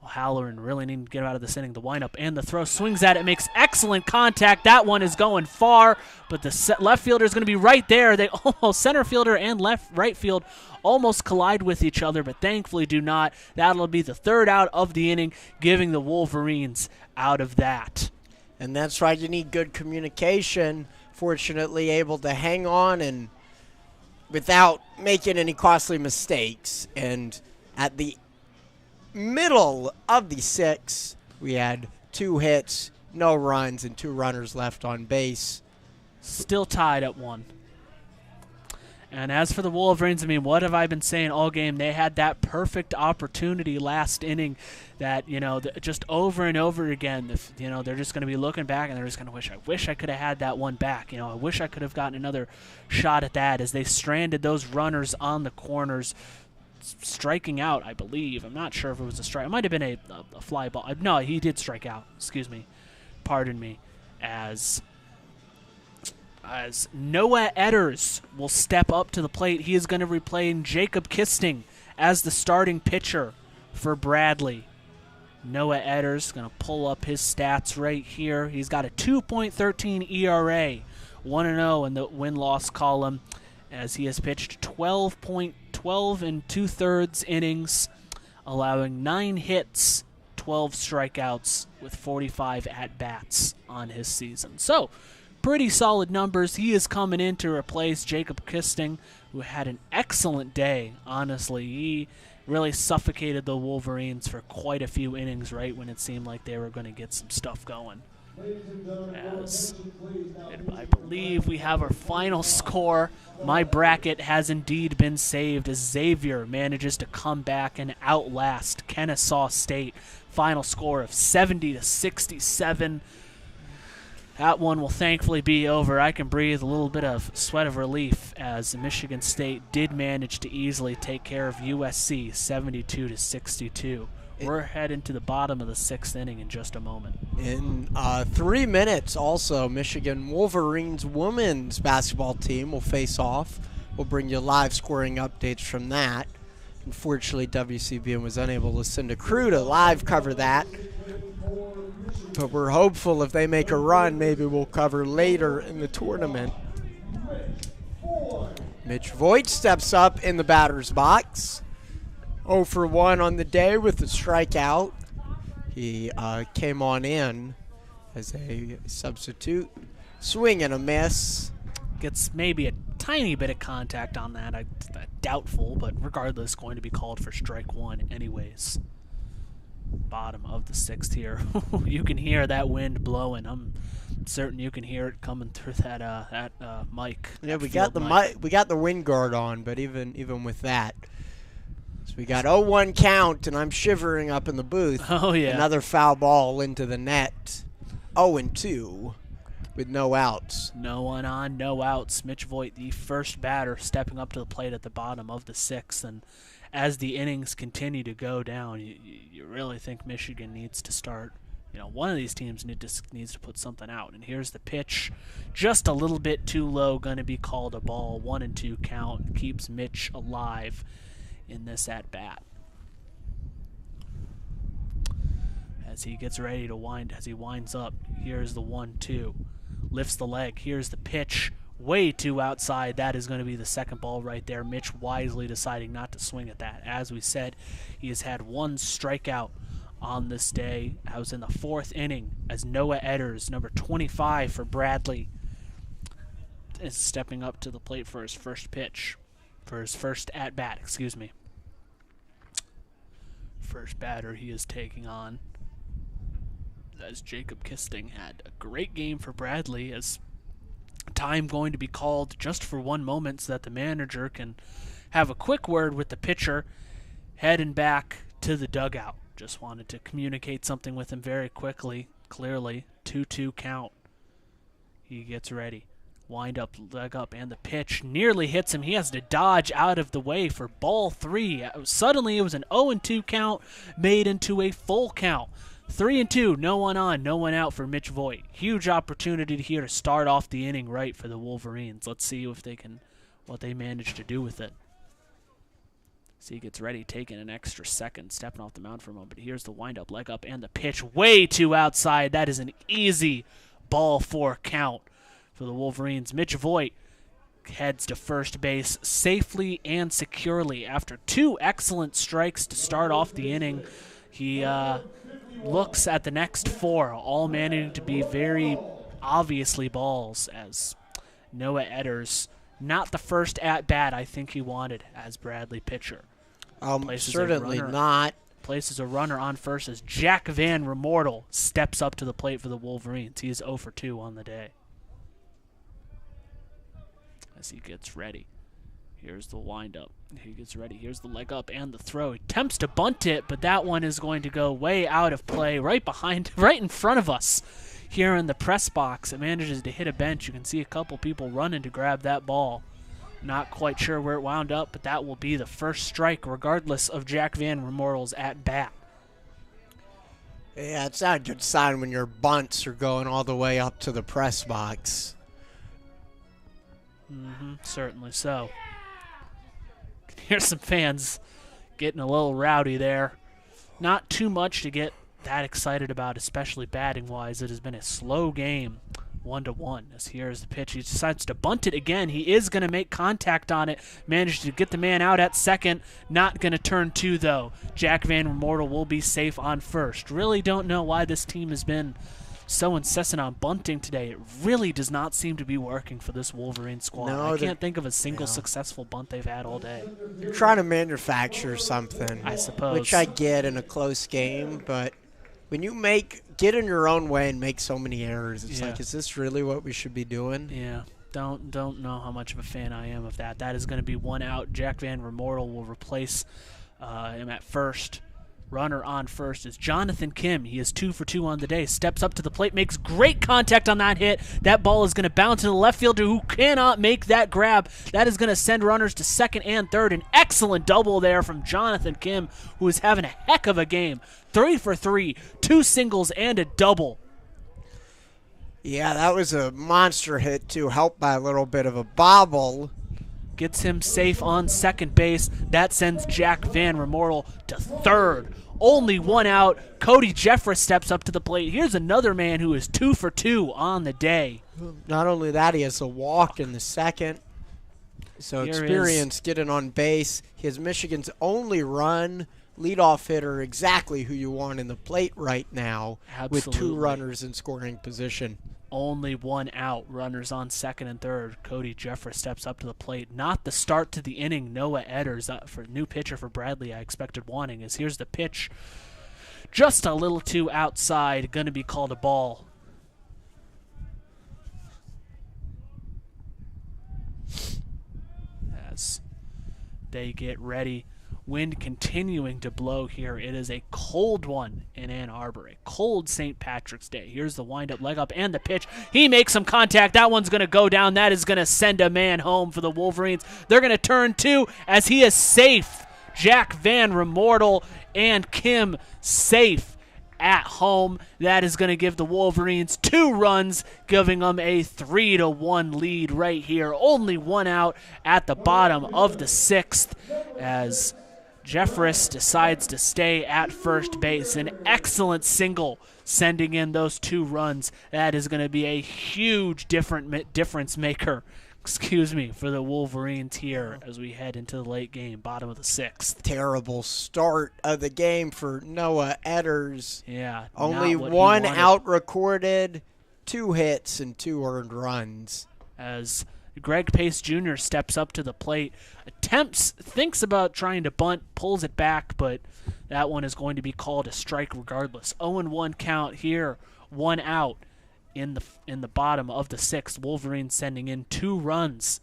Halloran really needing to get out of this inning. The windup and the throw. Swings at it. Makes excellent contact. That one is going far, but the left fielder is going to be right there. They almost, center fielder and right field almost collide with each other, but thankfully do not. That'll be the third out of the inning, giving the Wolverines out of that. And that's right. You need good communication. Fortunately, able to hang on and without making any costly mistakes. And at the middle of the 6th, we had 2 hits, no runs, and 2 runners left on base. Still tied at 1. And as for the Wolverines, I mean, what have I been saying all game? They had that perfect opportunity last inning that, just over and over again, they're just going to be looking back and they're just going to wish I could have had that one back. I wish I could have gotten another shot at that as they stranded those runners on the corners, striking out, I believe. I'm not sure if it was a strike. It might have been a fly ball. No, he did strike out. Excuse me. Pardon me. As Noah Edders will step up to the plate. He is going to replace Jacob Kisting as the starting pitcher for Bradley. Noah Edders going to pull up his stats right here. He's got a 2.13 ERA, 1-0 in the win-loss column, as he has pitched 12 2/3 innings, allowing 9 hits, 12 strikeouts, with 45 at-bats on his season. So, pretty solid numbers. He is coming in to replace Jacob Kisting, who had an excellent day, honestly. He really suffocated the Wolverines for quite a few innings right when it seemed like they were going to get some stuff going. As I believe we have our final score. My bracket has indeed been saved as Xavier manages to come back and outlast Kennesaw State. Final score of 70-67. That one will thankfully be over. I can breathe a little bit of sweat of relief as Michigan State did manage to easily take care of USC 72-62. We're heading to the bottom of the 6th inning in just a moment. In 3 minutes also, Michigan Wolverines women's basketball team will face off. We'll bring you live scoring updates from that. Unfortunately, WCBN was unable to send a crew to live cover that. But we're hopeful if they make a run, maybe we'll cover later in the tournament. Mitch Voigt steps up in the batter's box. 0 for 1 on the day with a strikeout. He came on in as a substitute. Swing and a miss. Gets maybe a tiny bit of contact on that. Doubtful, but regardless, going to be called for strike 1 anyways. Bottom of the 6th here. You can hear that wind blowing. I'm certain you can hear it coming through that mic. Yeah, we got the mic. We got the wind guard on, but even with that, so we got 0-1 count, and I'm shivering up in the booth. Oh yeah. Another foul ball into the net. 0-2 with no outs. No one on, no outs. Mitch Voigt, the first batter, stepping up to the plate at the bottom of the 6th, and as the innings continue to go down, you really think Michigan needs to start. One of these teams needs to put something out. And here's the pitch, just a little bit too low, going to be called a ball. 1-2 count keeps Mitch alive in this at bat. As he gets ready to winds up, here's the 1-2, lifts the leg. Here's the pitch. Way too outside. That is going to be the second ball right there. Mitch wisely deciding not to swing at that. As we said, he has had 1 strikeout on this day. I was in the 4th inning as Noah Edders, number 25 for Bradley, is stepping up to the plate for his first pitch, for his first at-bat, excuse me. First batter he is taking on, as Jacob Kisting had a great game for Bradley, as time going to be called just for 1 moment so that the manager can have a quick word with the pitcher heading back to the dugout. Just wanted to communicate something with him very quickly, clearly. 2-2 count. He gets ready. Wind up, leg up, and the pitch nearly hits him. He has to dodge out of the way for ball 3. Suddenly it was an 0-2 count made into a full count. 3-2, no one on, no one out for Mitch Voigt. Huge opportunity here to start off the inning right for the Wolverines. Let's see if they can, what they manage to do with it. See, he gets ready, taking an extra second, stepping off the mound for a moment. But here's the windup, leg up, and the pitch way too outside. That is an easy ball 4 count for the Wolverines. Mitch Voigt heads to first base safely and securely. After 2 excellent strikes to start off the inning, he looks at the next 4, all managing to be very obviously balls, as Noah Edders, not the first at-bat I think he wanted as Bradley pitcher. Certainly not. Places a runner on first as Jack Van Remortel steps up to the plate for the Wolverines. He is 0 for 2 on the day. As he gets ready. Here's the windup. He gets ready. Here's the leg up and the throw. He attempts to bunt it, but that one is going to go way out of play, right in front of us here in the press box. It manages to hit a bench. You can see a couple people running to grab that ball. Not quite sure where it wound up, but that will be the first strike, regardless of Jack Van Remortel's at bat. Yeah, it's not a good sign when your bunts are going all the way up to the press box. Certainly so. Here's some fans getting a little rowdy there. Not too much to get that excited about, especially batting-wise. It has been a slow game, 1-1. As here's the pitch. He decides to bunt it again. He is going to make contact on it. Managed to get the man out at second. Not going to turn 2, though. Jack Van Remortel will be safe on first. Really don't know why this team has been so incessant on bunting today. It really does not seem to be working for this Wolverine squad. No, I can't think of a single successful bunt they've had all day. You're trying to manufacture something, I suppose, which I get in a close game, but when you get in your own way and make so many errors, it's like, is this really what we should be doing? Yeah. Don't know how much of a fan I am of that. That is going to be 1 out. Jack Van Remortel will replace him at first. Runner on first is Jonathan Kim. He is 2 for 2 on the day. Steps up to the plate, makes great contact on that hit. That ball is going to bounce to the left fielder who cannot make that grab. That is going to send runners to second and third. An excellent double there from Jonathan Kim, who is having a heck of a game. 3 for 3, 2 singles and a double. Yeah, that was a monster hit too, helped by a little bit of a bobble. Gets him safe on second base. That sends Jack Van Remortel to third. Only 1 out. Cody Jeffress steps up to the plate. Here's another man who is 2 for 2 on the day. Not only that, he has a walk in the second. So experience getting on base. He has Michigan's only run. Leadoff hitter, exactly who you want in the plate right now. Absolutely. With 2 runners in scoring position. Only 1 out. Runners on second and third. Cody Jeffress steps up to the plate. Not the start to the inning. Noah Edders, for new pitcher for Bradley, I expected wanting. As here's the pitch. Just a little too outside. Going to be called a ball. As they get ready. Wind continuing to blow here. It is a cold one in Ann Arbor, a cold St. Patrick's Day. Here's the windup, leg up, and the pitch. He makes some contact. That one's going to go down. That is going to send a man home for the Wolverines. They're going to turn 2 as he is safe. Jack Van Remortel and Kim safe at home. That is going to give the Wolverines 2 runs, giving them a 3-1 lead right here. Only 1 out at the bottom of the 6th as Jeffress decides to stay at first base. An excellent single sending in those 2 runs. That is going to be a huge difference maker, for the Wolverines here as we head into the late game, bottom of the 6th. Terrible start of the game for Noah Edders. Yeah. Only 1 out recorded, 2 hits, and 2 earned runs. As Greg Pace Jr. steps up to the plate, thinks about trying to bunt, pulls it back, but that one is going to be called a strike regardless. 0-1 count here, 1 out in the bottom of the 6th. Wolverines sending in 2 runs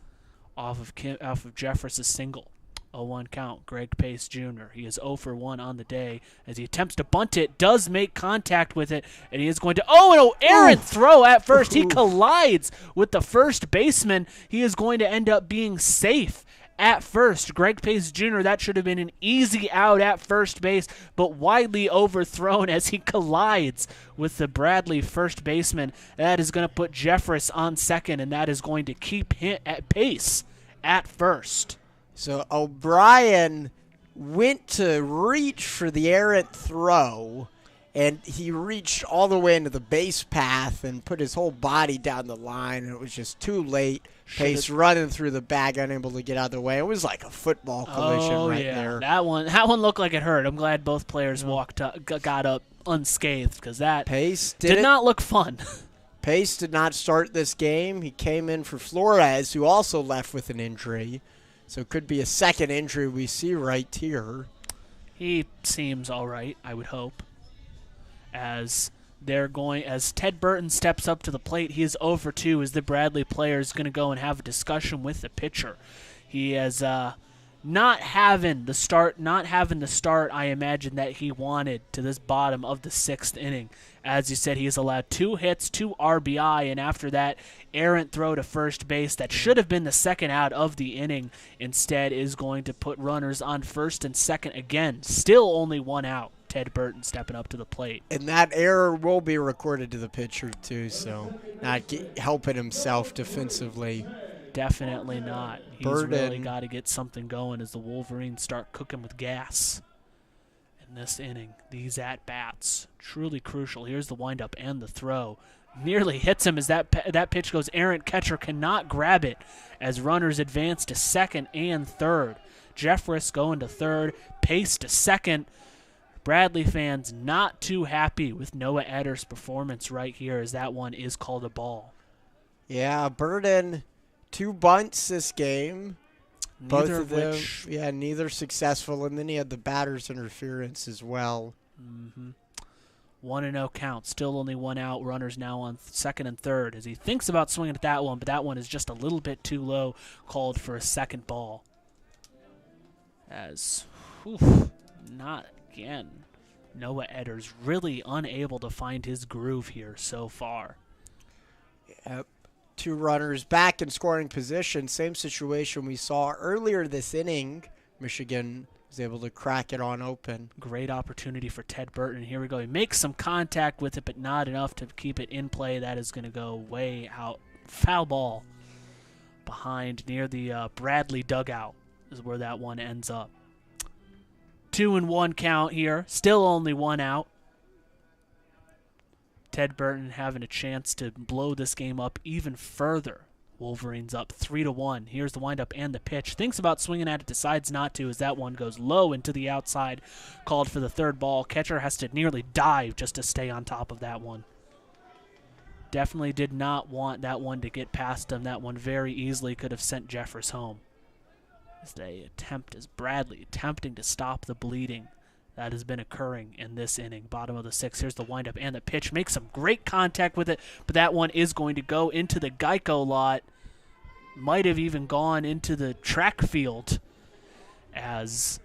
off of Jeffress' single. 0-1 count. Greg Pace Jr. He is 0 for 1 on the day as he attempts to bunt it, does make contact with it, and he is going to an errant throw at first. He collides with the first baseman. He is going to end up being safe at first. Greg Pace Jr., that should have been an easy out at first base, but widely overthrown as he collides with the Bradley first baseman. That is going to put Jeffress on second, and that is going to keep him at Pace at first. So O'Brien went to reach for the errant throw, and he reached all the way into the base path and put his whole body down the line, and it was just too late. Pace running through the bag, unable to get out of the way. It was like a football collision there. That one looked like it hurt. I'm glad both players got up unscathed because that Pace did not look fun. Pace did not start this game. He came in for Flores, who also left with an injury. So it could be a second injury we see right here. He seems all right, I would hope. As Ted Burton steps up to the plate, he is 0 for 2 as the Bradley player is going to go and have a discussion with the pitcher. He is not having the start I imagine that he wanted to this bottom of the 6th inning. As you said, he has allowed 2 hits, 2 RBI, and after that, errant throw to first base that should have been the second out of the inning. Instead is going to put runners on first and second again. Still only 1 out. Ted Burton stepping up to the plate. And that error will be recorded to the pitcher, too, so not helping himself defensively. Definitely not. He's really got to get something going as the Wolverines start cooking with gas in this inning. These at-bats, truly crucial. Here's the windup and the throw. Nearly hits him as that pitch goes errant. Catcher cannot grab it as runners advance to second and third. Jeffress going to third, Pace to second. Bradley fans not too happy with Noah Etter's performance right here as that one is called a ball. Yeah, Burden, 2 bunts this game. Neither Both of them, neither successful, and then he had the batter's interference as well. 1-0 count, still only 1 out. Runners now on second and third as he thinks about swinging at that one, but that one is just a little bit too low, called for a second ball. Not again. Noah Etter's really unable to find his groove here so far. Yep. 2 runners back in scoring position. Same situation we saw earlier this inning. Michigan was able to crack it on open. Great opportunity for Ted Burton. Here we go. He makes some contact with it, but not enough to keep it in play. That is going to go way out. Foul ball behind near the Bradley dugout is where that one ends up. 2-1 count here. Still only 1 out. Ted Burton having a chance to blow this game up even further. Wolverines up 3-1. Here's the windup and the pitch. Thinks about swinging at it, decides not to as that one goes low into the outside. Called for the third ball. Catcher has to nearly dive just to stay on top of that one. Definitely did not want that one to get past him. That one very easily could have sent Jeffress home. As Bradley attempting to stop the bleeding that has been occurring in this inning. Bottom of the 6th. Here's the windup and the pitch. Makes some great contact with it, but that one is going to go into the Geico lot. Might have even gone into the track field as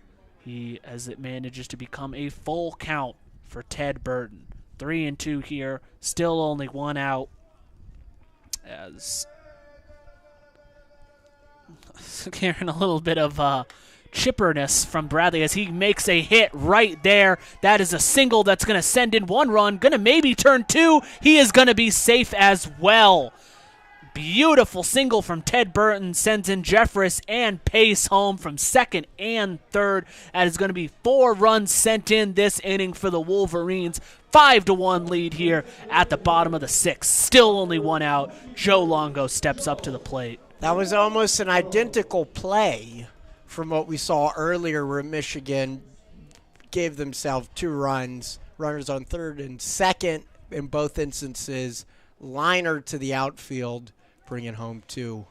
it manages to become a full count for Ted Burton. 3-2 here. Still only 1 out as hearing a little bit of chipperness from Bradley as he makes a hit right there. That is a single that's going to send in 1 run, going to maybe turn 2. He is going to be safe as well. Beautiful single from Ted Burton sends in Jeffress and Pace home from second and third. That is going to be 4 runs sent in this inning for the Wolverines. 5-1 lead here at the bottom of the 6th. Still only 1 out. Joe Longo steps up to the plate. That was almost an identical play from what we saw earlier where Michigan gave themselves 2 runs. Runners on third and second in both instances. Liner to the outfield, bringing home 2.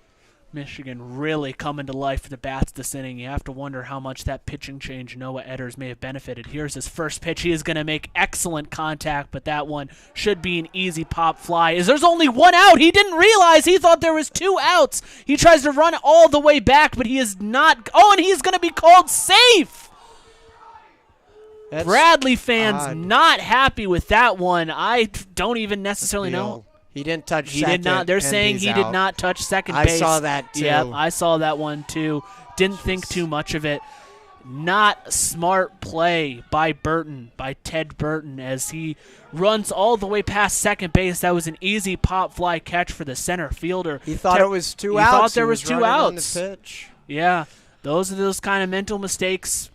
Michigan really coming to life for the bats this inning. You have to wonder how much that pitching change Noah Edders may have benefited. Here's his first pitch. He is going to make excellent contact, but that one should be an easy pop fly. There's only one out. He didn't realize. He thought there was 2 outs. He tries to run all the way back, but he is not. Oh, and he's going to be called safe. That's Bradley fans not happy with that one. I don't even necessarily know. He didn't touch second. He did not. They're saying he did not touch second base. I saw that too. Yep, I saw that one too. Didn't think too much of it. Not smart play by Ted Burton, as he runs all the way past second base. That was an easy pop fly catch for the center fielder. He thought it was 2 outs. He thought there was 2 outs. On the pitch. Yeah, those are those kind of mental mistakes.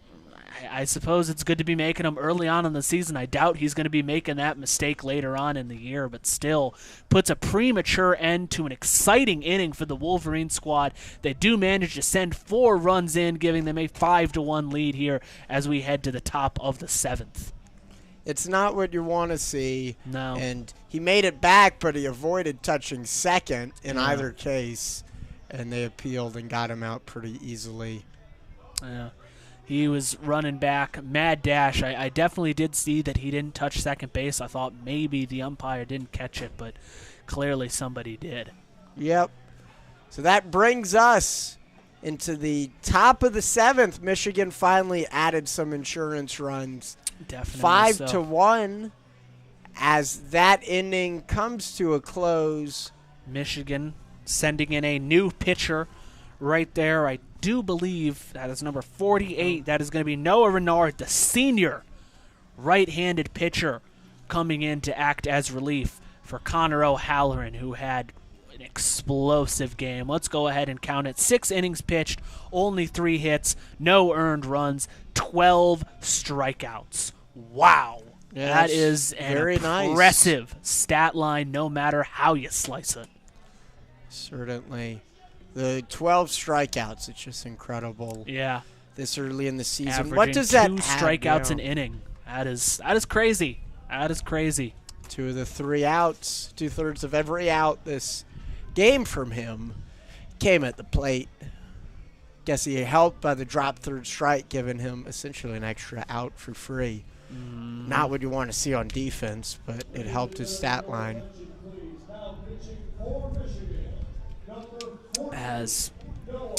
I suppose it's good to be making them early on in the season. I doubt he's going to be making that mistake later on in the year, but still puts a premature end to an exciting inning for the Wolverine squad. They do manage to send 4 runs in, giving them a 5-1 lead here as we head to the top of the 7th. It's not what you want to see. No. And he made it back, but he avoided touching second in either case, and they appealed and got him out pretty easily. Yeah. He was running back, mad dash. I definitely did see that he didn't touch second base. I thought maybe the umpire didn't catch it, but clearly somebody did. Yep. So that brings us into the top of the 7th. Michigan finally added some insurance runs. Definitely 5-1 as that inning comes to a close. Michigan sending in a new pitcher right there. I do believe that is number 48. That is going to be Noah Renard, the senior right-handed pitcher, coming in to act as relief for Connor O'Halloran, who had an explosive game. Let's go ahead and count it. 6 innings pitched, only 3 hits, no earned runs, 12 strikeouts. Wow. Yeah, that is an very impressive stat line, no matter how you slice it. Certainly. The 12 strikeouts, it's just incredible. Yeah. This early in the season. Averaging what does that 2 strikeouts an inning. That is crazy. That is crazy. 2 of the 3 outs, 2/3 of every out this game from him came at the plate. Guess he helped by the drop third strike, giving him essentially an extra out for free. Not what you want to see on defense, but it helped his stat line.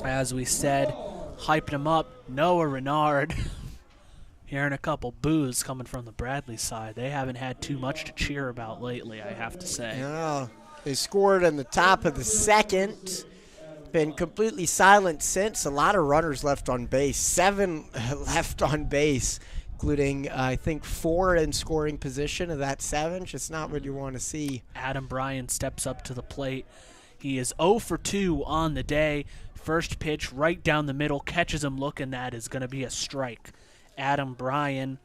As we said, hyping him up, Noah Renard. Hearing a couple boos coming from the Bradley side. They haven't had too much to cheer about lately, I have to say. Yeah, they scored in the top of the 2nd. Been completely silent since. A lot of runners left on base. 7 left on base, including, I think, 4 in scoring position of that 7. Just not what you want to see. Adam Bryan steps up to the plate. He is 0 for 2 on the day. First pitch right down the middle, catches him looking. That is going to be a strike. Adam Bryan,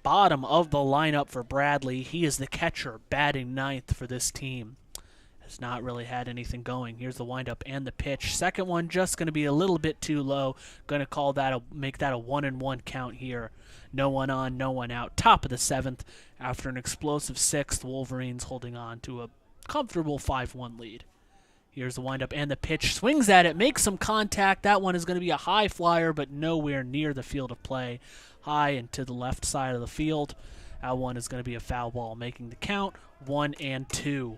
bottom of the lineup for Bradley. He is the catcher, batting 9th for this team. Has not really had anything going. Here's the windup and the pitch. Second one just going to be a little bit too low. Going to call that make that a 1-1 count here. No one on, no one out. Top of the 7th after an explosive 6th. Wolverines holding on to a comfortable 5-1 lead. Here's the windup and the pitch. Swings at it, makes some contact. That one is going to be a high flyer, but nowhere near the field of play. High and to the left side of the field. That one is going to be a foul ball, making the count 1-2.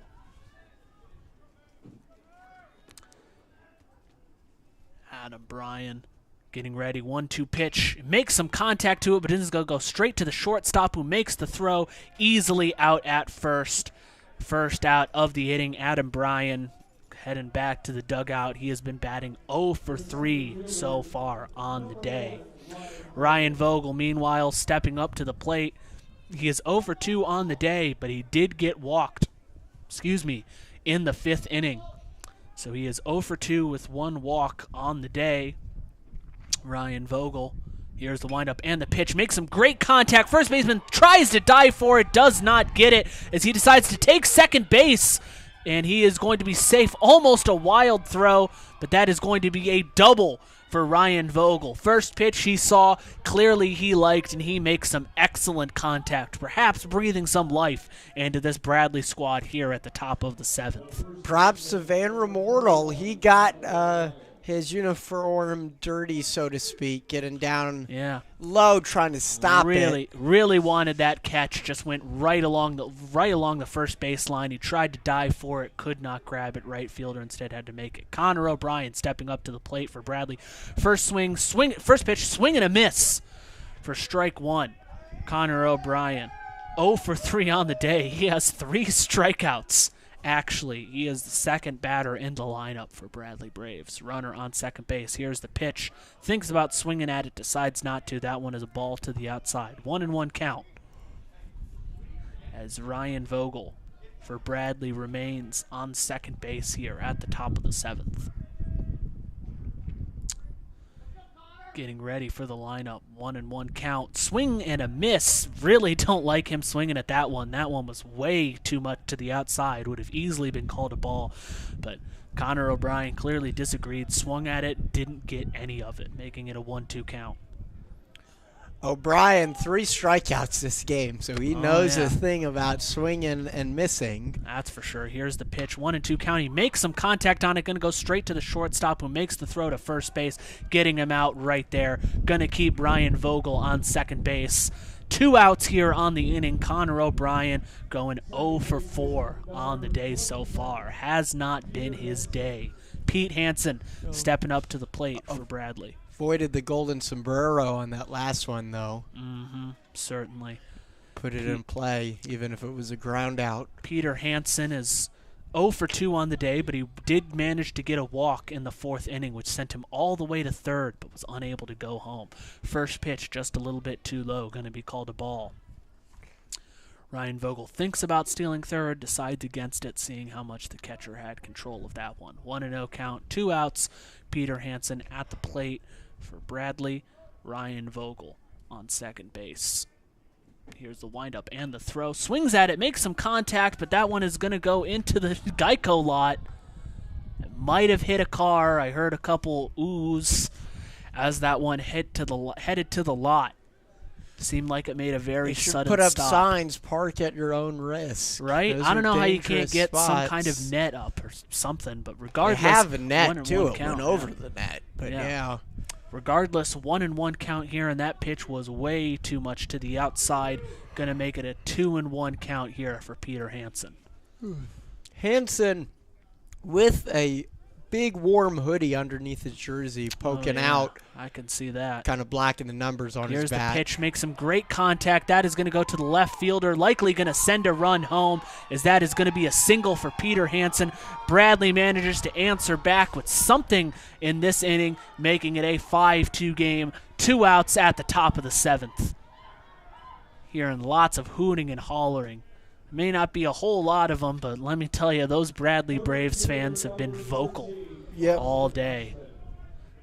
Adam Bryan getting ready. 1-2 pitch. Makes some contact to it, but it's going to go straight to the shortstop, who makes the throw easily out at first. First out of the inning, Adam Bryan heading back to the dugout. He has been batting 0 for 3 so far on the day. Ryan Vogel, meanwhile, stepping up to the plate. He is 0 for 2 on the day, but he did get walked, in the 5th inning. So he is 0 for 2 with 1 walk on the day. Ryan Vogel. Here's the windup and the pitch. Makes some great contact. First baseman tries to dive for it, does not get it, as he decides to take second base. And he is going to be safe. Almost a wild throw, but that is going to be a double for Ryan Vogel. First pitch he saw, clearly he liked, and he makes some excellent contact, perhaps breathing some life into this Bradley squad here at the top of the 7th. Props to Van Remortel. He got his uniform dirty, so to speak, getting down low, trying to stop it. Really wanted that catch. Just went right along the first baseline. He tried to dive for it, could not grab it. Right fielder instead had to make it. Connor O'Brien stepping up to the plate for Bradley. First pitch, swing and a miss for strike 1. Connor O'Brien, 0 for 3 on the day. He has 3 strikeouts. Actually, he is the second batter in the lineup for Bradley Braves. Runner on second base. Here's the pitch. Thinks about swinging at it, decides not to. That one is a ball to the outside. 1-1 count. As Ryan Vogel for Bradley remains on second base here at the top of the 7th. Getting ready for the lineup. 1-1 count. Swing and a miss. Really don't like him swinging at that one. That one was way too much to the outside. Would have easily been called a ball. But Connor O'Brien clearly disagreed. Swung at it. Didn't get any of it. Making it a 1-2 count. O'Brien, 3 strikeouts this game, so he knows a thing about swinging and missing. That's for sure. Here's the pitch, 1-2 count. He makes some contact on it, going to go straight to the shortstop who makes the throw to first base, getting him out right there. Going to keep Ryan Vogel on second base. 2 outs here on the inning. Connor O'Brien going 0 for 4 on the day so far. Has not been his day. Pete Hansen stepping up to the plate for Bradley. Avoided the golden sombrero on that last one, though. Certainly. Put it in play, even if it was a ground out. Peter Hansen is 0 for 2 on the day, but he did manage to get a walk in the 4th inning, which sent him all the way to 3rd, but was unable to go home. First pitch just a little bit too low, going to be called a ball. Ryan Vogel thinks about stealing 3rd, decides against it, seeing how much the catcher had control of that one. 1-0 count, 2 outs. Peter Hansen at the plate for Bradley. Ryan Vogel on second base. Here's the windup and the throw. Swings at it, makes some contact, but that one is going to go into the Geico lot. It might have hit a car. I heard a couple oohs as that one headed to the lot. Seemed like it made a very sudden stop. Put up signs, park at your own risk. Right? I don't know how you can't get some kind of net up or something, but regardless. They have a net, too. It went over the net. But, yeah. Regardless, 1-1 count here, and that pitch was way too much to the outside. Going to make it a 2-1 count here for Peter Hansen. Hansen with a big warm hoodie underneath his jersey poking out. I can see that. Kind of blacking the numbers on his bat. Here's the pitch. Makes some great contact. That is going to go to the left fielder. Likely going to send a run home, as that is going to be a single for Peter Hansen. Bradley manages to answer back with something in this inning, making it a 5-2 game. 2 outs at the top of the 7th. Hearing lots of hooting and hollering. May not be a whole lot of them, but let me tell you, those Bradley Braves fans have been vocal all day.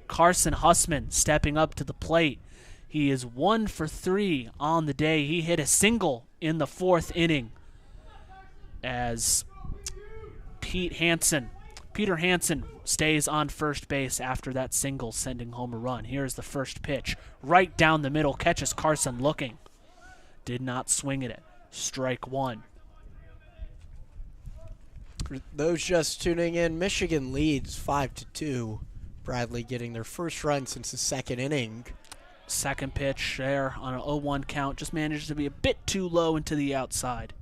Carson Hussman stepping up to the plate. He is 1 for 3 on the day. He hit a single in the 4th inning as Peter Hansen stays on first base after that single, sending home a run. Here's the first pitch. Right down the middle, catches Carson looking. Did not swing at it. Strike 1. For those just tuning in, Michigan leads 5-2. Bradley getting their first run since the 2nd inning. Second pitch there on an 0-1 count. Just managed to be a bit too low and to the outside.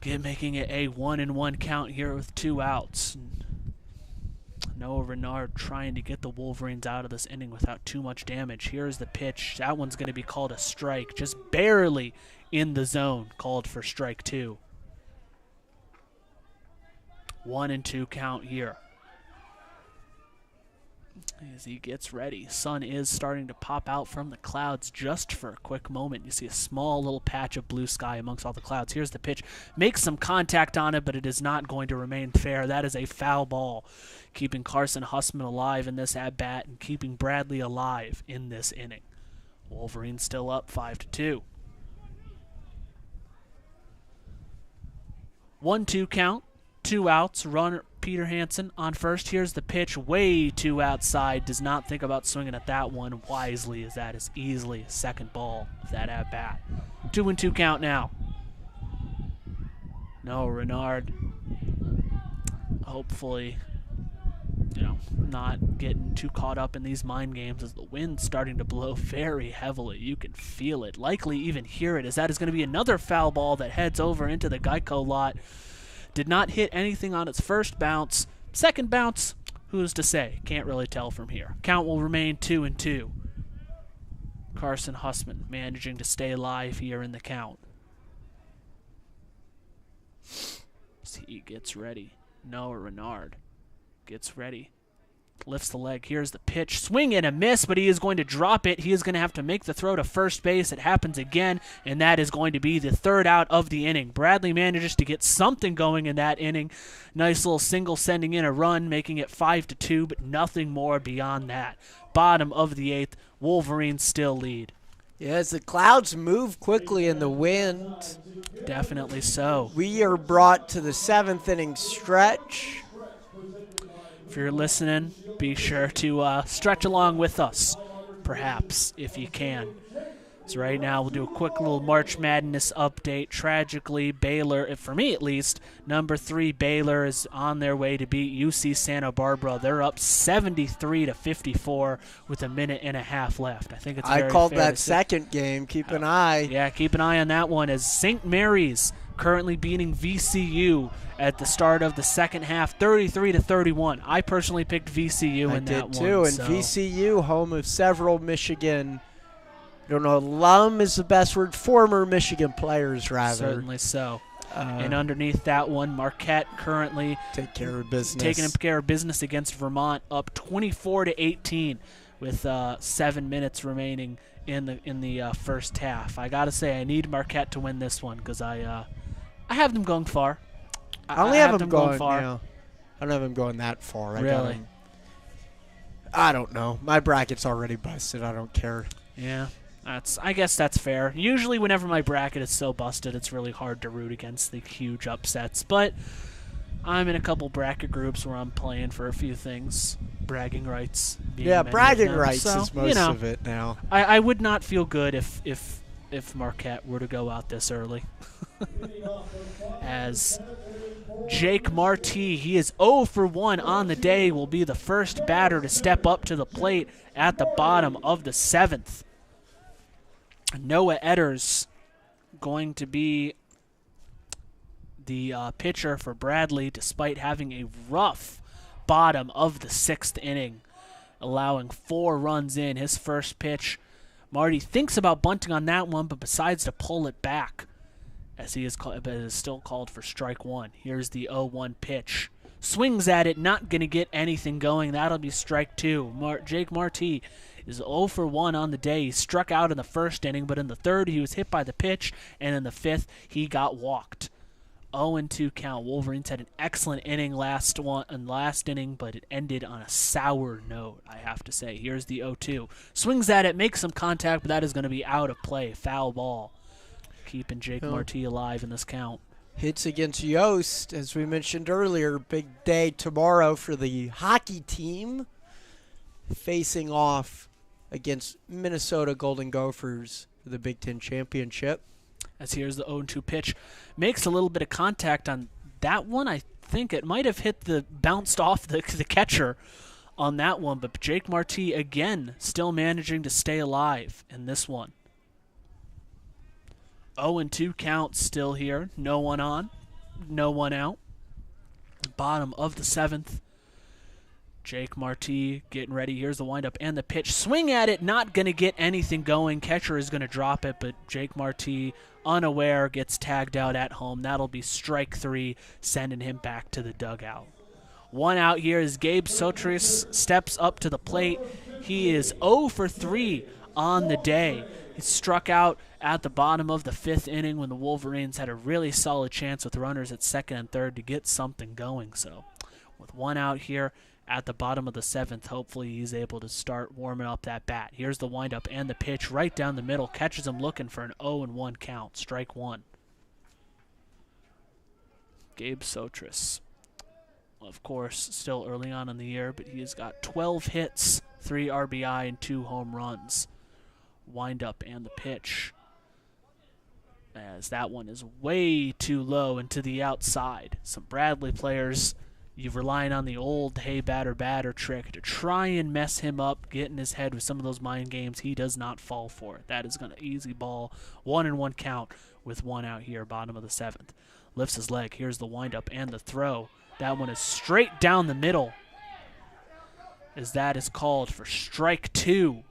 Making it a 1-1 count here with 2 outs. Noah Renard trying to get the Wolverines out of this inning without too much damage. Here's the pitch. That one's going to be called a strike. Just barely in the zone. Called for strike 2. 1-2 count here. As he gets ready. Sun is starting to pop out from the clouds just for a quick moment. You see a small little patch of blue sky amongst all the clouds. Here's the pitch. Makes some contact on it, but it is not going to remain fair. That is a foul ball, keeping Carson Hussman alive in this at-bat and keeping Bradley alive in this inning. Wolverines still up 5-2. 1-2 count. 2 outs. Runner Peter Hansen on first. Here's the pitch, way too outside. Does not think about swinging at that one wisely, as that is easily a second ball of that at-bat. 2-2 count now. No, Renard, hopefully, not getting too caught up in these mind games as the wind's starting to blow very heavily. You can feel it, likely even hear it, as that is going to be another foul ball that heads over into the Geico lot. Did not hit anything on its first bounce. Second bounce, who's to say? Can't really tell from here. Count will remain 2-2. Carson Hussman managing to stay alive here in the count. He gets ready. Noah Renard gets ready. Lifts the leg. Here's the pitch. Swing and a miss, but he is going to drop it. He is going to have to make the throw to first base. It happens again, and that is going to be the third out of the inning. Bradley manages to get something going in that inning. Nice little single sending in a run, making it 5-2, but nothing more beyond that. Bottom of the eighth, Wolverines still lead. Yes, the clouds move quickly in the wind. Definitely so. We are brought to the seventh inning stretch. If you're listening, be sure to stretch along with us, perhaps, if you can. So right now we'll do a quick little March Madness update. Tragically, Baylor, for me at least, number 3 Baylor is on their way to beat UC Santa Barbara. They're up 73-54 with a minute and a half left. I think it's very I called fair that to second game. Keep an eye. Yeah, keep an eye on that one, as St. Mary's currently beating VCU at the start of the second half, 33-31. I personally picked VCU in that one. I did too, and VCU, home of several Michigan, I don't know, alum is the best word, former Michigan players, rather. Certainly so. And underneath that one, Marquette currently taking care of business against Vermont, up 24-18 with 7 minutes remaining in the first half. I gotta say, I need Marquette to win this one because I have them going far. I only have them going far. I don't have them going that far. Really? I don't know. My bracket's already busted. I don't care. Yeah. I guess that's fair. Usually whenever my bracket is so busted, it's really hard to root against the huge upsets. But I'm in a couple bracket groups where I'm playing for a few things. Bragging rights. Yeah, bragging rights is most of it now. I would not feel good if Marquette were to go out this early. As Jake Marti, he is 0 for 1 on the day, will be the first batter to step up to the plate at the bottom of the 7th. Noah Edders going to be the pitcher for Bradley, despite having a rough bottom of the 6th inning, allowing 4 runs in. His first pitch, Marty thinks about bunting on that one, but decides to pull it back, as he is still called for strike 1. Here's the 0-1 pitch. Swings at it, not going to get anything going. That'll be strike 2. Jake Marti is 0 for 1 on the day. He struck out in the first inning, but in the third he was hit by the pitch, and in the 5th he got walked. 0-2 count. Wolverines had an excellent inning last inning, but it ended on a sour note, I have to say. Here's the 0-2. Swings at it, makes some contact, but that is going to be out of play. Foul ball. Keeping Jake Marti alive in this count. Hits against Yost, as we mentioned earlier. Big day tomorrow for the hockey team, facing off against Minnesota Golden Gophers for the Big Ten Championship. As here's the 0-2 pitch. Makes a little bit of contact on that one. I think it might have bounced off the catcher on that one, but Jake Marti again still managing to stay alive in this one. 0-2 count still here. No one on, no one out. Bottom of the 7th. Jake Marti getting ready. Here's the windup and the pitch. Swing at it, not going to get anything going. Catcher is going to drop it, but Jake Marti, unaware, gets tagged out at home. That'll be strike 3, sending him back to the dugout. 1 out here as Gabe Sotris steps up to the plate. He is 0 for 3 on the day. He struck out at the bottom of the 5th inning when the Wolverines had a really solid chance with runners at second and third to get something going. So with 1 out here at the bottom of the 7th, hopefully he's able to start warming up that bat. Here's the windup and the pitch right down the middle. Catches him looking for an 0-1 count. Strike 1. Gabe Sotris. of course, still early on in the year, but he has got 12 hits, 3 RBI, and 2 home runs. Wind up and the pitch, as that one is way too low and to the outside. Some Bradley players, you're relying on the old hey batter batter trick to try and mess him up, get in his head with some of those mind games. He does not fall for it. That is going to easy ball, 1-1 count with 1 out here, bottom of the 7th. Lifts his leg. Here's the windup and the throw. That one is straight down the middle, as that is called for strike 2.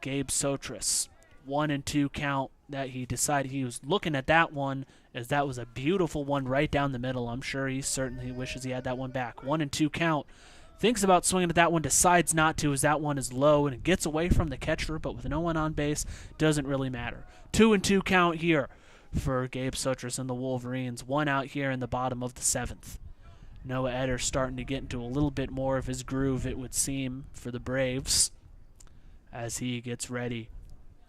Gabe Sotris, 1-2 count. That he decided he was looking at that one, as that was a beautiful one right down the middle. I'm sure he certainly wishes he had that one back. 1-2 count. Thinks about swinging at that one, decides not to, as that one is low and it gets away from the catcher, but with no one on base, doesn't really matter. 2-2 count here for Gabe Sotris and the Wolverines. 1 out here in the bottom of the 7th. Noah Etter starting to get into a little bit more of his groove, it would seem, for the Braves, as he gets ready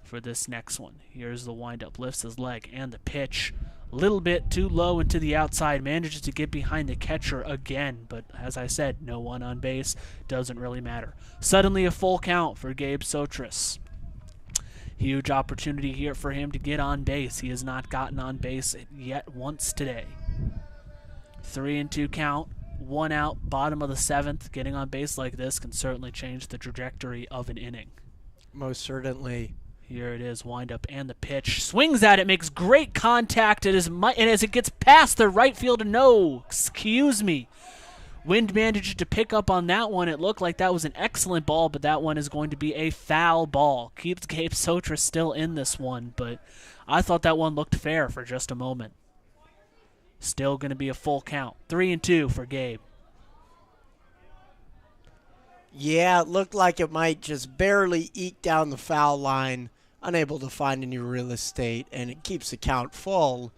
for this next one. Here's the windup, lifts his leg, and the pitch. A little bit too low and to the outside, manages to get behind the catcher again, but as I said, no one on base, doesn't really matter. Suddenly a full count for Gabe Sotris. Huge opportunity here for him to get on base. He has not gotten on base yet once today. 3-2 count, 1 out, bottom of the 7th. Getting on base like this can certainly change the trajectory of an inning. Most certainly. Here it is, windup and the pitch. Swings at it, makes great contact, and as it gets past the right fielder, no, excuse me. Wind managed to pick up on that one. It looked like that was an excellent ball, but that one is going to be a foul ball. Keeps Gabe Sotris still in this one, but I thought that one looked fair for just a moment. Still going to be a full count. 3-2 for Gabe. Yeah, it looked like it might just barely eke down the foul line, unable to find any real estate, and it keeps the count full.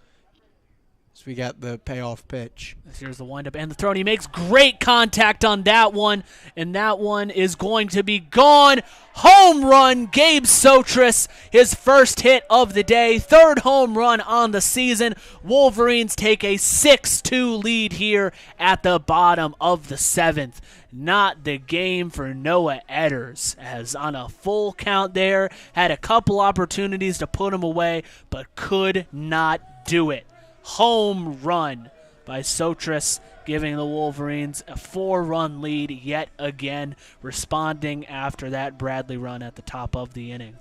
So we got the payoff pitch. Here's the windup and the throw, and he makes great contact on that one, and that one is going to be gone. Home run, Gabe Sotris, his first hit of the day, 3rd home run on the season. Wolverines take a 6-2 lead here at the bottom of the 7th. Not the game for Noah Edders, as on a full count there, had a couple opportunities to put him away, but could not do it. Home run by Sotris, giving the Wolverines a 4-run lead yet again, responding after that Bradley run at the top of the inning.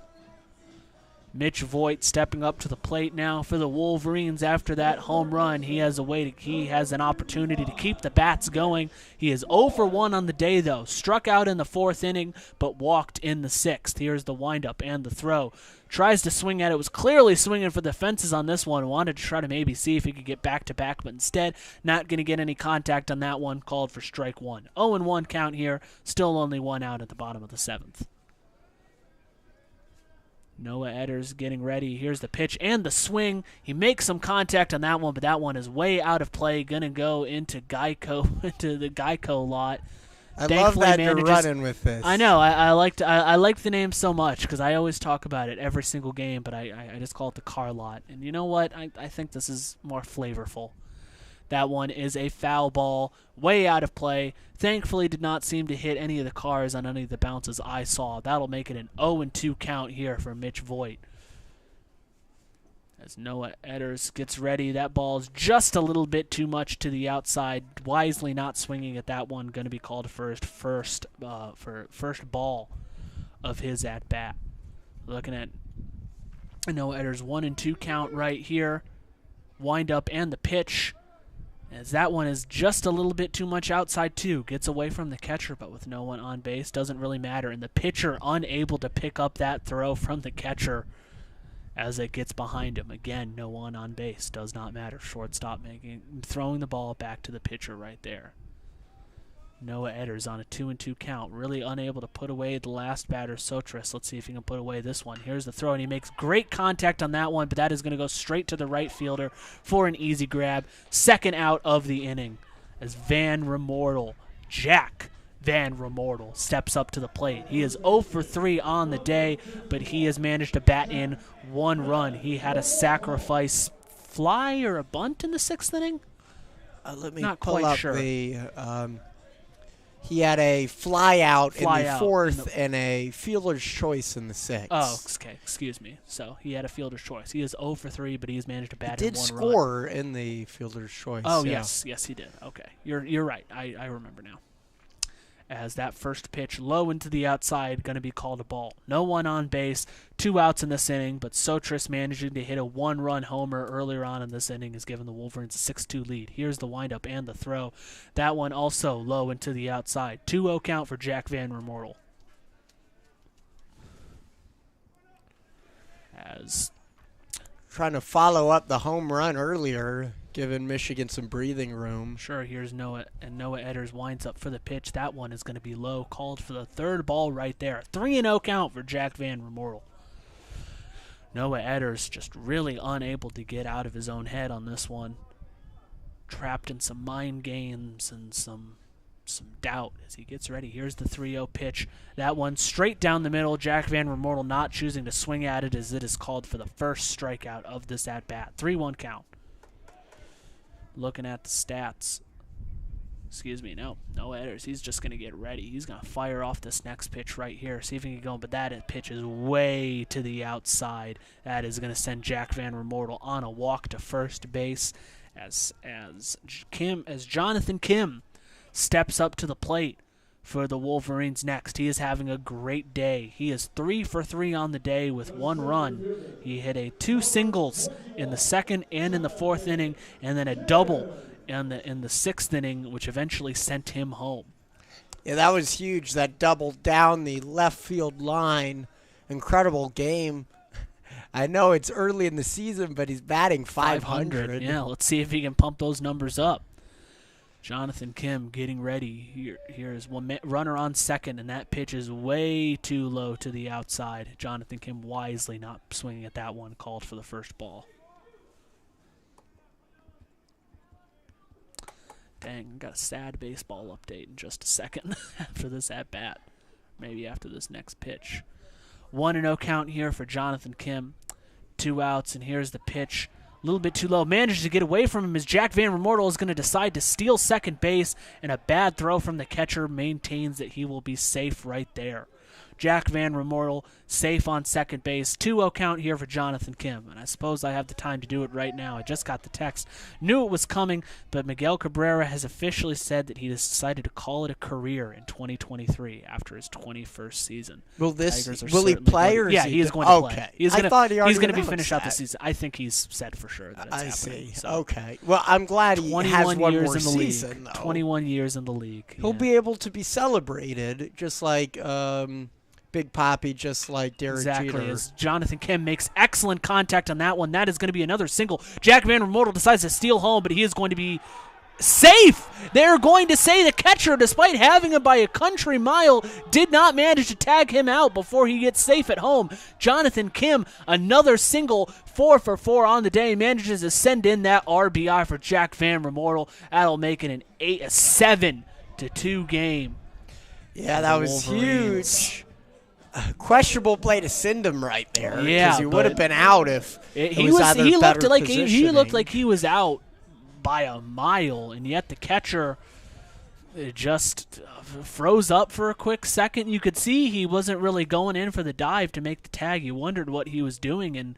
Mitch Voigt stepping up to the plate now for the Wolverines after that home run. He has an opportunity to keep the bats going. He is 0 for 1 on the day, though. Struck out in the 4th inning, but walked in the 6th. Here's the windup and the throw. Tries to swing at it. Was clearly swinging for the fences on this one. Wanted to try to maybe see if he could get back-to-back, but instead not going to get any contact on that one. Called for strike 1. 0-1 count here. Still only 1 out at the bottom of the 7th. Noah Edders getting ready. Here's the pitch and the swing. He makes some contact on that one, but that one is way out of play. Going to go into into the Geico lot. I love that you're running with this. I know. I like the name so much because I always talk about it every single game, but I just call it the car lot. And you know what? I think this is more flavorful. That one is a foul ball, way out of play. Thankfully did not seem to hit any of the cars on any of the bounces I saw. That'll make it an 0-2 count here for Mitch Voigt. As Noah Edders gets ready, that ball is just a little bit too much to the outside. Wisely not swinging at that one. Going to be called first ball of his at-bat. Looking at Noah Edders' 1-2 count right here. Wind up and the pitch. As that one is just a little bit too much outside, too. Gets away from the catcher, but with no one on base. Doesn't really matter. And the pitcher unable to pick up that throw from the catcher as it gets behind him. Again, no one on base. Does not matter. Shortstop throwing the ball back to the pitcher right there. Noah Edders on a 2-2 count. Really unable to put away the last batter, Sotris. Let's see if he can put away this one. Here's the throw, and he makes great contact on that one, but that is going to go straight to the right fielder for an easy grab. 2nd out of the inning as Jack Van Remortel steps up to the plate. He is 0 for 3 on the day, but he has managed to bat in 1 run. He had a sacrifice fly or a bunt in the 6th inning? let me Not pull quite up sure. the. He had a fly out in the fourth and a fielder's choice in the sixth. Oh, okay. Excuse me. So he had a fielder's choice. He is 0 for 3, but he's managed to bat in one run. He did score in the fielder's choice. Oh, yeah. yes, he did. Okay, you're right. I remember now. As that first pitch low into the outside, going to be called a ball. No one on base, 2 outs in this inning, but Sotris managing to hit a 1-run homer earlier on in this inning has given the Wolverines a 6-2 lead. Here's the windup and the throw. That one also low into the outside. 2-0 count for Jack Van Remortel. As trying to follow up the home run earlier, giving Michigan some breathing room. Sure, here's Noah, and Noah Edders winds up for the pitch. That one is going to be low, called for the third ball right there. 3-0 count for Jack Van Remortel. Noah Edders just really unable to get out of his own head on this one. Trapped in some mind games and some doubt as he gets ready. Here's the 3-0 pitch. That one straight down the middle. Jack Van Remortel not choosing to swing at it as it is called for the first strikeout of this at-bat. 3-1 count. Looking at the stats. Excuse me, no Edders. He's just going to get ready. He's going to fire off this next pitch right here. See if he can go, but that pitch is way to the outside. That is going to send Jack Van Remortel on a walk to first base as Jonathan Kim steps up to the plate for the Wolverines next. He is having a great day. He is 3 for 3 on the day with 1 run. He hit 2 singles in the second and in the fourth inning, and then a double in the sixth inning, which eventually sent him home. Yeah, that was huge. That double down the left field line. Incredible game. I know it's early in the season, but he's batting 500. Yeah, let's see if he can pump those numbers up. Jonathan Kim getting ready. Here is one runner on second, and that pitch is way too low to the outside. Jonathan Kim wisely not swinging at that one, called for the first ball. Dang, got a sad baseball update in just a second after this at-bat. Maybe after this next pitch. 1-0 count here for Jonathan Kim. 2 outs, and here's the pitch. A little bit too low. Manages to get away from him as Jack Van Remortel is going to decide to steal second base, and a bad throw from the catcher maintains that he will be safe right there. Jack Van Remortel safe on second base. 2-0 count here for Jonathan Kim. And I suppose I have the time to do it right now. I just got the text. Knew it was coming, but Miguel Cabrera has officially said that he has decided to call it a career in 2023 after his 21st season. Will he play or yeah, he is going to play. He's going to be finished out the season. I think he's said for sure that it's happening. See. So, okay. Well, I'm glad he has one more season, though. 21 years in the league. He'll be able to be celebrated just like Big Papi, just like Derek Jeter. Exactly, as Jonathan Kim makes excellent contact on that one. That is going to be another single. Jack Van Remortel decides to steal home, but he is going to be safe. They're going to say the catcher, despite having him by a country mile, did not manage to tag him out before he gets safe at home. Jonathan Kim, another single, 4 for 4 on the day, manages to send in that RBI for Jack Van Remortel. That'll make it a 7-2 game. Yeah, that was huge. Questionable play to send him right there. Yeah, he would have been out if he looked like he was out by a mile, and yet the catcher just froze up for a quick second. You could see he wasn't really going in for the dive to make the tag. You wondered what he was doing, and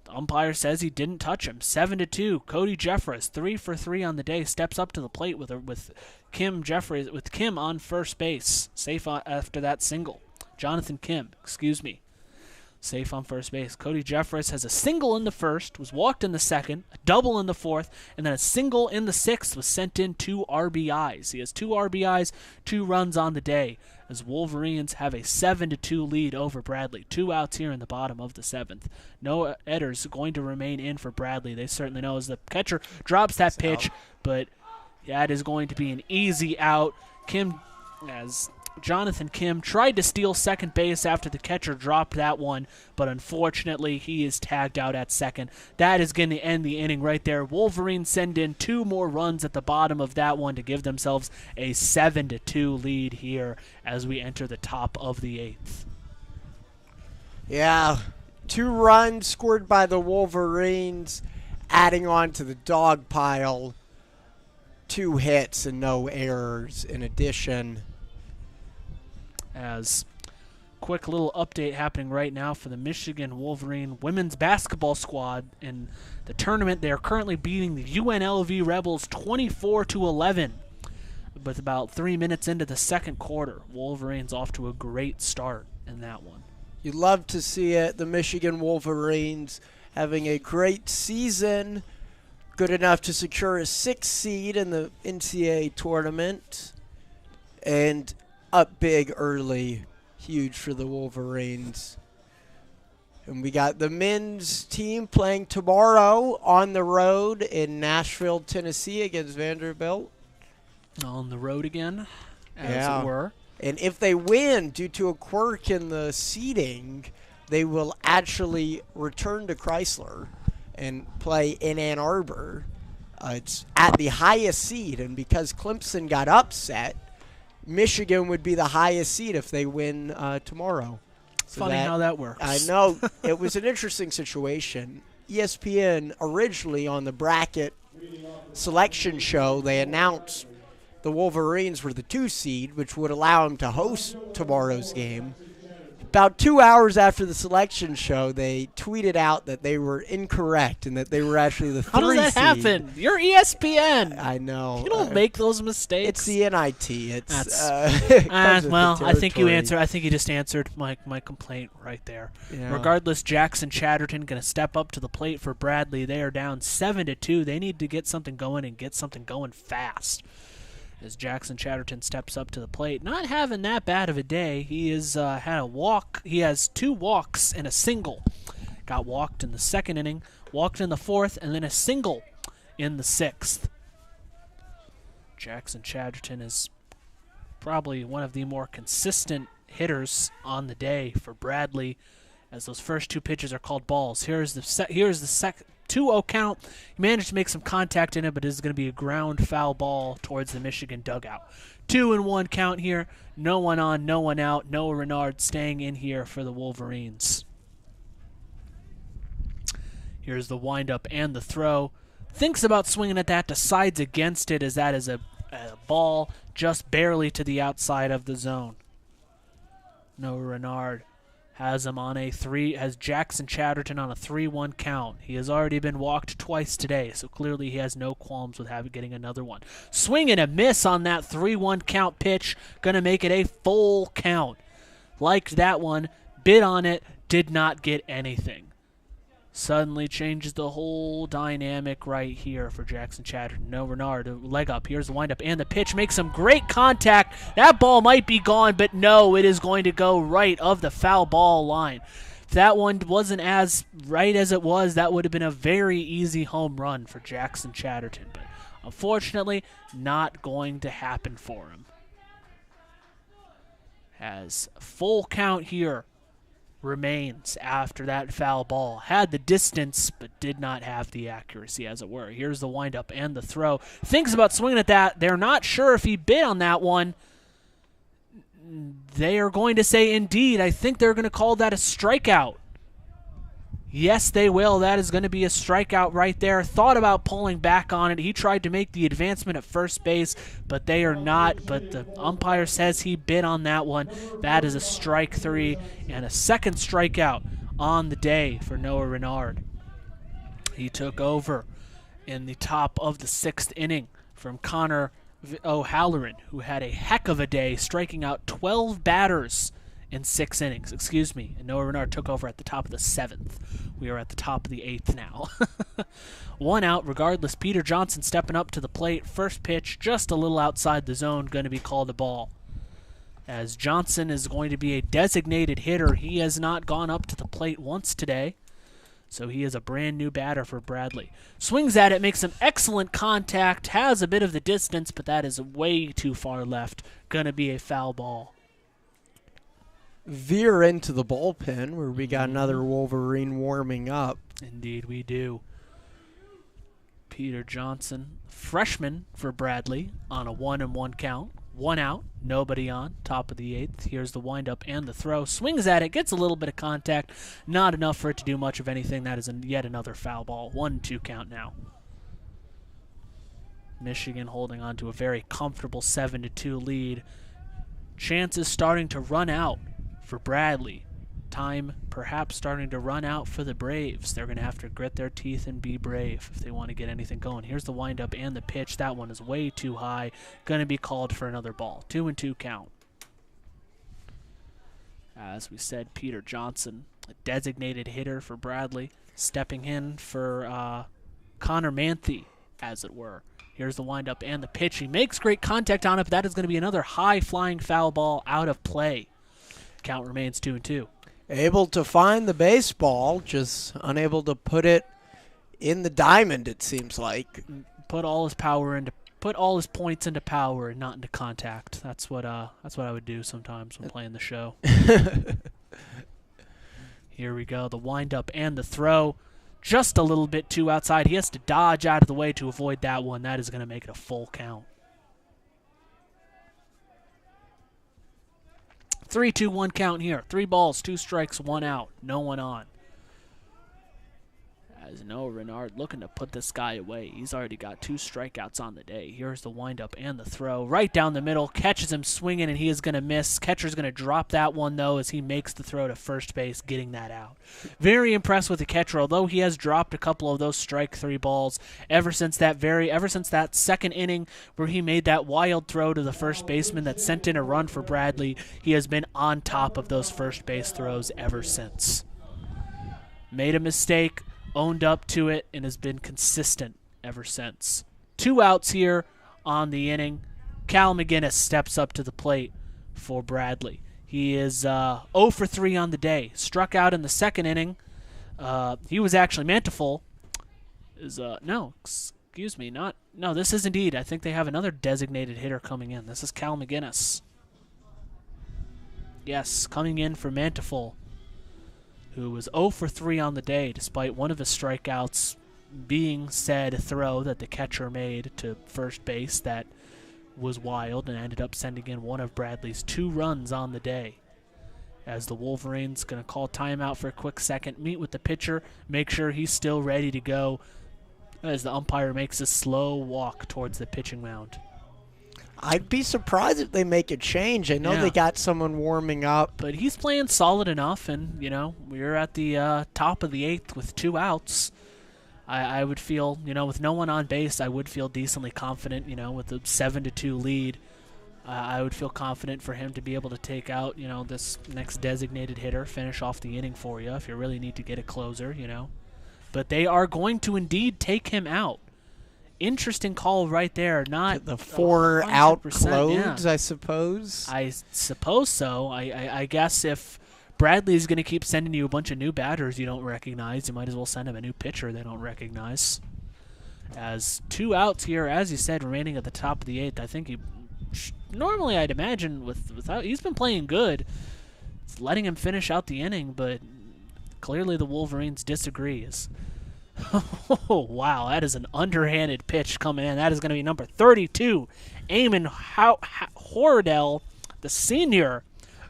the umpire says he didn't touch him. 7-2. Cody Jeffress, 3 for 3 on the day, steps up to the plate with Kim on first base, safe after that single. Jonathan Kim, safe on first base. Cody Jeffress has a single in the first, was walked in the second, a double in the fourth, and then a single in the sixth, was sent in 2 RBIs. He has 2 RBIs, 2 runs on the day, as Wolverines have a 7-2 lead over Bradley. 2 outs here in the bottom of the 7th. Noah Edders going to remain in for Bradley. They certainly know as the catcher drops that pitch, but that is going to be an easy out. Jonathan Kim tried to steal second base after the catcher dropped that one, but unfortunately he is tagged out at second. That is going to end the inning right there. Wolverines send in 2 more runs at the bottom of that one to give themselves a 7-2 lead here as we enter the top of the 8th. Yeah, 2 runs scored by the Wolverines, adding on to the dog pile. 2 hits and no errors in addition. As quick little update happening right now for the Michigan Wolverine women's basketball squad in the tournament. They are currently beating the UNLV Rebels 24-11 with about 3 minutes into the second quarter. Wolverines off to a great start in that one. You love to see it. The Michigan Wolverines having a great season, good enough to secure a 6th seed in the NCAA tournament, and up big early. Huge for the Wolverines. And we got the men's team playing tomorrow on the road in Nashville, Tennessee against Vanderbilt. On the road again, as it were. And if they win due to a quirk in the seeding, they will actually return to Chrysler and play in Ann Arbor. It's at the highest seed, and because Clemson got upset, Michigan would be the highest seed if they win tomorrow. So Funny how that works. I know. It was an interesting situation. ESPN originally on the bracket selection show, they announced the Wolverines were the 2 seed, which would allow them to host tomorrow's game. About 2 hours after the selection show, they tweeted out that they were incorrect and that they were actually the 3 seed. How does that happen? You're ESPN. I know. You don't make those mistakes. It's the NIT. It's well, I think you answered. I think you just answered my complaint right there. Yeah. Regardless, Jackson Chatterton going to step up to the plate for Bradley. They are down 7-2. They need to get something going and get something going fast. As Jackson Chatterton steps up to the plate, not having that bad of a day. He has had a walk. He has 2 walks and a single. Got walked in the 2nd inning, walked in the 4th, and then a single in the 6th. Jackson Chatterton is probably one of the more consistent hitters on the day for Bradley, as those first 2 pitches are called balls. Here's the 2-0 count. He managed to make some contact in it, but it is going to be a ground foul ball towards the Michigan dugout. 2-1 count here. No one on, no one out. Noah Renard staying in here for the Wolverines. Here's the windup and the throw. Thinks about swinging at that, decides against it, as that is a ball just barely to the outside of the zone. Noah Renard has Jackson Chatterton on a 3-1 count. He has already been walked twice today, so clearly he has no qualms with getting another one. Swing and a miss on that 3-1 count pitch. Going to make it a full count. Liked that one. Bid on it. Did not get anything. Suddenly changes the whole dynamic right here for Jackson Chatterton. No, Renard, leg up. Here's the windup and the pitch. Makes some great contact. That ball might be gone, but no, it is going to go right of the foul ball line. If that one wasn't as right as it was, that would have been a very easy home run for Jackson Chatterton. But unfortunately, not going to happen for him. Has full count here. Remains after that foul ball. Had the distance, but did not have the accuracy, as it were. Here's the windup and the throw. Thinks about swinging at that. They're not sure if he bit on that one. They are going to say, indeed. I think they're going to call that a strikeout. Yes, they will. That is going to be a strikeout right there. Thought about pulling back on it. He tried to make the advancement at first base, but they are not. But the umpire says he bit on that one. That is a strike 3 and a second strikeout on the day for Noah Renard. He took over in the top of the 6th inning from Connor O'Halloran, who had a heck of a day, striking out 12 batters in 6 innings, and Noah Renard took over at the top of the 7th. We are at the top of the 8th now. 1 out, regardless. Peter Johnson stepping up to the plate. First pitch, just a little outside the zone, going to be called a ball. As Johnson is going to be a designated hitter, he has not gone up to the plate once today, so he is a brand new batter for Bradley. Swings at it, makes some excellent contact, has a bit of the distance, but that is way too far left. Going to be a foul ball. Veer into the bullpen where we got another Wolverine warming up. Indeed we do. Peter Johnson, freshman for Bradley, on a 1-1 count. 1 out, nobody on, top of the 8th. Here's the windup and the throw. Swings at it, gets a little bit of contact. Not enough for it to do much of anything. That is yet another foul ball. 1-2 count now. Michigan holding on to a very comfortable 7-2 lead. Chances starting to run out for Bradley. Time perhaps starting to run out for the Braves. They're going to have to grit their teeth and be brave if they want to get anything going. Here's the windup and the pitch. That one is way too high. Going to be called for another ball. 2-2 count. As we said, Peter Johnson, a designated hitter for Bradley, stepping in for Connor Manthe, as it were. Here's the windup and the pitch. He makes great contact on it, but that is going to be another high-flying foul ball out of play. Count remains 2-2. Able to find the baseball, just unable to put it in the diamond, it seems like. Put all his points into power and not into contact. That's what I would do sometimes when playing the show. Here we go, the windup and the throw. Just a little bit too outside. He has to dodge out of the way to avoid that one. That is going to make it a full count. 3-2-1 count here. 3 balls, 2 strikes, 1 out. No one on. As Noah Renard looking to put this guy away. He's already got 2 strikeouts on the day. Here's the windup and the throw. Right down the middle. Catches him swinging, and he is going to miss. Catcher's going to drop that one, though, as he makes the throw to first base, getting that out. Very impressed with the catcher, although he has dropped a couple of those strike 3 balls ever since that second inning where he made that wild throw to the first baseman that sent in a run for Bradley. He has been on top of those first base throws ever since. Made a mistake, owned up to it, and has been consistent ever since. 2 outs here on the inning. Cal McGinnis steps up to the plate for Bradley. He is 0 for 3 on the day. Struck out in the second inning. He was actually Manteful. This is indeed. I think they have another designated hitter coming in. This is Cal McGinnis. Yes, coming in for Manteful, who was 0 for 3 on the day, despite one of his strikeouts being said throw that the catcher made to first base that was wild and ended up sending in one of Bradley's 2 runs on the day. As the Wolverines going to call timeout for a quick second, meet with the pitcher, make sure he's still ready to go as the umpire makes a slow walk towards the pitching mound. I'd be surprised if they make a change. I know they got someone warming up. But he's playing solid enough, and, we're at the top of the 8th with 2 outs. I would feel, with no one on base, I would feel decently confident, with a 7-2 lead. I would feel confident for him to be able to take out, this next designated hitter, finish off the inning for you if you really need to get a closer, But they are going to indeed take him out. Interesting call right there. Not the 4 out close, I suppose. I suppose so. I guess if Bradley's going to keep sending you a bunch of new batters you don't recognize, you might as well send him a new pitcher they don't recognize. As 2 outs here, as you said, remaining at the top of the 8th. I think normally I'd imagine without he's been playing good. It's letting him finish out the inning, but clearly the Wolverines disagrees. Oh, wow, that is an underhanded pitch coming in. That is going to be number 32, Eamon Hordell, the senior,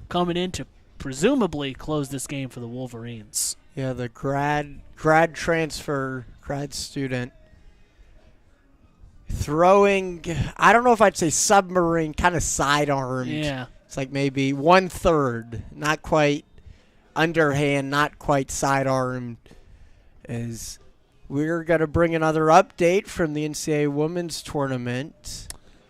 coming in to presumably close this game for the Wolverines. Yeah, the grad student throwing, I don't know if I'd say submarine, kind of sidearmed. Yeah. It's like maybe 1/3, not quite underhand, not quite sidearmed, as we're going to bring another update from the NCAA Women's Tournament.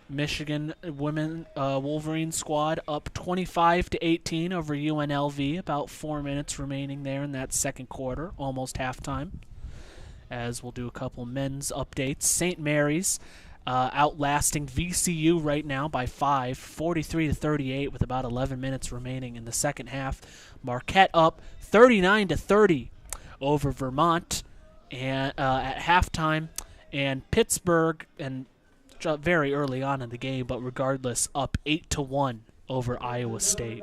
Michigan women Wolverine squad up 25-18 over UNLV. About 4 minutes remaining there in that second quarter, almost halftime. As we'll do a couple men's updates. St. Mary's outlasting VCU right now by 5, 43-38 with about 11 minutes remaining in the second half. Marquette up 39-30 over Vermont and at halftime, and Pittsburgh, and very early on in the game, but regardless, up 8-1 over Iowa State.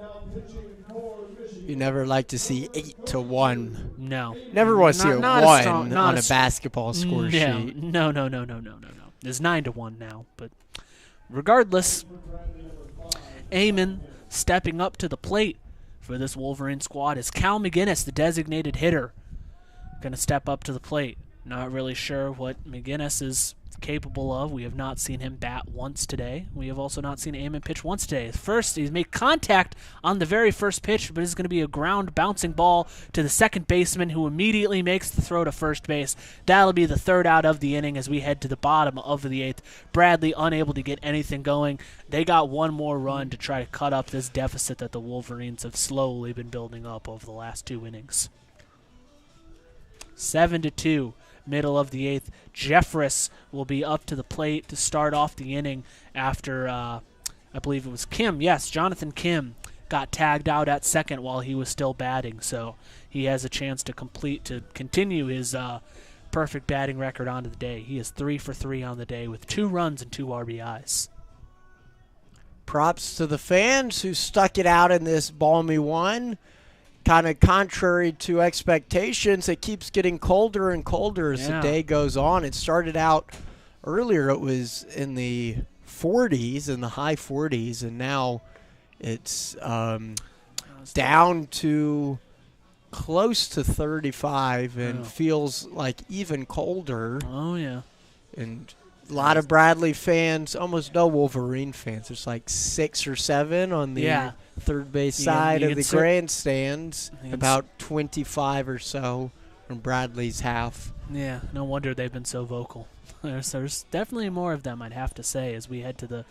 You never like to see 8-1. No. Never want to see a 1 on a basketball score sheet. No. It's 9-1 now, but regardless, Eamon stepping up to the plate for this Wolverine squad is Cal McGinnis, the designated hitter, going to step up to the plate. Not really sure what McGinnis is capable of. We have not seen him bat once today. We have also not seen Amon pitch once today. First, he's made contact on the very first pitch, but it's going to be a ground bouncing ball to the second baseman, who immediately makes the throw to first base. That'll be the third out of the inning as we head to the bottom of the 8th. Bradley unable to get anything going. They got one more run to try to cut up this deficit that the Wolverines have slowly been building up over the last 2 innings. 7-2. Middle of the 8th. Jeffress will be up to the plate to start off the inning after, I believe it was Kim. Yes, Jonathan Kim got tagged out at second while he was still batting, so he has a chance to continue his perfect batting record onto the day. He is 3 for 3 on the day with 2 runs and 2 RBIs. Props to the fans who stuck it out in this balmy one. Kind of contrary to expectations, it keeps getting colder and colder as the day goes on. It started out earlier, it was in the 40s, in the high 40s, and now it's down to close to 35 and feels like even colder. Oh, yeah. And a lot of Bradley fans, almost no Wolverine fans. There's like 6 or 7 on the third base side of the grandstands, about 25 or so from Bradley's half. Yeah, no wonder they've been so vocal. There's definitely more of them, I'd have to say, as we head to the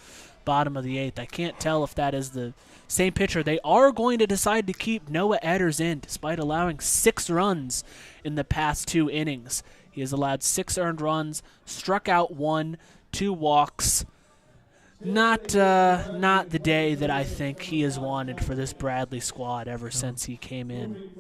bottom of the 8th. I can't tell if that is the same pitcher. They are going to decide to keep Noah Edders in, despite allowing 6 runs in the past 2 innings. He has allowed 6 earned runs, struck out 1, 2 walks. Not the day that I think he has wanted for this Bradley squad ever since he came in.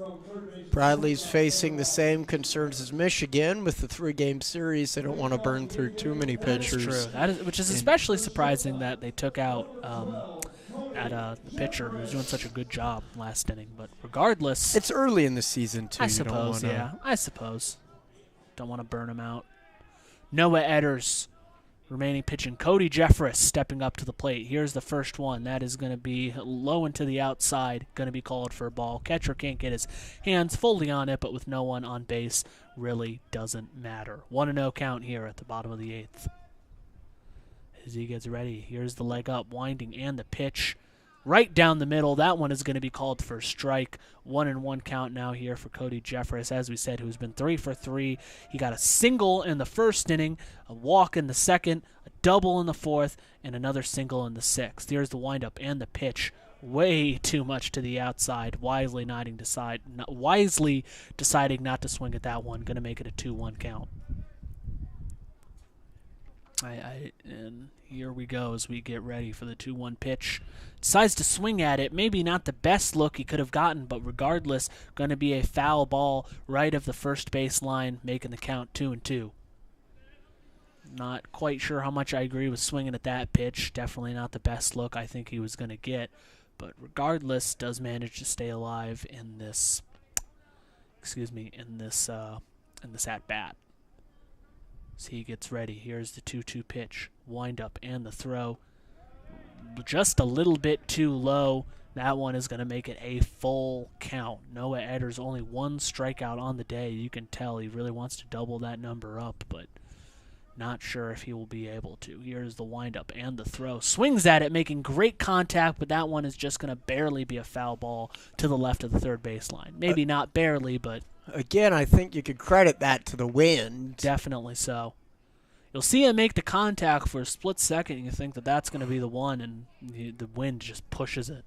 Bradley's facing the same concerns as Michigan with the 3-game series. They don't want to burn through too many pitchers. That is true. Which is especially surprising that they took out the pitcher who was doing such a good job last inning. But regardless, it's early in the season too. I suppose. I suppose. Don't want to burn him out. Noah Edders remaining pitching. Cody Jeffress stepping up to the plate. Here's the first one. That is going to be low and to the outside. Going to be called for a ball. Catcher can't get his hands fully on it, but with no one on base, really doesn't matter. 1-0 count here at the bottom of the 8th. As he gets ready, here's the leg up, winding, and the pitch. Right down the middle. That one is going to be called for a strike. 1-1 count now here for Cody Jeffress, as we said, who's been 3 for 3. He got a single in the first inning, a walk in the second, a double in the fourth, and another single in the 6th. Here's the windup and the pitch. Way too much to the outside. Wisely deciding not to swing at that one. Going to make it a 2-1 count. And here we go as we get ready for the 2-1 pitch. Decides to swing at it. Maybe not the best look he could have gotten, but regardless, going to be a foul ball right of the first base line, making the count 2-2. Not quite sure how much I agree with swinging at that pitch. Definitely not the best look I think he was going to get, but regardless, does manage to stay alive in this. In this at bat. So he gets ready. Here's the 2-2 pitch. Wind up and the throw. Just a little bit too low. That one is going to make it a full count. Noah Edders only 1 strikeout on the day. You can tell he really wants to double that number up, but not sure if he will be able to. Here's the windup and the throw. Swings at it, making great contact, but that one is just going to barely be a foul ball to the left of the third baseline. Maybe not barely, but again, I think you could credit that to the wind. Definitely so. You'll see him make the contact for a split second, and you think that that's going to be the one, and the wind just pushes it.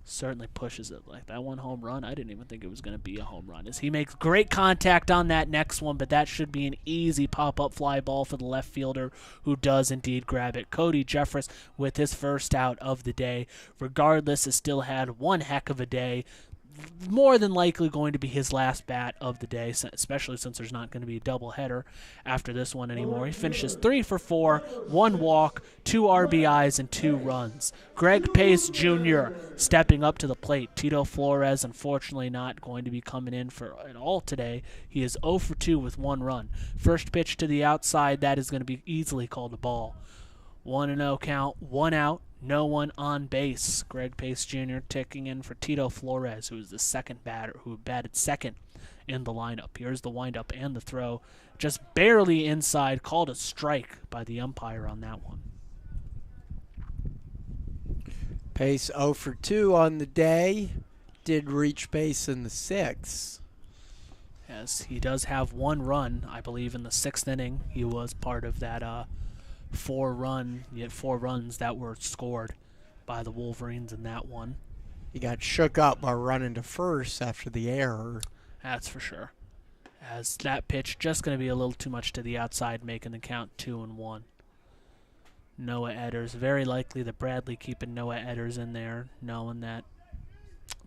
Certainly pushes it. Like that one home run, I didn't even think it was going to be a home run. As he makes great contact on that next one, but that should be an easy pop-up fly ball for the left fielder, who does indeed grab it. Cody Jeffress with his first out of the day. Regardless, has still had one heck of a day. More than likely going to be his last bat of the day, especially since there's not going to be a doubleheader after this one anymore. He finishes 3 for 4, 1 walk, 2 RBIs, and 2 runs. Greg Pace Jr. stepping up to the plate. Tito Flores, unfortunately, not going to be coming in for at all today. He is 0 for 2 with 1 run. First pitch to the outside, that is going to be easily called a ball. 1-0 count, 1 out. No one on base. Greg Pace Jr. ticking in for Tito Flores, who is the second batter, who batted second in the lineup. Here's the windup and the throw. Just barely inside, called a strike by the umpire on that one. Pace 0 for 2 on the day. Did reach base in the 6th. Yes, he does have one run, I believe, in the 6th inning. He was part of that 4 runs that were scored by the Wolverines in that one. He got shook up by running to first after the error. That's for sure. As that pitch just going to be a little too much to the outside, making the count 2-1. Noah Edders, very likely that Bradley keeping Noah Edders in there, knowing that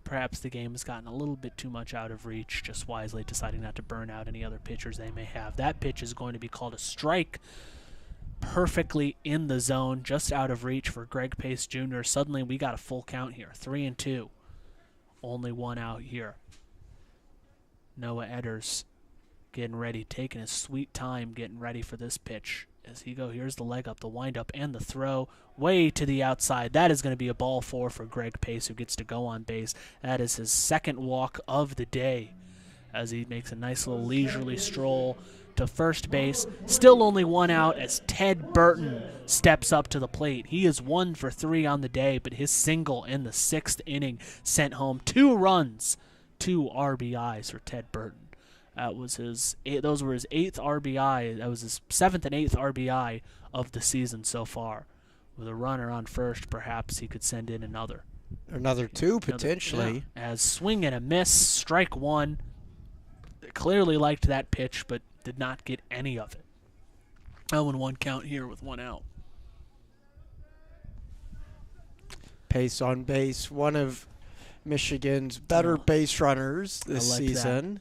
perhaps the game has gotten a little bit too much out of reach, just wisely deciding not to burn out any other pitchers they may have. That pitch is going to be called a strike, perfectly in the zone, just out of reach for Greg Pace Jr. Suddenly we got a full count here, 3-2. Only one out here. Noah Edders getting ready, taking his sweet time, getting ready for this pitch. As he goes, here's the leg up, the windup, and the throw way to the outside. That is going to be a ball 4 for Greg Pace, who gets to go on base. That is his second walk of the day, as he makes a nice little leisurely stroll to first base. Still only one out as Ted Burton steps up to the plate. He is 1 for 3 on the day, but his single in the 6th inning sent home 2 runs, 2 RBIs for Ted Burton. That was those were his 8th RBI. That was his 7th and 8th RBI of the season so far. With a runner on first, perhaps he could send in another. Another 2, potentially. Yeah. As swing and a miss, strike 1. Clearly liked that pitch, but did not get any of it. 0-1 count here with 1 out. Pace on base, one of Michigan's better base runners this season.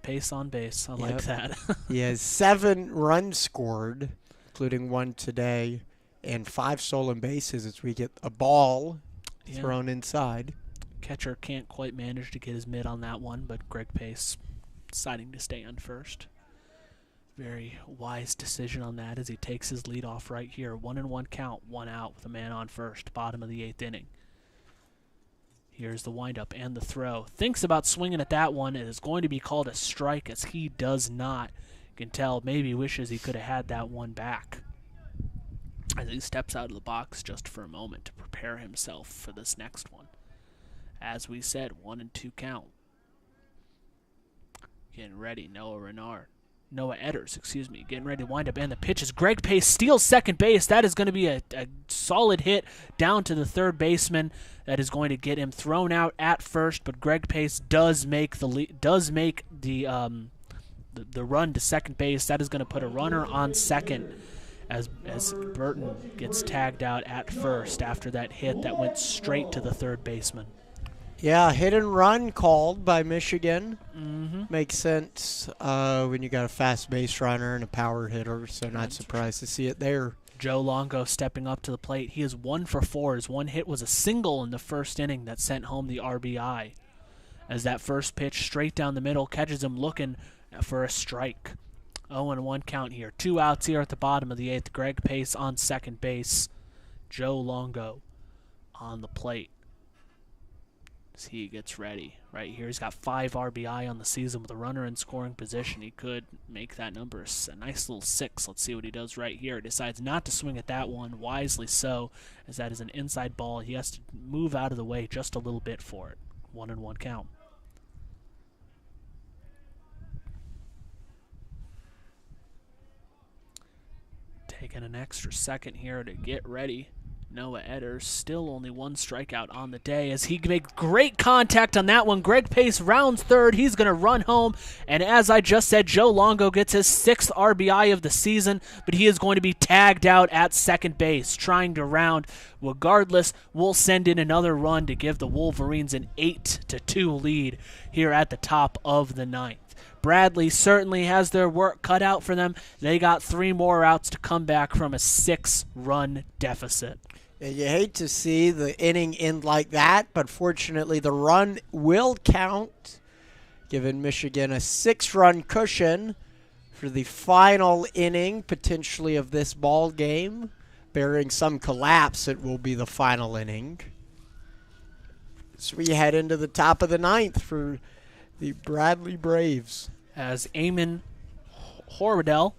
Pace on base. I like that. He has 7 runs scored, including 1 today, and 5 stolen bases as we get a ball thrown inside. Catcher can't quite manage to get his mid on that one, but Greg Pace deciding to stay on first. Very wise decision on that as he takes his lead off right here. 1-1 count, 1 out with a man on first, bottom of the 8th inning. Here's the windup and the throw. Thinks about swinging at that one. It is going to be called a strike as he does not. You can tell maybe wishes he could have had that one back. As he steps out of the box just for a moment to prepare himself for this next one. As we said, 1-2 count. Getting ready, Noah Edders, getting ready to wind up, and the pitch is Greg Pace steals second base. That is going to be a solid hit down to the third baseman. That is going to get him thrown out at first, but Greg Pace does make the run to second base. That is going to put a runner on second as Burton gets tagged out at first after that hit that went straight to the third baseman. Yeah, hit and run called by Michigan. Makes sense when you got a fast base runner and a power hitter, so not surprised to see it there. Joe Longo stepping up to the plate. He is 1 for 4. His one hit was a single in the first inning that sent home the RBI. As that first pitch straight down the middle catches him looking for a strike. 0-1 count here. 2 outs here at the bottom of the 8th. Greg Pace on second base. Joe Longo on the plate. As he gets ready. Right here, he's got 5 RBI on the season with a runner in scoring position. He could make that number a nice little 6. Let's see what he does right here. He decides not to swing at that one, wisely so, as that is an inside ball. He has to move out of the way just a little bit for it. 1-1 count. Taking an extra second here to get ready. Noah Edders, still only 1 strikeout on the day as he makes great contact on that one. Greg Pace rounds third. He's going to run home. And as I just said, Joe Longo gets his 6th RBI of the season, but he is going to be tagged out at second base, trying to round. Regardless, we'll send in another run to give the Wolverines an 8-2 lead here at the top of the 9th. Bradley certainly has their work cut out for them. They got 3 more outs to come back from a 6-run deficit. You hate to see the inning end like that, but fortunately the run will count, giving Michigan a 6-run cushion for the final inning, potentially, of this ball game. Bearing some collapse, it will be the final inning. So we head into the top of the ninth for the Bradley Braves. As Eamon Horwedel,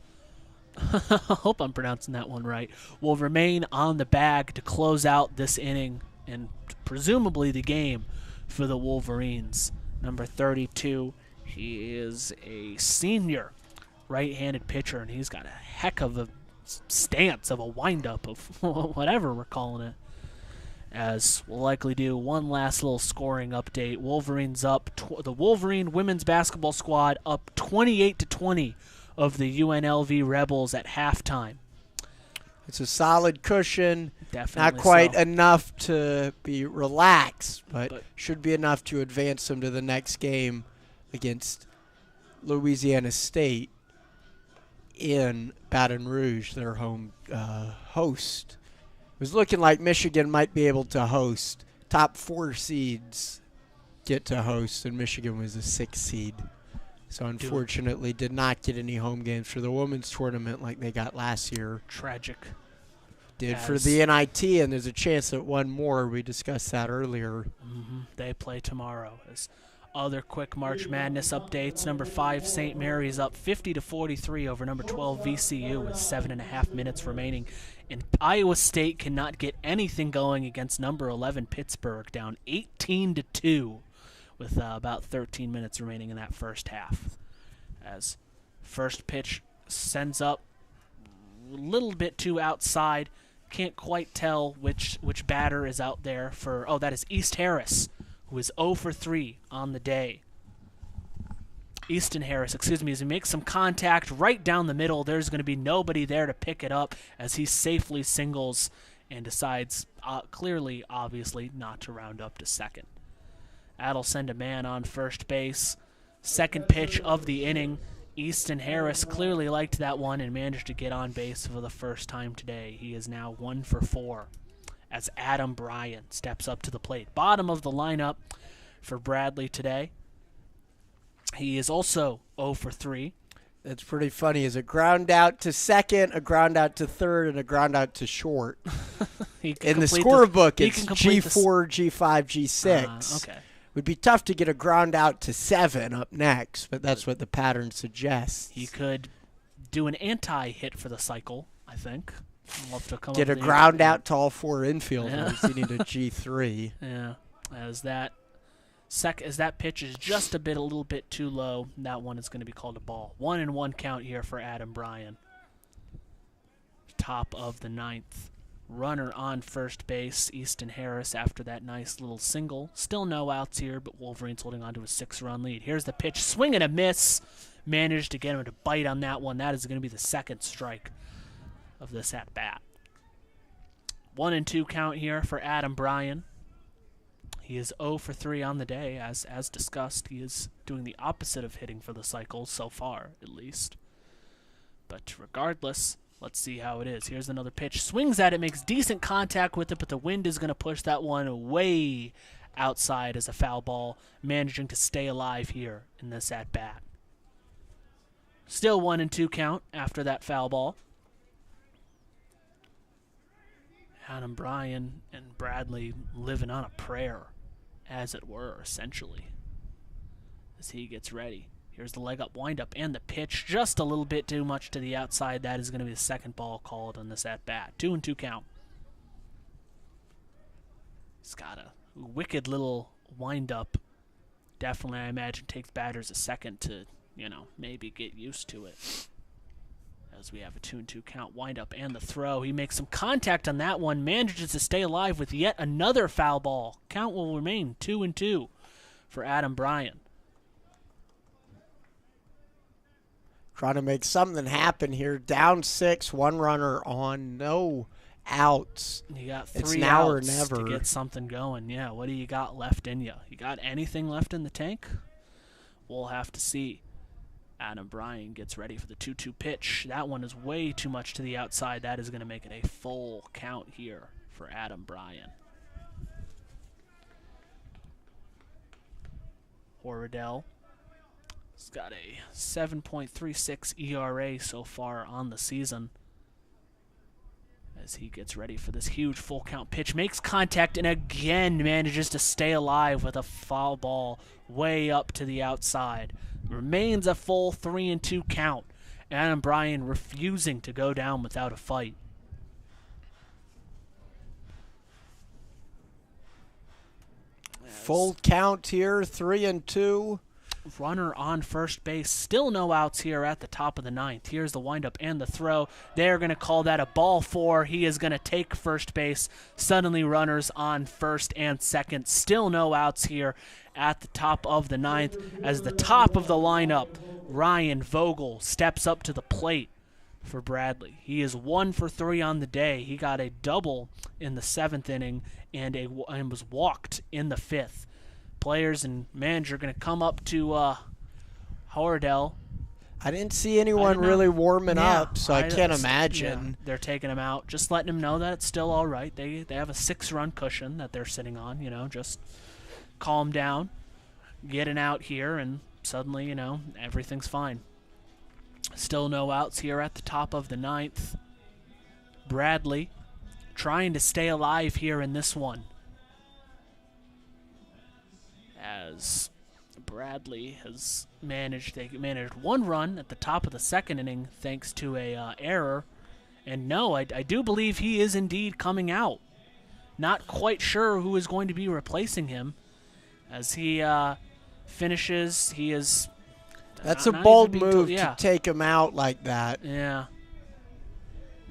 hope I'm pronouncing that one right, will remain on the bag to close out this inning and presumably the game for the Wolverines. Number 32, he is a senior right-handed pitcher, and he's got a heck of a stance of a windup of whatever we're calling it. As we'll likely do one last little scoring update. Wolverines up. The Wolverine women's basketball squad up 28-20 of the UNLV Rebels at halftime. It's a solid cushion. Definitely not quite so. enough to be relaxed, but should be enough to advance them to the next game against Louisiana State in Baton Rouge, their home host. It was looking like Michigan might be able to host. Top 4 seeds get to host, and Michigan was a 6th seed. So unfortunately did not get any home games for the women's tournament like they got last year. Tragic. Did for the NIT, and there's a chance at one more. We discussed that earlier. They play tomorrow. As other quick March Madness updates, number 5 St. Mary's up 50-43 over number 12 VCU with 7.5 minutes remaining. And Iowa State cannot get anything going against number 11 Pittsburgh, down 18-2 with about 13 minutes remaining in that first half. As first pitch sends up a little bit too outside. Can't quite tell which batter is out there for, that is East Harris, who is 0 for 3 on the day. Easton Harris, as he makes some contact right down the middle. There's going to be nobody there to pick it up as he safely singles and decides, clearly, obviously, not to round up to second. That'll send a man on first base. Second pitch of the inning. Easton Harris clearly liked that one and managed to get on base for the first time today. He is now 1 for 4 as Adam Bryan steps up to the plate. Bottom of the lineup for Bradley today. He is also 0 for 3. That's pretty funny. Is a ground out to second, a ground out to third, and a ground out to short. In the scorebook, it's G4, G5, G6. Okay. Would be tough to get a ground out to 7 up next, but that's what the pattern suggests. He could do an anti-hit for the cycle, I think. We'll have to come get a ground out to all 4 infielders. You need a G3. Yeah, as that pitch is just a little bit too low, that one is going to be called a ball. 1-1 count here for Adam Bryan. Top of the 9th. Runner on first base, Easton Harris, after that nice little single. Still no outs here, but Wolverines holding on to a 6-run lead. Here's the pitch, swing and a miss. Managed to get him to bite on that one. That is going to be the second strike of this at-bat. 1-2 count here for Adam Bryan. He is 0 for 3 on the day. As discussed, he is doing the opposite of hitting for the cycle so far, at least. But regardless, let's see how it is. Here's another pitch. Swings at it, makes decent contact with it, but the wind is going to push that one way outside as a foul ball, managing to stay alive here in this at-bat. Still 1-2 count after that foul ball. Adam Bryan and Bradley living on a prayer, as it were, essentially, as he gets ready. Here's the leg up windup and the pitch, just a little bit too much to the outside. That is going to be the second ball called on this at-bat. 2-2 count. He's got a wicked little windup. Definitely, I imagine, takes batters a second to, maybe get used to it. As we have a 2-2 count, windup and the throw. He makes some contact on that one, manages to stay alive with yet another foul ball. Count will remain 2-2 for Adam Bryan. Trying to make something happen here. Down 6, 1 runner on, no outs. You got 3 it's now or outs never. to get something going. Yeah, what do you got left in you? You got anything left in the tank? We'll have to see. Adam Bryan gets ready for the 2-2 pitch. That one is way too much to the outside. That is going to make it a full count here for Adam Bryan. Horwedel has got a 7.36 ERA so far on the season, as he gets ready for this huge full count pitch, makes contact, and again manages to stay alive with a foul ball way up to the outside. Remains a full 3-2 count. Adam Bryan refusing to go down without a fight. Full count here, 3-2. Runner on first base. Still no outs here at the top of the ninth. Here's the windup and the throw. They're going to call that a ball four. He is going to take first base. Suddenly runners on first and second. Still no outs here at the top of the ninth. As the top of the lineup, Ryan Vogel steps up to the plate for Bradley. He is 1 for 3 on the day. He got a double in the 7th inning and was walked in the 5th. Players and manager going to come up to Howardell. I didn't see anyone really warming up, so I can't imagine. Yeah, they're taking him out, just letting him know that it's still all right. They have a 6-run cushion that they're sitting on, just calm down, getting out here, and suddenly, everything's fine. Still no outs here at the top of the 9th. Bradley trying to stay alive here in this one, as Bradley has managed 1 run at the top of the 2nd inning thanks to a error. And no, I do believe he is indeed coming out. Not quite sure who is going to be replacing him. As he finishes, he is... That's a bold move to take him out like that. Yeah.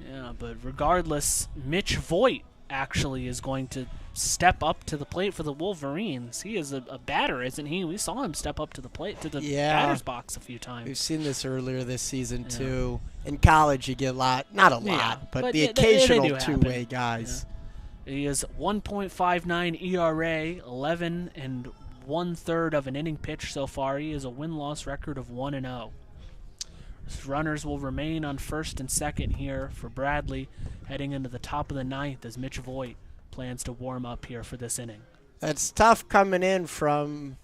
Yeah, but regardless, Mitch Voigt actually is going to step up to the plate for the Wolverines. He is a batter, isn't he? We saw him step up to the plate, to the batter's box a few times. We've seen this earlier this season, too. In college, you get a lot, not a lot, but the occasional two-way guys. Yeah. He is 1.59 ERA, 11 1/3 of an inning pitched so far. He has a win-loss record of 1-0. Runners will remain on first and second here for Bradley, heading into the top of the 9th as Mitch Voigt plans to warm up here for this inning. That's tough coming in from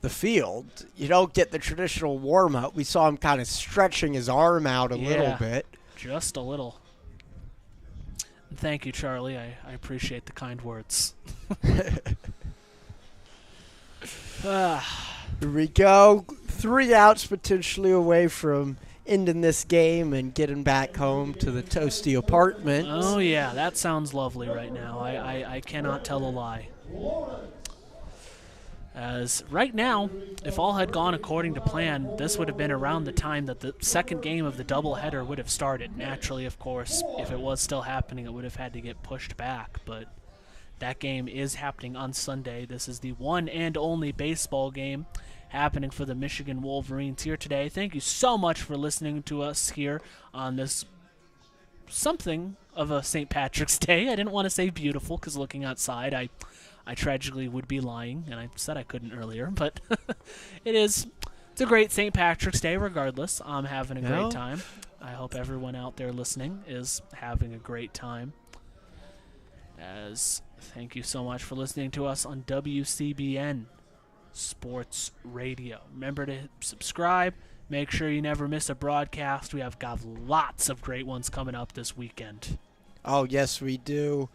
the field. You don't get the traditional warm-up. We saw him kind of stretching his arm out a little bit. Just a little. Thank you, Charlie. I appreciate the kind words. Here we go. 3 outs potentially away from ending this game and getting back home to the toasty apartment. Oh, yeah, that sounds lovely right now. I cannot tell a lie. As right now, if all had gone according to plan, this would have been around the time that the second game of the doubleheader would have started. Naturally, of course, if it was still happening, it would have had to get pushed back, but that game is happening on Sunday. This is the one and only baseball game happening for the Michigan Wolverines here today. Thank you so much for listening to us here on this something of a St. Patrick's Day. I didn't want to say beautiful because looking outside, I tragically would be lying, and I said I couldn't earlier, but it's a great St. Patrick's Day regardless. I'm having a great time. I hope everyone out there listening is having a great time. Thank you so much for listening to us on WCBN Sports Radio. Remember to subscribe. Make sure you never miss a broadcast. We have got lots of great ones coming up this weekend. Oh, yes, we do.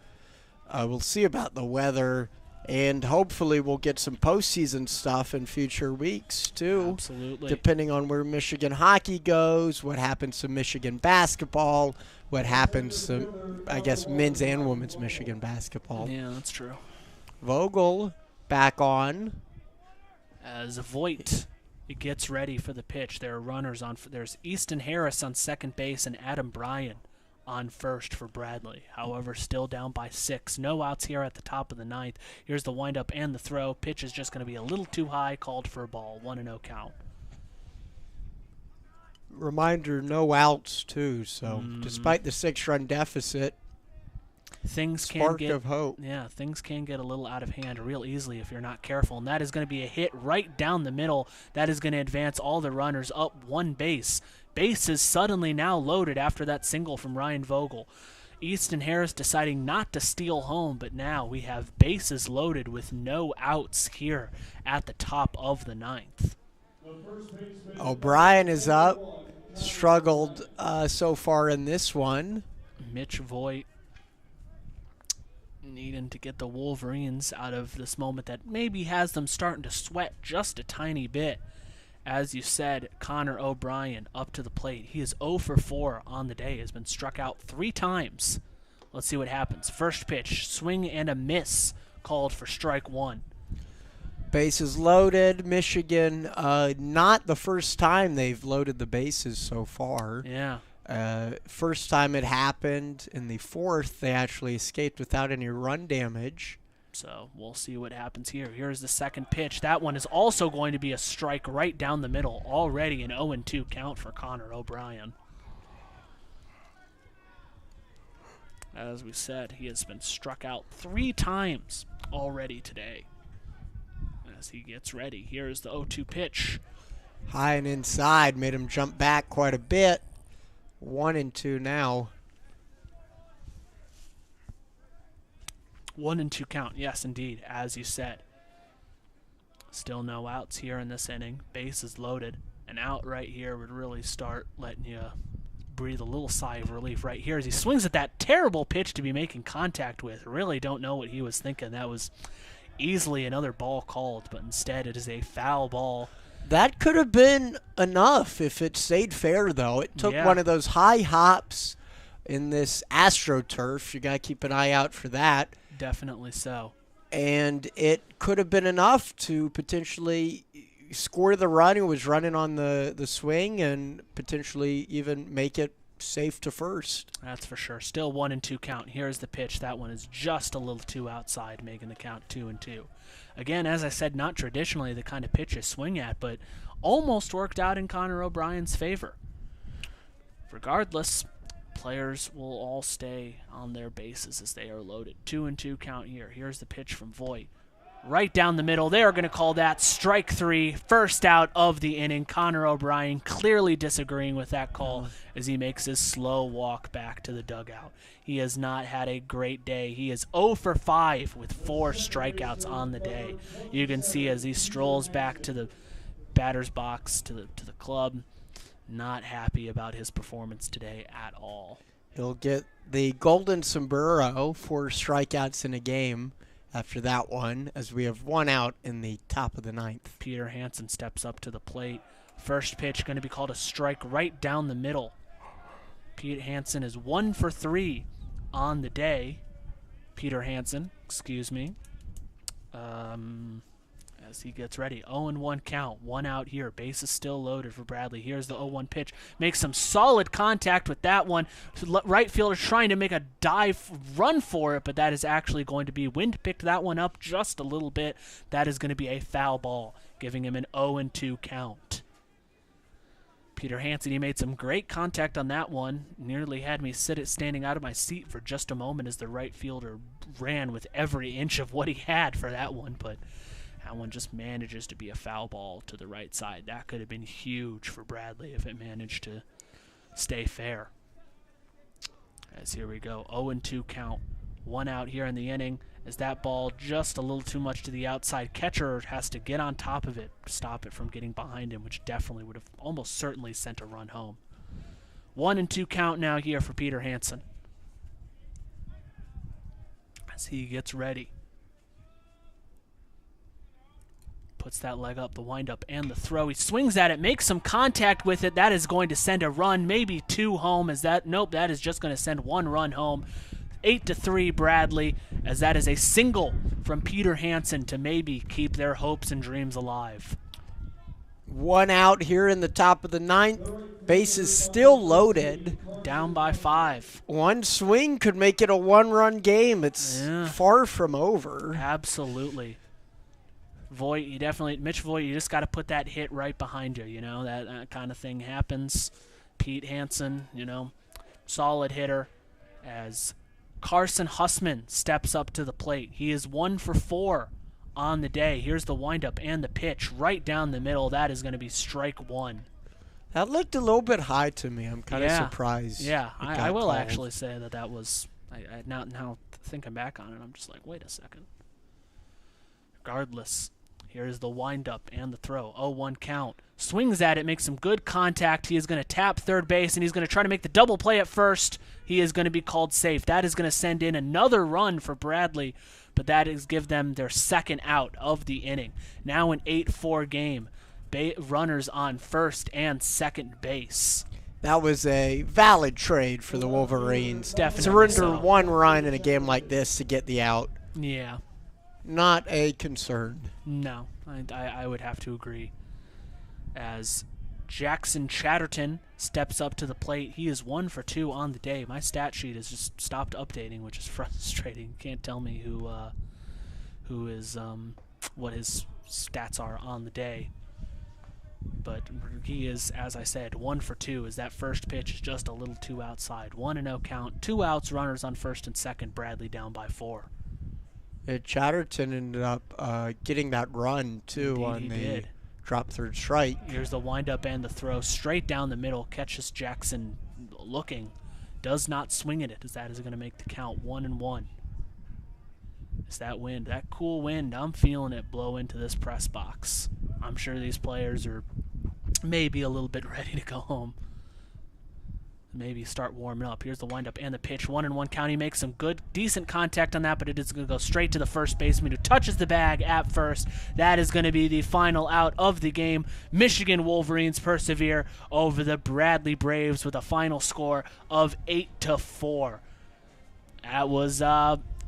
We'll see about the weather, and hopefully we'll get some postseason stuff in future weeks, too. Absolutely. Depending on where Michigan hockey goes, what happens to Michigan basketball, what happens to, I guess, men's and women's Michigan basketball. Yeah, that's true. Vogel back on. As Voigt gets ready for the pitch, there are runners on. There's Easton Harris on second base and Adam Bryan on first for Bradley. However, still down by 6. No outs here at the top of the 9th. Here's the windup and the throw. Pitch is just going to be a little too high, called for a ball. 1-0 count. Reminder, no outs, too. So, despite the 6-run deficit, spark of hope. Yeah, things can get a little out of hand real easily if you're not careful. And that is going to be a hit right down the middle. That is going to advance all the runners up 1 base. Base is suddenly now loaded after that single from Ryan Vogel. Easton Harris deciding not to steal home, but now we have bases loaded with no outs here at the top of the 9th. O'Brien is up. Struggled so far in this one. Mitch Voigt Needing to get the Wolverines out of this moment that maybe has them starting to sweat just a tiny bit. As you said, Connor O'Brien up to the plate. He is 0 for 4 on the day, has been struck out 3 times. Let's see what happens. First pitch, swing and a miss, called for strike 1. Bases loaded. Michigan, not the first time they've loaded the bases so far. Yeah. First time it happened in the 4th, they actually escaped without any run damage. So we'll see what happens here. Here's the second pitch. That one is also going to be a strike right down the middle. Already an 0-2 count for Connor O'Brien. As we said, he has been struck out 3 times already today. As he gets ready, here's the 0-2 pitch. High and inside, made him jump back quite a bit. 1-2 now. 1-2 count, yes, indeed, as you said. Still no outs here in this inning. Bases loaded. An out right here would really start letting you breathe a little sigh of relief right here as he swings at that terrible pitch to be making contact with. Really don't know what he was thinking. That was easily another ball called, but instead it is a foul ball. That could have been enough if it stayed fair, though. It took one of those high hops in this AstroTurf. You got to keep an eye out for that. Definitely so. And it could have been enough to potentially score the run who was running on the swing and potentially even make it safe to first. That's for sure. Still 1-2 count. Here's the pitch. That one is just a little too outside, making the count 2-2. Again, as I said, not traditionally the kind of pitch you swing at, but almost worked out in Connor O'Brien's favor. Regardless, players will all stay on their bases as they are loaded. 2-2 count here. Here's the pitch from Voigt. Right down the middle. They are going to call that strike 3. First out of the inning. Connor O'Brien clearly disagreeing with that call as he makes his slow walk back to the dugout. He has not had a great day. He is 0 for 5 with 4 strikeouts on the day. You can see as he strolls back to the batter's box, to the club, not happy about his performance today at all. He'll get the golden sombrero for strikeouts in a game after that one, as we have 1 out in the top of the 9th. Peter Hansen steps up to the plate. First pitch going to be called a strike right down the middle. Pete Hansen is 1 for 3 on the day. Peter Hansen, excuse me. As he gets ready. 0-1 count. 1 out here. Base is still loaded for Bradley. Here's the 0-1 pitch. Makes some solid contact with that one. Right fielder trying to make a dive run for it, but that is actually going to be wind picked that one up just a little bit. That is going to be a foul ball, giving him an 0-2 count. Peter Hansen, he made some great contact on that one. Nearly had me standing out of my seat for just a moment as the right fielder ran with every inch of what he had for that one, but that one just manages to be a foul ball to the right side. That could have been huge for Bradley if it managed to stay fair. As here we go, 0-2 count. 1 out here in the inning. As that ball just a little too much to the outside. Catcher has to get on top of it, stop it from getting behind him, which definitely would have almost certainly sent a run home. 1-2 count now here for Peter Hansen. As he gets ready. Puts that leg up, the windup and the throw. He swings at it, makes some contact with it. That is going to send a run, maybe 2 home. That is just going to send 1 run home. 8-3 Bradley, as that is a single from Peter Hansen to maybe keep their hopes and dreams alive. 1 out here in the top of the 9th. Bases still loaded. Down by 5. 1 swing could make it a 1-run game. It's far from over. Absolutely. Voigt, Mitch Voigt, you just got to put that hit right behind you. You know, that kind of thing happens. Pete Hansen, solid hitter. As Carson Hussman steps up to the plate. He is 1 for 4 on the day. Here's the windup and the pitch right down the middle. That is going to be strike 1. That looked a little bit high to me. I'm kind of surprised. Yeah, I will actually say that was. Now thinking back on it, I'm just like, wait a second. Regardless, Here's the windup and the throw. 0-1 count. Swings at it, makes some good contact. He is going to tap third base, and he's going to try to make the double play at first. He is going to be called safe. That is going to send in another run for Bradley, but that is give them their second out of the inning. Now an 8-4 game. Runners on first and second base. That was a valid trade for the Wolverines. Definitely Surrender one run in a game like this to get the out. Yeah. Not a concern. No, I would have to agree. As Jackson Chatterton steps up to the plate, he is 1 for 2 on the day. My stat sheet has just stopped updating, which is frustrating. Can't tell me who is what his stats are on the day. But he is, as I said, 1 for 2 as that first pitch is just a little too outside. 1-0 count, 2 outs, runners on first and second. Bradley down by 4. Chatterton ended up getting that run, too, Indeed, on he the did. drop third strike. Here's the windup and the throw straight down the middle. Catches Jackson looking. Does not swing at it, as that is going to make the count 1-1. It's that wind, that cool wind. I'm feeling it blow into this press box. I'm sure these players are maybe a little bit ready to go home. Maybe start warming up. Here's the windup and the pitch. 1-1 count. He makes some good, decent contact on that, but it is going to go straight to the first baseman who touches the bag at first. That is going to be the final out of the game. Michigan Wolverines persevere over the Bradley Braves with a final score of 8-4. That was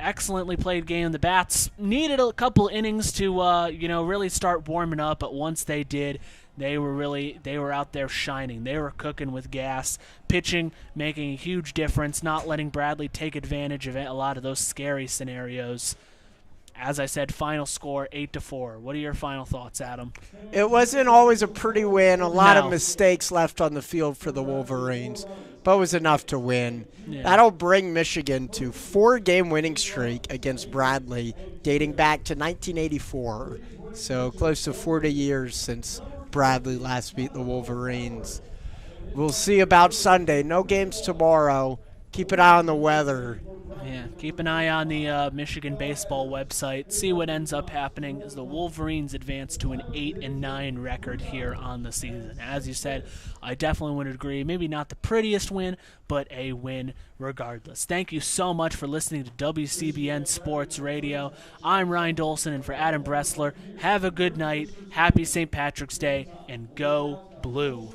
excellently played game. The Bats needed a couple innings to really start warming up, but once they did, they were out there shining. They were cooking with gas. Pitching making a huge difference, not letting Bradley take advantage of a lot of those scary scenarios. As I said, final score 8-4. What are your final thoughts, Adam? It wasn't always a pretty win. A lot of mistakes left on the field for the Wolverines, but it was enough to win. Yeah. That'll bring Michigan to 4-game winning streak against Bradley, dating back to 1984. So close to 40 years since Bradley last beat the Wolverines. We'll see about Sunday. No games tomorrow. Keep an eye on the weather. Yeah, keep an eye on the Michigan baseball website. See what ends up happening as the Wolverines advance to an 8-9 record here on the season. As you said, I definitely would agree. Maybe not the prettiest win, but a win regardless. Thank you so much for listening to WCBN Sports Radio. I'm Ryan Dolson, and for Adam Bressler, have a good night, happy St. Patrick's Day, and go Blue.